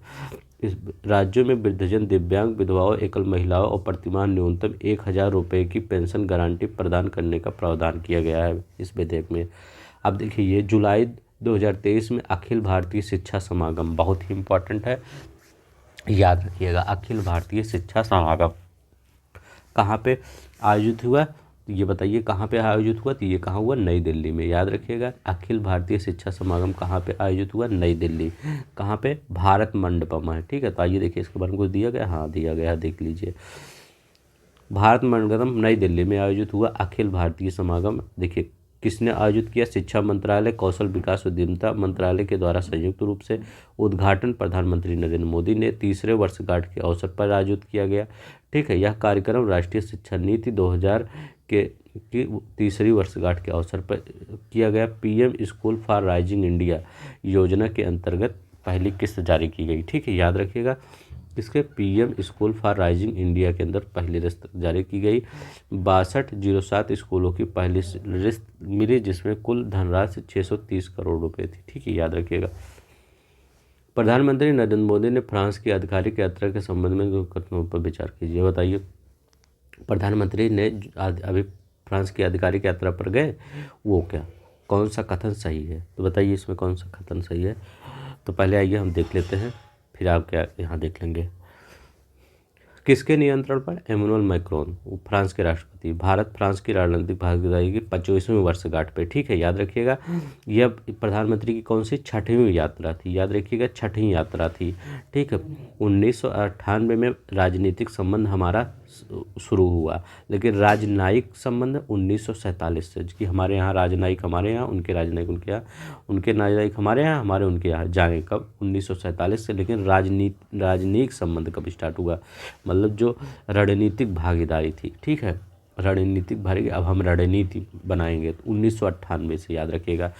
इस राज्यों में वृद्धजन, दिव्यांग, विधवाओं, एकल महिलाओं और प्रतिमाह न्यूनतम 1,000 रुपये की पेंशन गारंटी प्रदान करने का प्रावधान किया गया है इस विधेयक में। अब देखिए ये जुलाई 2023 में अखिल भारतीय शिक्षा समागम बहुत ही इम्पोर्टेंट है, याद रखिएगा। अखिल भारतीय शिक्षा समागम कहाँ पे आयोजित हुआ, तो ये बताइए कहाँ पे आयोजित हुआ, तो ये कहाँ हुआ, नई दिल्ली में, याद रखिएगा। अखिल भारतीय शिक्षा समागम कहाँ पे आयोजित हुआ, नई दिल्ली। कहाँ पे, भारत मंडपम है, ठीक है। तो आइए देखिए इसके बारे में कुछ दिया गया, हाँ दिया गया, देख लीजिए। भारत मंडपम नई दिल्ली में आयोजित हुआ अखिल भारतीय समागम। देखिए किसने आयोजित किया, शिक्षा मंत्रालय, कौशल विकास उद्यमिता मंत्रालय के द्वारा संयुक्त रूप से। उद्घाटन प्रधानमंत्री नरेंद्र मोदी ने 3रे वर्षगांठ के अवसर पर आयोजित किया गया, ठीक है। यह कार्यक्रम राष्ट्रीय शिक्षा नीति 2000 की 3री वर्षगांठ के अवसर पर किया गया। PM school for rising India योजना के अंतर्गत पहली किस्त जारी की गई, ठीक है, याद रखिएगा। इसके PM school for rising India के अंदर पहली किस्त जारी की गई। 6207 स्कूलों की पहली किस्त मिली, जिसमें कुल धनराशि 630 करोड़ रुपए थी, ठीक है, याद रखिएगा। प्रधानमंत्री नरेंद्र मोदी ने फ्रांस की आधिकारिक यात्रा के संबंध में कथनों पर विचार कीजिए, बताइए। प्रधानमंत्री ने अभी फ्रांस की आधिकारिक यात्रा पर गए, वो क्या, कौन सा कथन सही है, तो बताइए इसमें कौन सा कथन सही है। तो पहले आइए हम देख लेते हैं, फिर आप क्या यहाँ देख लेंगे। किसके नियंत्रण पर, इमैनुअल मैक्रोन, फ्रांस के राष्ट्रपति। भारत फ्रांस की रणनीतिक भागीदारी की 25वीं वर्षगांठ पे, ठीक है, याद रखिएगा। यह प्रधानमंत्री की कौन सी 6वीं यात्रा थी, याद रखिएगा, 6वीं यात्रा थी, ठीक है। 1998 में राजनीतिक संबंध हमारा शुरू हुआ, लेकिन राजनयिक संबंध 1947 से, कि हमारे यहाँ राजनयिक हमारे यहाँ, उनके राजनयिक उनके यहाँ, उनके राजनयिक हमारे यहाँ, हमारे उनके यहाँ, जाने कब, 1947 से। लेकिन राजनीतिक संबंध कब स्टार्ट हुआ, मतलब जो रणनीतिक भागीदारी थी, ठीक है, रणनीतिक भागीदारी, अब हम रणनीति बनाएंगे, तो 1998 से, याद रखिएगा।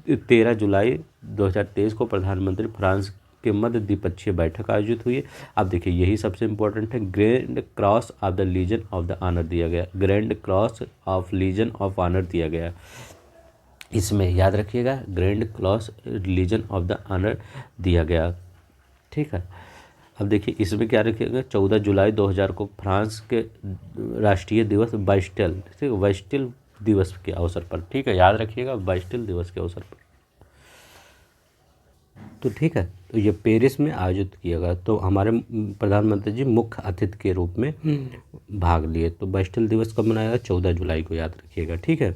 13 जुलाई 2023 को प्रधानमंत्री फ्रांस के मध्य द्विपक्षीय बैठक आयोजित हुई है। अब देखिए यही सबसे इम्पोर्टेंट है, grand cross of the legion of the honour दिया गया, grand cross of legion of honour दिया गया इसमें, याद रखिएगा, grand cross legion of the honour दिया गया, ठीक है। अब देखिए इसमें क्या रखिएगा, 14 जुलाई 2000 को फ्रांस के राष्ट्रीय दिवस बास्टिल, ठीक है, बास्टिल दिवस के अवसर पर, ठीक है, याद रखिएगा, बास्टिल दिवस के अवसर पर, तो ठीक है। तो ये पेरिस में आयोजित किया गया, तो हमारे प्रधानमंत्री जी मुख्य अतिथि के रूप में भाग लिए। तो बास्टिल दिवस कब मनाया गया, 14 जुलाई को, याद रखिएगा, ठीक है।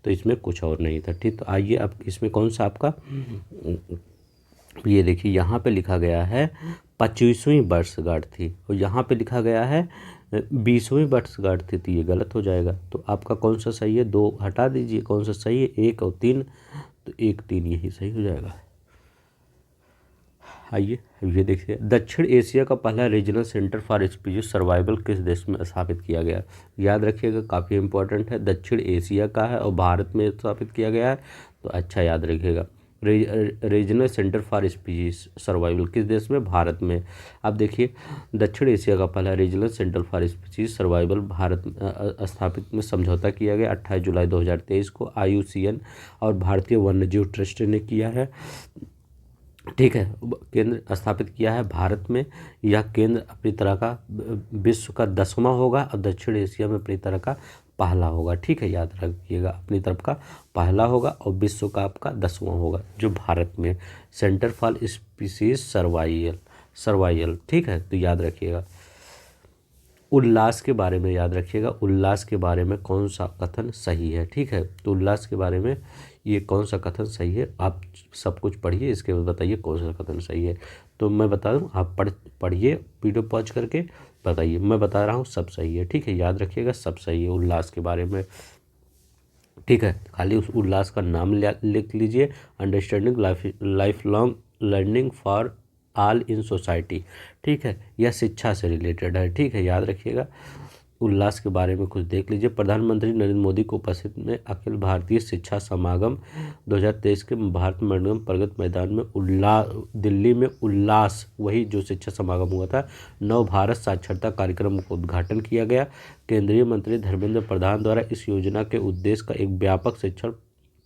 तो इसमें कुछ और नहीं था, ठीक। तो आइए अब इसमें कौन सा आपका, ये देखिए यहाँ पे लिखा गया है 25वीं वर्षगांठ थी, और यहाँ पे लिखा गया है 20वीं वर्षगांठ थी, तो ये गलत हो जाएगा। तो आपका कौन सा सही है, 2 हटा दीजिए, कौन सा सही है, 1 और 3, तो 1 3 यही सही हो जाएगा। आइए ये देखिए, दक्षिण एशिया का पहला regional centre for species survival किस देश में स्थापित किया गया, याद रखिएगा, काफ़ी इंपॉर्टेंट है, दक्षिण एशिया का है और भारत में स्थापित किया गया है, तो अच्छा याद रखिएगा। Regional centre for species survival किस देश में, भारत में। अब देखिए दक्षिण एशिया का पहला regional centre for species survival Bharat में स्थापित में समझौता किया गया 28 जुलाई 2023 को IUCN और भारतीय वन्यजीव ट्रस्ट ने किया है। ठीक है, केंद्र स्थापित किया है भारत में। यह केंद्र अपनी तरह का विश्व का 10वां होगा और दक्षिण एशिया में अपनी तरह का पहला होगा। ठीक है, याद रखिएगा, अपनी तरफ का पहला होगा और विश्व का आपका 10वां होगा जो भारत में। Centre for species survival. ठीक है, तो याद रखिएगा। उल्लास के बारे में याद रखिएगा, उल्लास के बारे में कौन सा कथन सही है। ठीक है, तो उल्लास के बारे में ये कौन सा कथन सही है, आप सब कुछ पढ़िए, इसके बाद बताइए कौन सा कथन सही है। तो मैं बता दूं, आप पढ़िए, वीडियो पॉज करके बताइए। मैं बता रहा हूँ सब सही है। ठीक है, याद रखिएगा, सब सही है उल्लास के बारे में। ठीक है, खाली उस उल्लास का नाम लिख लीजिए, understanding life long learning for all in society. ठीक है, यह शिक्षा से रिलेटेड है। ठीक है, याद रखिएगा, उल्लास के बारे में कुछ देख लीजिए। प्रधानमंत्री नरेंद्र मोदी को उपस्थित में अखिल भारतीय शिक्षा समागम 2023 के भारत मंडलम प्रगति मैदान में दिल्ली में उल्लास, वही जो शिक्षा समागम हुआ था, नव भारत साक्षरता कार्यक्रम का उद्घाटन किया गया। केंद्रीय मंत्री धर्मेंद्र प्रधान द्वारा इस योजना के उद्देश्य का एक व्यापक शिक्षण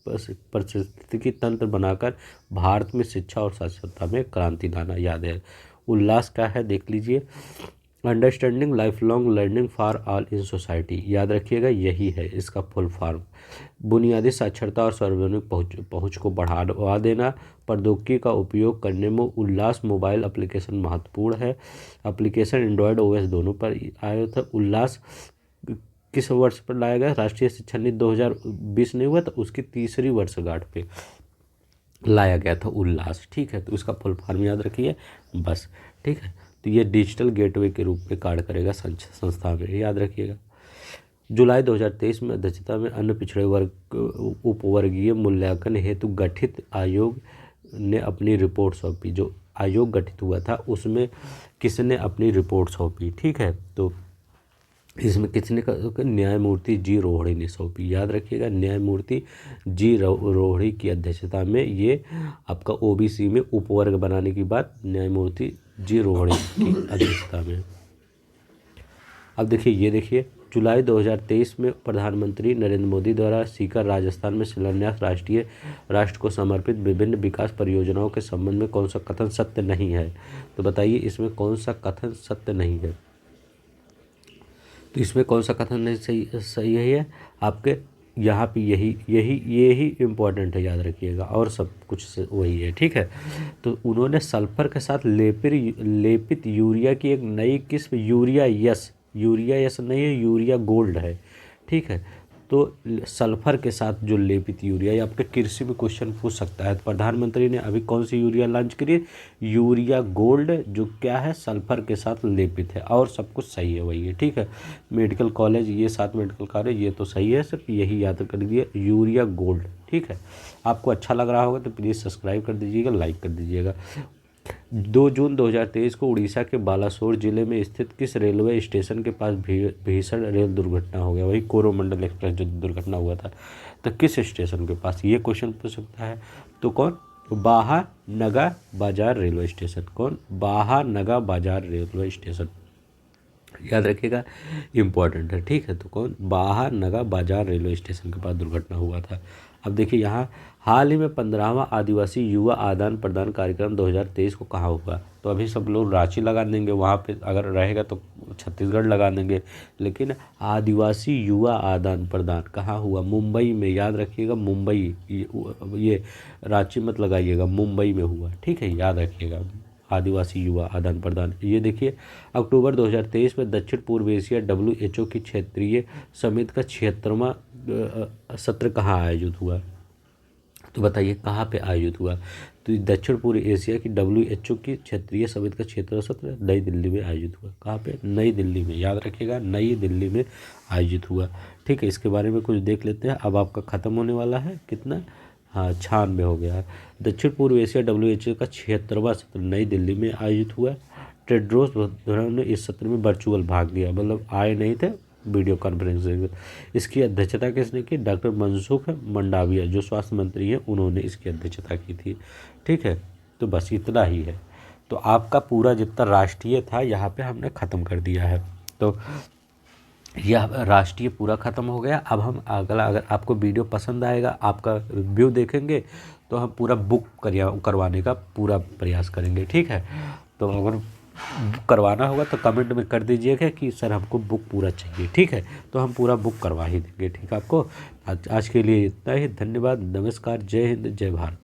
पारिस्थितिकी तंत्र बनाकर भारत में शिक्षा और साक्षरता में क्रांति लाना। याद है, उल्लास क्या है देख लीजिए, understanding life long learning for all in society. याद रखिएगा, यही है इसका फुल फॉर्म। बुनियादी साक्षरता और सार्वजनिक पहुंच को बढ़ावा देना। प्रौद्योगिकी का उपयोग करने में उल्लास मोबाइल एप्लीकेशन महत्वपूर्ण है। एप्लीकेशन एंड्रॉयड ओएस दोनों पर आया था। उल्लास किस वर्ष पर लाया गया, राष्ट्रीय शिक्षा नीति 2020 नहीं हुआ था, उसकी तीसरी वर्षगांठ पे लाया गया था उल्लास। ठीक है, तो उसका फुल फॉर्म याद रखिए बस। ठीक है, तो ये डिजिटल गेटवे के रूप में कार्य करेगा संस्था में, याद रखिएगा। जुलाई 2023 में अध्यक्षता में अन्य पिछड़े वर्ग उपवर्गीय मूल्यांकन हेतु गठित आयोग ने अपनी रिपोर्ट सौंपी। जो आयोग गठित हुआ था उसमें किसने अपनी रिपोर्ट सौंपी। ठीक है, तो इसमें किसने न्यायमूर्ति जी रोहड़े ने सौंपी। याद रखिएगा, न्यायमूर्ति जी रोहड़े की अध्यक्षता में ये आपका ओबीसी में उपवर्ग बनाने की बात न्यायमूर्ति जी रोहड़े की अध्यक्षता में। अब देखिए, ये देखिए, जुलाई 2023 में प्रधानमंत्री नरेंद्र मोदी द्वारा सीकर राजस्थान में शिलान्यास राष्ट्र को समर्पित विभिन्न विकास परियोजनाओं के संबंध में कौन सा कथन सत्य नहीं है। तो बताइए इसमें कौन सा कथन सत्य नहीं है। तो इसमें कौन सा कथन नहीं सही है आपके यहाँ पे, यही इम्पोर्टेंट है, याद रखिएगा, और सब कुछ वही है। ठीक है, तो उन्होंने सल्फर के साथ लेपित यूरिया की एक नई किस्म यूरिया यस नहीं है, यूरिया गोल्ड है। ठीक है, तो सल्फर के साथ जो लेपित यूरिया, ये आपके कृषि में क्वेश्चन पूछ सकता है। प्रधानमंत्री ने अभी कौन सी यूरिया लॉन्च करी, यूरिया गोल्ड, जो क्या है सल्फर के साथ लेपित है, और सब कुछ सही है वही है। ठीक है, मेडिकल कॉलेज, ये 7 मेडिकल कॉलेज, ये तो सही है, सिर्फ यही याद कर दीजिए, यूरिया गोल्ड। ठीक है, आपको अच्छा लग रहा होगा तो प्लीज़ सब्सक्राइब कर दीजिएगा, लाइक कर दीजिएगा। 2 जून 2023 को उड़ीसा के बालासोर जिले में स्थित किस रेलवे स्टेशन के पास भीषण रेल दुर्घटना हो गया, वही कोरोमंडल एक्सप्रेस जो दुर्घटना हुआ था, तो किस स्टेशन के पास, ये क्वेश्चन पूछ सकता है। तो कौन, बाहानगा बाजार रेलवे स्टेशन। कौन, बाहानगा बाजार रेलवे स्टेशन, याद रखिएगा, इम्पोर्टेंट है। ठीक है, तो कौन, बाहानगा बाजार रेलवे स्टेशन के पास दुर्घटना हुआ था। अब देखिए यहाँ, हाल ही में 15वां आदिवासी युवा आदान प्रदान कार्यक्रम 2023 को कहाँ हुआ। तो अभी सब लोग रांची लगा देंगे, वहाँ पे अगर रहेगा तो छत्तीसगढ़ लगा देंगे, लेकिन आदिवासी युवा आदान प्रदान कहाँ हुआ, मुंबई में। याद रखिएगा, मुंबई, ये रांची मत लगाइएगा, मुंबई में हुआ। ठीक है, याद रखिएगा, आदिवासी युवा आदान प्रदान। ये देखिए, अक्टूबर 2023 में दक्षिण पूर्व एशिया WHO की क्षेत्रीय समिति का 76वां सत्र कहाँ आयोजित हुआ। तो बताइए कहाँ पे आयोजित हुआ। तो दक्षिण पूर्व एशिया की WHO की क्षेत्रीय समिति का क्षेत्रीय सत्र नई दिल्ली में आयोजित हुआ। कहाँ पे, नई दिल्ली में, याद रखिएगा, नई दिल्ली में आयोजित हुआ। ठीक है, इसके बारे में कुछ देख लेते हैं। अब आपका ख़त्म होने वाला है, कितना, हाँ 96 हो गया है। दक्षिण पूर्व एशिया WHO का 76वां सत्र नई दिल्ली में आयोजित हुआ। टेड्रोस अधनॉम ने इस सत्र में वर्चुअल भाग लिया, मतलब आए नहीं थे, वीडियो कॉन्फ्रेंसिंग। इसकी अध्यक्षता किसने की, डॉक्टर मनसुख मंडाविया जो स्वास्थ्य मंत्री हैं, उन्होंने इसकी अध्यक्षता की थी। ठीक है, तो बस इतना ही है। तो आपका पूरा जितना राष्ट्रीय था यहाँ पे हमने ख़त्म कर दिया है। तो यह राष्ट्रीय पूरा ख़त्म हो गया। अब हम अगला, अगर आपको वीडियो पसंद आएगा, आपका रिव्यू देखेंगे, तो हम पूरा बुक करवाने का पूरा प्रयास करेंगे, ठीक है। तो अगर करवाना होगा तो कमेंट में कर दीजिएगा कि सर हमको बुक पूरा चाहिए, ठीक है। तो हम पूरा बुक करवा ही देंगे, ठीक है। आपको आज के लिए इतना ही। धन्यवाद, नमस्कार, जय हिंद, जय भारत।